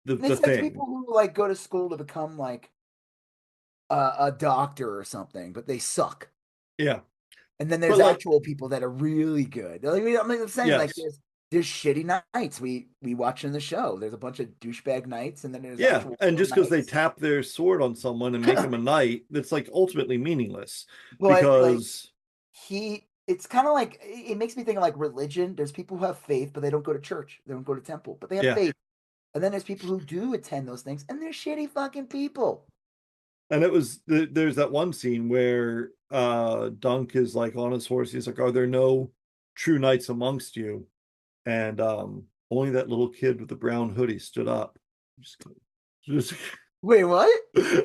the thing. People who like go to school to become like a doctor or something, but they suck. Yeah. And then there's actual people that are really good. I'm saying like there's shitty knights. We watch in the show. There's a bunch of douchebag knights, and then there's and just because they tap their sword on someone and make him a knight, that's like ultimately meaningless. But because it's kind of like, it makes me think of like religion. There's people who have faith, but they don't go to church. They don't go to temple, but they have faith. And then there's people who do attend those things, and they're shitty fucking people. And there's that one scene where Dunk is like on his horse. He's like, "Are there no true knights amongst you?" And only that little kid with the brown hoodie stood up. Just wait, what?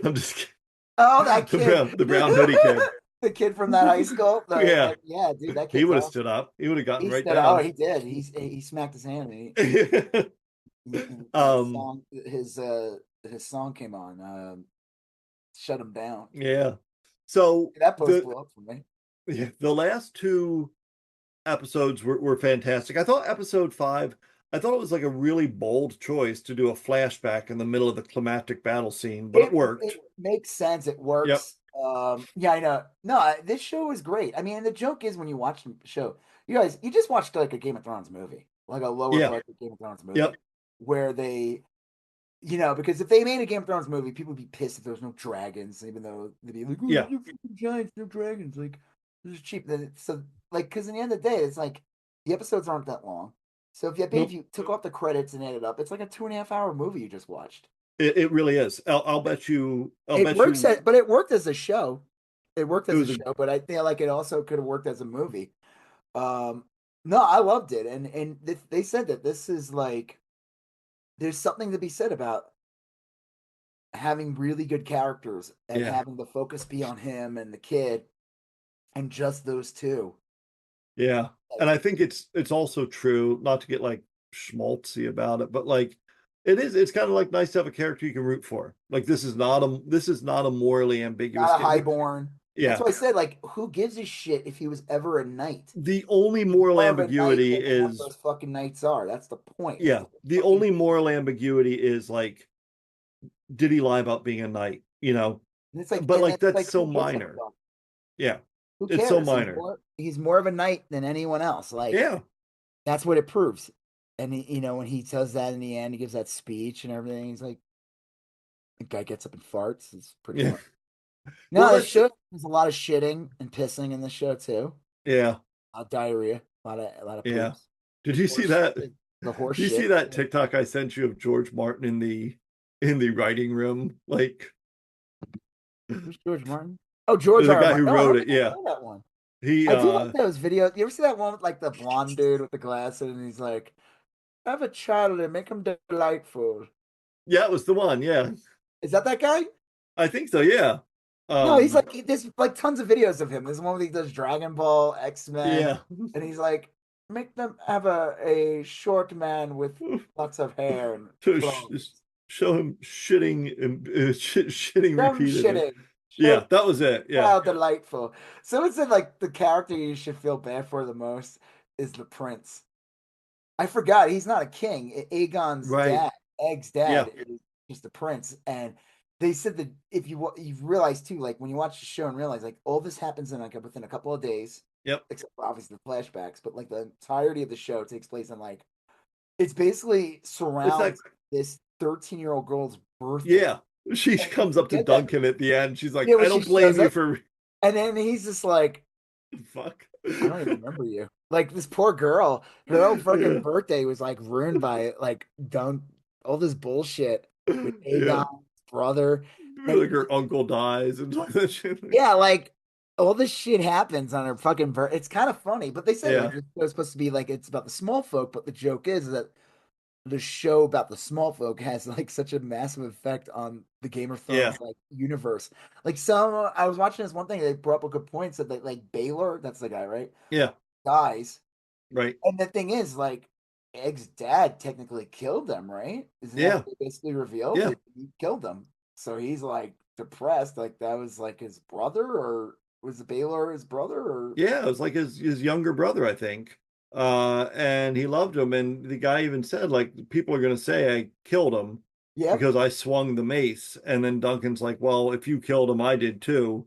I'm just kidding. Oh, that kid, the brown hoodie kid. The kid from that high school. Yeah, dude, that kid. He would have stood up. He would have gotten right down. Oh, he did. He smacked his hand. His song came on. Shut him down. Yeah. So that post blew up for me. Yeah, the last two episodes were fantastic. I thought episode 5, I thought it was like a really bold choice to do a flashback in the middle of the climactic battle scene, but it worked. It makes sense. It Yep. works. Yeah, I know. No, this show is great. I mean, the joke is when you watch the show, you guys, you just watched like a Game of Thrones movie, like a lower Yeah. budget Game of Thrones movie, Yep. where they, because if they made a Game of Thrones movie, people would be pissed if there was no dragons, even though they'd be like, oh, Yeah. no giants, no dragons, like this is cheap. So like, because in the end of the day, it's like the episodes aren't that long. So if you took off the credits and added up, it's like a 2.5 hour movie you just watched. It really is. I'll bet you. It works, but it worked as a show. It worked as a show, but I feel like it also could have worked as a movie. No, I loved it, and they said that this is like there's something to be said about having really good characters and having the focus be on him and the kid, and just those two. Yeah, and I think it's also true, not to get like schmaltzy about it, but like it's kind of like nice to have a character you can root for. Like this is not a morally ambiguous Not a highborn. Yeah. That's why I said, like, who gives a shit if he was ever a knight? The only moral ambiguity is those fucking knights are. That's the point. Yeah, the only moral ambiguity is like, did he lie about being a knight? And it's like, but like that's like, so minor. Yeah, who cares? It's so minor. He's more of a knight than anyone else. Like, yeah, that's what it proves. And he, when he says that in the end, he gives that speech and everything. He's like, the guy gets up and farts. It's pretty funny. No, well, there's a lot of shitting and pissing in the show too. Yeah, diarrhea, a lot of poops. Yeah. Did you see that? The horse. Did you see that TikTok I sent you of George Martin in the writing room? Like, who's George Martin? Oh, George, the guy who wrote it. Yeah, that one. I do like those videos. You ever see that one with like the blonde dude with the glasses, and he's like, "Have a child and make him delightful." Yeah, it was the one. Yeah, is that guy? I think so. Yeah. No, he's like, there's like tons of videos of him. There's one where he does Dragon Ball, X-Men. Yeah. And he's like, make them have a short man with lots of hair and show him shitting and shitting repeatedly. Shitting. Yeah, that was it. Yeah. How delightful. Someone said like the character you should feel bad for the most is the prince. I forgot he's not a king. Aegon's dad, Egg's dad, is just the prince. And they said that if you realize too, like when you watch the show and realize like all this happens in like within a couple of days. Yep. Except for obviously the flashbacks, but like the entirety of the show takes place in like it's basically surrounds this 13-year-old girl's birthday. Yeah. She comes up to Duncan at the end. She's like, I don't blame you for. And then he's just like, fuck. I don't even remember you. Like this poor girl, her own fucking birthday was like ruined by like all this bullshit with Aegon's brother. Like her uncle dies and all that shit. Yeah, like all this shit happens on her fucking birthday. It's kind of funny, but they said like, it's supposed to be like it's about the small folk, but the joke is that the show about the small folk has like such a massive effect on the Game of Thrones like universe. Like I was watching this one thing, they brought up a good point, said that like Baylor, that's the guy, right? Yeah. Dies. Right. And the thing is, like, Egg's dad technically killed them, right? Isn't that what they basically revealed? Yeah. He killed them. So he's like depressed. Like that was like his brother, or was Baylor his brother? Or yeah, it was like his younger brother, I think. And he loved him, and the guy even said like people are gonna say I killed him because I swung the mace. And then Duncan's like, well, if you killed him, I did too.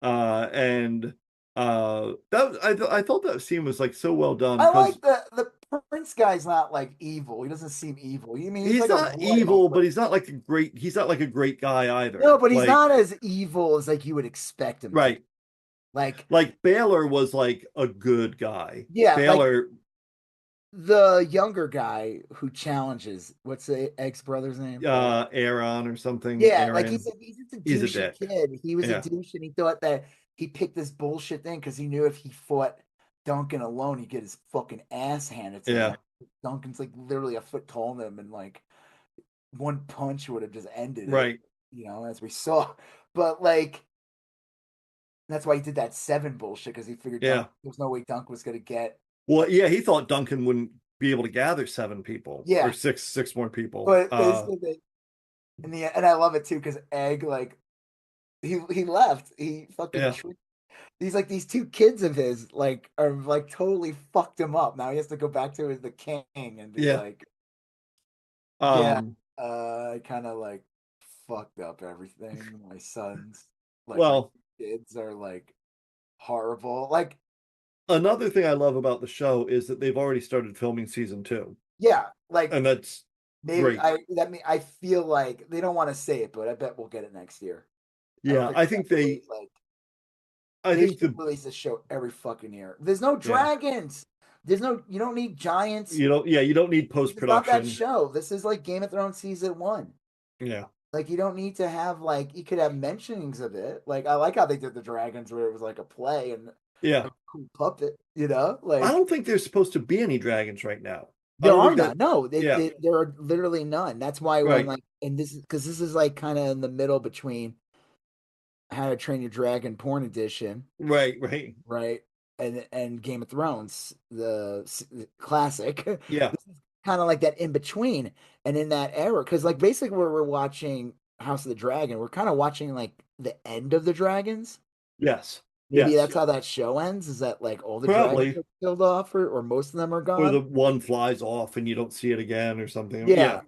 And that I thought that scene was like so well done. I like the prince guy's not like evil. He doesn't seem evil. You mean he's like not evil, but he's not like a great guy either. No, but he's not as evil as like you would expect him. Right. Like Baylor was like a good guy. Yeah. Baylor, like the younger guy who challenges, what's the ex-brother's name? Aaron or something. Yeah, Aaron. like he's just a douchey kid. He was a douche, and he thought that he picked this bullshit thing because he knew if he fought Duncan alone, he'd get his fucking ass handed to him. Duncan's like literally a foot taller than him, and like one punch would have just ended it, as we saw. But like that's why he did that 7 bullshit, because he figured there's no way Duncan was gonna get. Well, yeah, he thought Duncan wouldn't be able to gather 7 people. Yeah. Or six more people. But in the end, and I love it too, because Egg, like he left. He fucking these two kids of his like are like totally fucked him up. Now he has to go back to the king and be Yeah. like, yeah, Um, I kind of like fucked up everything. My sons, like my well, kids, are like horrible. Like, another thing I love about the show is that they've already started filming season 2, yeah, like and that's maybe great. I feel like they don't want to say it, but I bet we'll get it next year. I don't Yeah, think I think they, like I they think should release this show every fucking year. There's no yeah, dragons. There's no. You don't need giants. you don't need This is not that post-production. show. This is like Game of Thrones season 1. Yeah, Like you don't need to have like you could have mentionings of it. Like I like how they did the dragons where it was like a play and yeah. a cool puppet. You know, I like don't think there's supposed to be any dragons right now. I there don't are think that. none. No, Yeah, there are literally none. That's why when right, like and this is because this is like kind of in the middle between How to Train Your Dragon Porn Edition, right. right, and Game of Thrones, the classic. Yeah, This is kind of like that in between, and in that era, because like basically where we're watching House of the Dragon, we're kind of watching like the end of the dragons. yes, Maybe yes. that's how that show ends. Is that like all the dragons Probably, are killed off, or most of them are or gone? the one flies off and you don't see it again or something. Yeah. Yeah.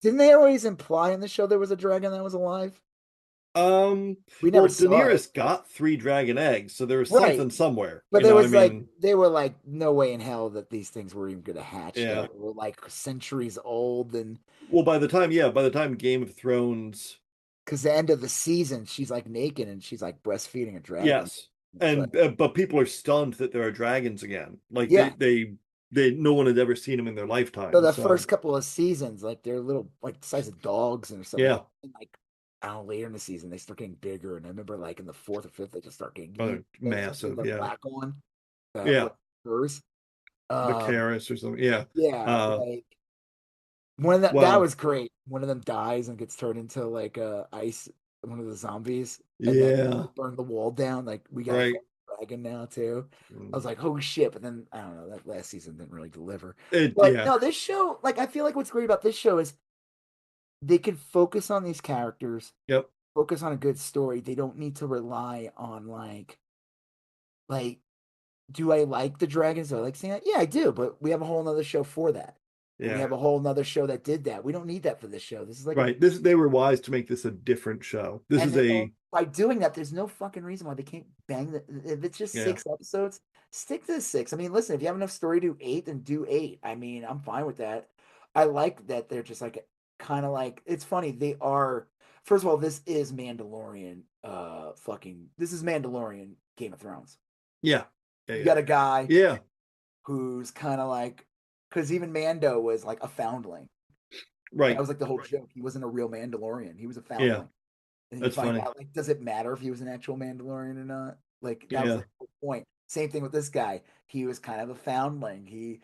Didn't they always imply in the show there was a dragon that was alive? We never Well, saw it. Daenerys got 3 dragon eggs, so there was Right. something somewhere. But You there know, I was like mean, they were like no way in hell that these things were even gonna hatch. yeah. They were like centuries old, and Well, by the time Game of Thrones, because the end of the season, she's like naked and she's like breastfeeding a dragon. yes, It's like, and but people are stunned that there are dragons again. Like yeah. no one had ever seen them in their So lifetime. the So first couple of seasons, like they're little, like the size of dogs and something. yeah, And like I don't know, later in the season, they start getting bigger. And I remember like in the fourth or fifth, they just start getting oh, huge. they're Especially massive. the Yeah, black one, yeah, what hers. the Karis or something. Yeah. Yeah, Uh, like one of that well, was great. One of them dies and gets turned into like a ice, one of the zombies, and then yeah, they burn the wall down. Like we got a right. fucking dragon now too. I was Mm. like, holy shit! But then I don't know. That last season didn't really deliver. But Yeah, no, this show, like I feel like what's great about this show is they can focus on these characters, yep, focus on a good story. They don't need to rely on like do I like the dragons? Do I like seeing that? Yeah, I do. But we have a whole nother show for that. And we yeah. have a whole nother show that did that. We don't need that for this show. This is like Right. They were wise to make this a different show. This and is a by doing that, there's no fucking reason why they can't bang the. If it's just yeah, 6 episodes, stick to the 6. I mean, listen, if you have enough story to do 8, then do 8. I mean, I'm fine with that. I like that they're just like kind of like it's funny. They are first of all, this is Mandalorian. This is Mandalorian Game of Thrones. yeah, You got a guy yeah, who's kind of like because even Mando was like a foundling. That right. was like the whole joke. He wasn't a real Mandalorian. He was a Yeah, foundling. And you that's find funny. out, like, does it matter if he was an actual Mandalorian or not? Like, that was Yeah, the whole point. Same thing with this guy. He was kind of a foundling.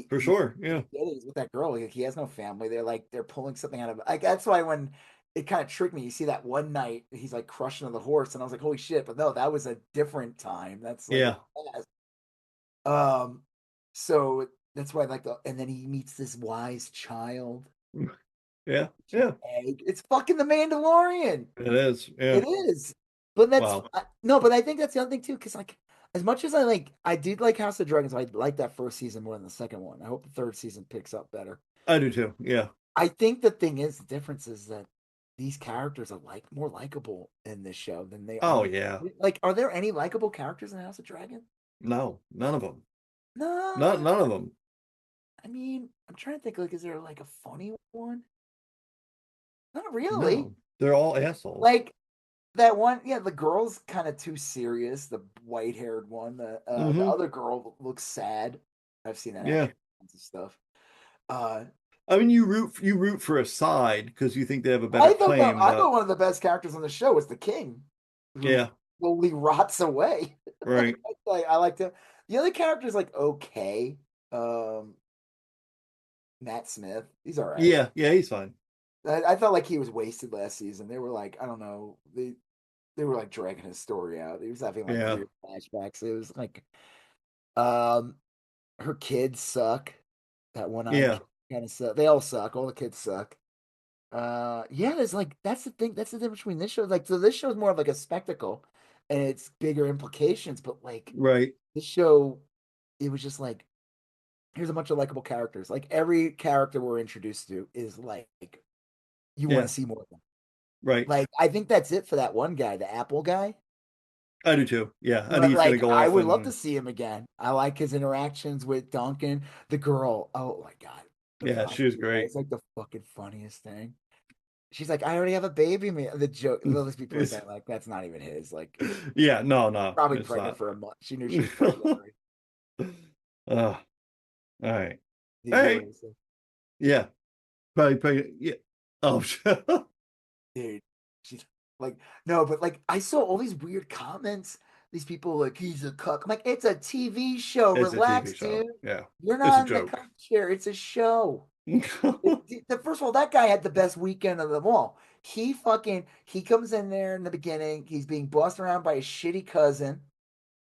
for sure. Yeah, He's with that girl. He has no family. They're pulling something out of like that's why when it kind of tricked me. You see that one night he's like crushing on the horse, and I was like, holy shit! But no, that was a different time. That's like yeah, past. So that's why I like the. And then he meets this wise child. yeah. Egg. It's fucking the Mandalorian. It is. Yeah. It is. But Wow. no, but I think that's the other thing too, because like as much as I did like House of Dragons, I like that first season more than the second one. I hope the third season picks up better. I do too. Yeah. I think the thing is the difference is that these characters are like more likable in this show than they Oh are. yeah. Like, are there any likable characters in House of Dragon? No, none of them. No. None of them. I mean, I'm trying to think. Like, is there like a funny one? Not really. No, they're all assholes. Like that one, yeah, the girl's kind of too serious. The white-haired one, the other girl looks sad. I've seen that. Yeah. Kinds of stuff. Uh, I mean, you root for a side because you think they have a I better thought claim. I thought one of the best characters on the show was the king, who Yeah. slowly rots away. Right. Like I liked him. The other character's like okay. Matt Smith, he's all right. Yeah. Yeah. He's fine. I felt like he was wasted last season. They were like, I don't know, they were like dragging his story out. He was having like Yeah. weird flashbacks. It was like, her kids suck. That one Yeah. kind of suck. They all suck. All the kids suck. Yeah, there's like that's the thing. That's the difference between this show. Like, so this show is more of like a spectacle, and it's bigger implications. But like Right. this show, it was just like, here's a bunch of likable characters. Like every character we're introduced to is like you want Yeah. to see more of them. Right. Like I think that's it for that one guy, the Apple guy. I do too. Yeah. I think But he's gonna like go I off would love to and see him again. I like his interactions with Duncan, the girl. Oh my god. The yeah, she was fucking- great. It's like the fucking funniest thing. She's like, I already have a baby. The joke, those people are saying like that's not even his. Like Yeah, no, probably it's pregnant not. for a month. She knew she was pregnant. Already. All right. The All right. US. Yeah. Probably, yeah. Oh, Dude, she's like, no, but like I saw all these weird comments. These people like he's a cuck. I'm like, it's a TV show. it's a TV Relax, show. dude. Yeah. You're It's a not in the joke. cuck chair. It's a show. First of all, that guy had the best weekend of them all. He comes in there in the beginning. He's being bossed around by a shitty cousin,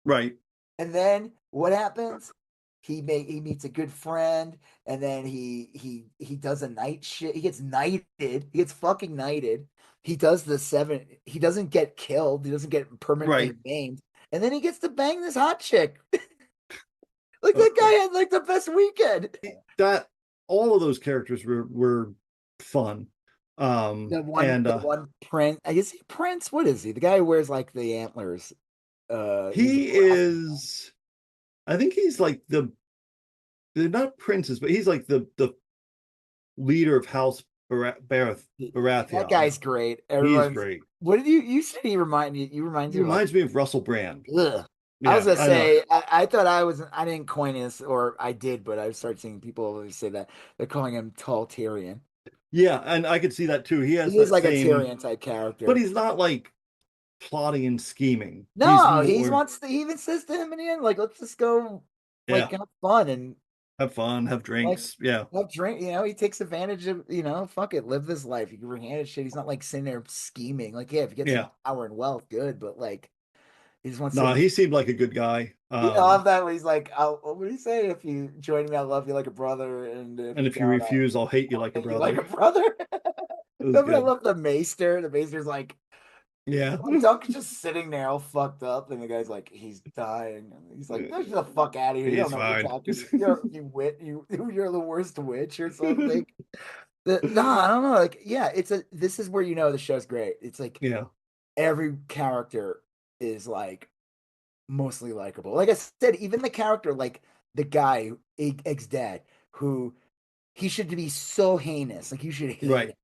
Right. and then what happens? He meets a good friend, and then he does a night shit. He gets knighted. He gets fucking knighted. He does the 7. He doesn't get killed. He doesn't get permanently Right. maimed, and then he gets to bang this hot chick. Like that guy had like the best weekend. That all of those characters were fun. The And one Prince. I guess Prince. What is he? The guy who wears like the antlers. he is, I think he's like they're not princes, but he's like the leader of House Baratheon. That guy's great. He's Everyone's great. What did you say? He reminds He you of like, reminds me of Russell Brand. ugh. Yeah, I was gonna know. say I thought I didn't coin this, or I did, but I started seeing people always say that they're calling him Tall Tyrion. Yeah, and I could see that too. He has He is that like same, a Tyrion type character, but he's not like plotting and scheming. no, He's more, he even says to him in the end, like, let's just go like yeah, have fun and have fun, have like drinks. Yeah, have drink. He takes advantage of fuck it, live this life. You can bring handed shit. He's not like sitting there scheming. Like, yeah, if you get some yeah. power and wealth, good, but like he just wants No, to. he seemed like a good guy. I love that when he's like, what do you say? If you join me, I'll love you like a brother, and and if you don't, refuse, I'll hate you like a hate you like a brother. brother. It was I good. love the Maester. The Maester's like, Yeah. Dunk's just sitting there all fucked up, and the guy's like, he's dying, and he's like, get the fuck out of here. You He's don't know what you're fine. talking. You're the worst witch or something. No, I don't know. Like, yeah, this is where the show's great. It's like Yeah. every character is like mostly likable. Like I said, even the character, like the guy, Egg's dad, who he should be so heinous. Like you should hate Right. him.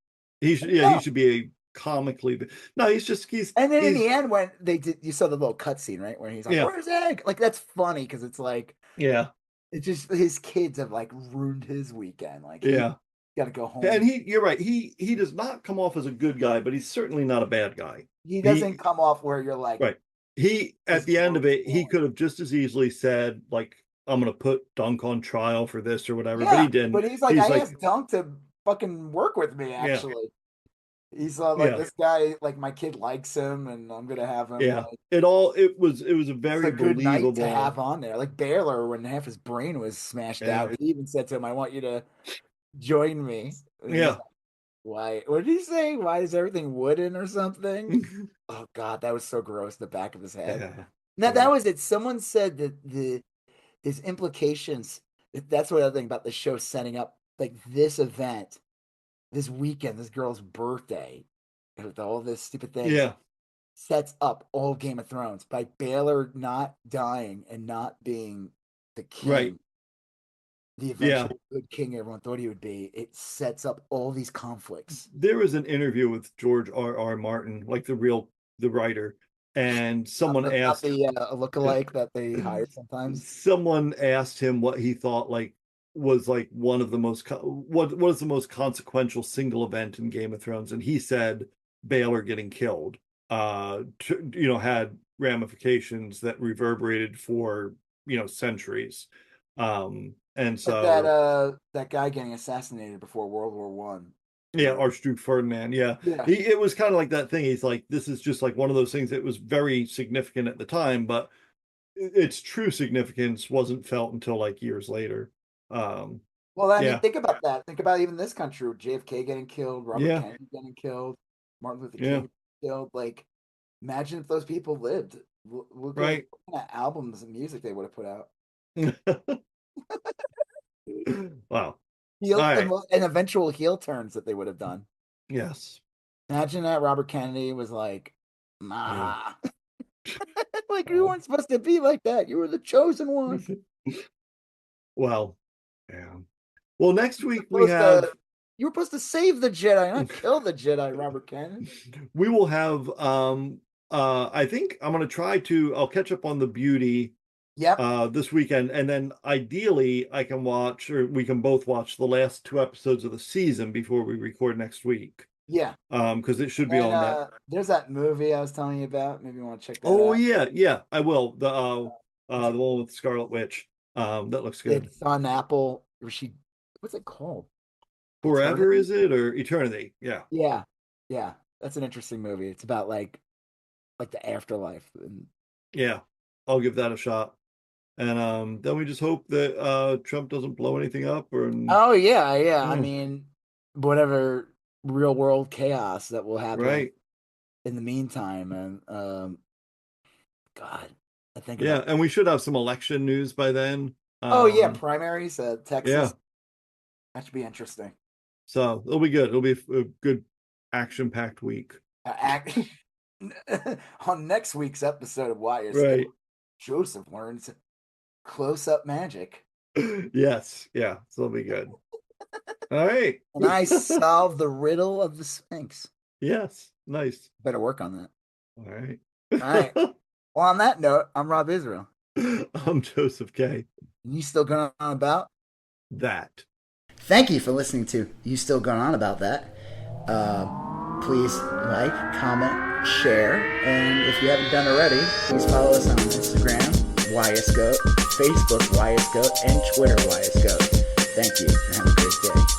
He should. Yeah, No. he should be a comically. No, he's. And then in he's, the end, when they did, you saw the little cutscene, right? Where he's like, Yeah. "Where's Egg?" Like that's funny because it's like, yeah, it's just his kids have like ruined his weekend. Like, yeah. got to go home. And you're right. He does not come off as a good guy, but he's certainly not a bad guy. He doesn't come off where you're like, right. He at the end of it, he could have just as easily said like, "I'm going to put Dunk on trial for this or whatever," but he didn't. But he's like, I asked Dunk to fucking work with me. Actually, he's like, this guy, like my kid likes him, and I'm gonna have him. Yeah, like, it was a very good believable night to have on there. Like Baylor, when half his brain was smashed out, he even said to him, "I want you to join me." And Yeah. like, why? What did he say? Why is everything wooden or something? Oh God, that was so gross. The back of his head. Yeah. Now that was it. Someone said that his implications. That's what I think about the show setting up like this event, this weekend, this girl's birthday, with all this stupid things. Yeah. Sets up all Game of Thrones by Baylor not dying and not being the king. Right. The eventual good king everyone thought he would be. It sets up all these conflicts. There was an interview with George R.R. Martin, like the writer, and someone asked a lookalike that they hired sometimes. Someone asked him what he thought was like one of the most what is the most consequential single event in Game of Thrones, and he said Baylor getting killed had ramifications that reverberated for centuries. And so that guy getting assassinated before World War One. Yeah, Archduke Ferdinand. Yeah. It was kind of like that thing. He's like, this is just like one of those things that was very significant at the time, but its true significance wasn't felt until like years later. Well, I mean, think about that. Think about even this country with JFK getting killed, Robert Kennedy getting killed, Martin Luther King killed. Like, imagine if those people lived. Look Right. at albums and music they would have put out. Wow. Heel, All right. and eventual heel turns that they would have done. Yes. Imagine that Robert Kennedy was like, nah. Like, you weren't supposed to be like that. You were the chosen one. Well, yeah. Well, next week You were supposed to save the Jedi, not kill the Jedi, Robert Kennedy. we will have I think I'll catch up on the Beauty this weekend, and then ideally I can watch, or we can both watch, the last 2 episodes of the season before we record next week. Yeah. Because it should be on that. There's that movie I was telling you about. Maybe you want to check that out. Oh yeah, I will. The one with Scarlet Witch. That looks good. It's on Apple. What's it called? Forever, is it, or Eternity? Yeah. Yeah. That's an interesting movie. It's about like the afterlife. And yeah, I'll give that a shot. And then we just hope that Trump doesn't blow anything up. Oh yeah. I mean, whatever real world chaos that will happen in the meantime. And God, I think and we should have some election news by then. Primaries, Texas. Yeah. That should be interesting. So it'll be good. It'll be a good action-packed week. On next week's episode of YSGOAT, Joseph learns close-up magic. Yes, yeah, so it'll be good. All right. And I solve the riddle of the Sphinx. Yes, nice. Better work on that. All right. All right. Well, on that note, I'm Rob Israel. I'm Joseph K. And you still going on about that? Thank you for listening to You Still Going On About That. Please like, comment, share, and if you haven't done already, please follow us on Instagram, YSGOAT, Facebook, YSGOAT, and Twitter, YSGOAT. Thank you, and have a great day.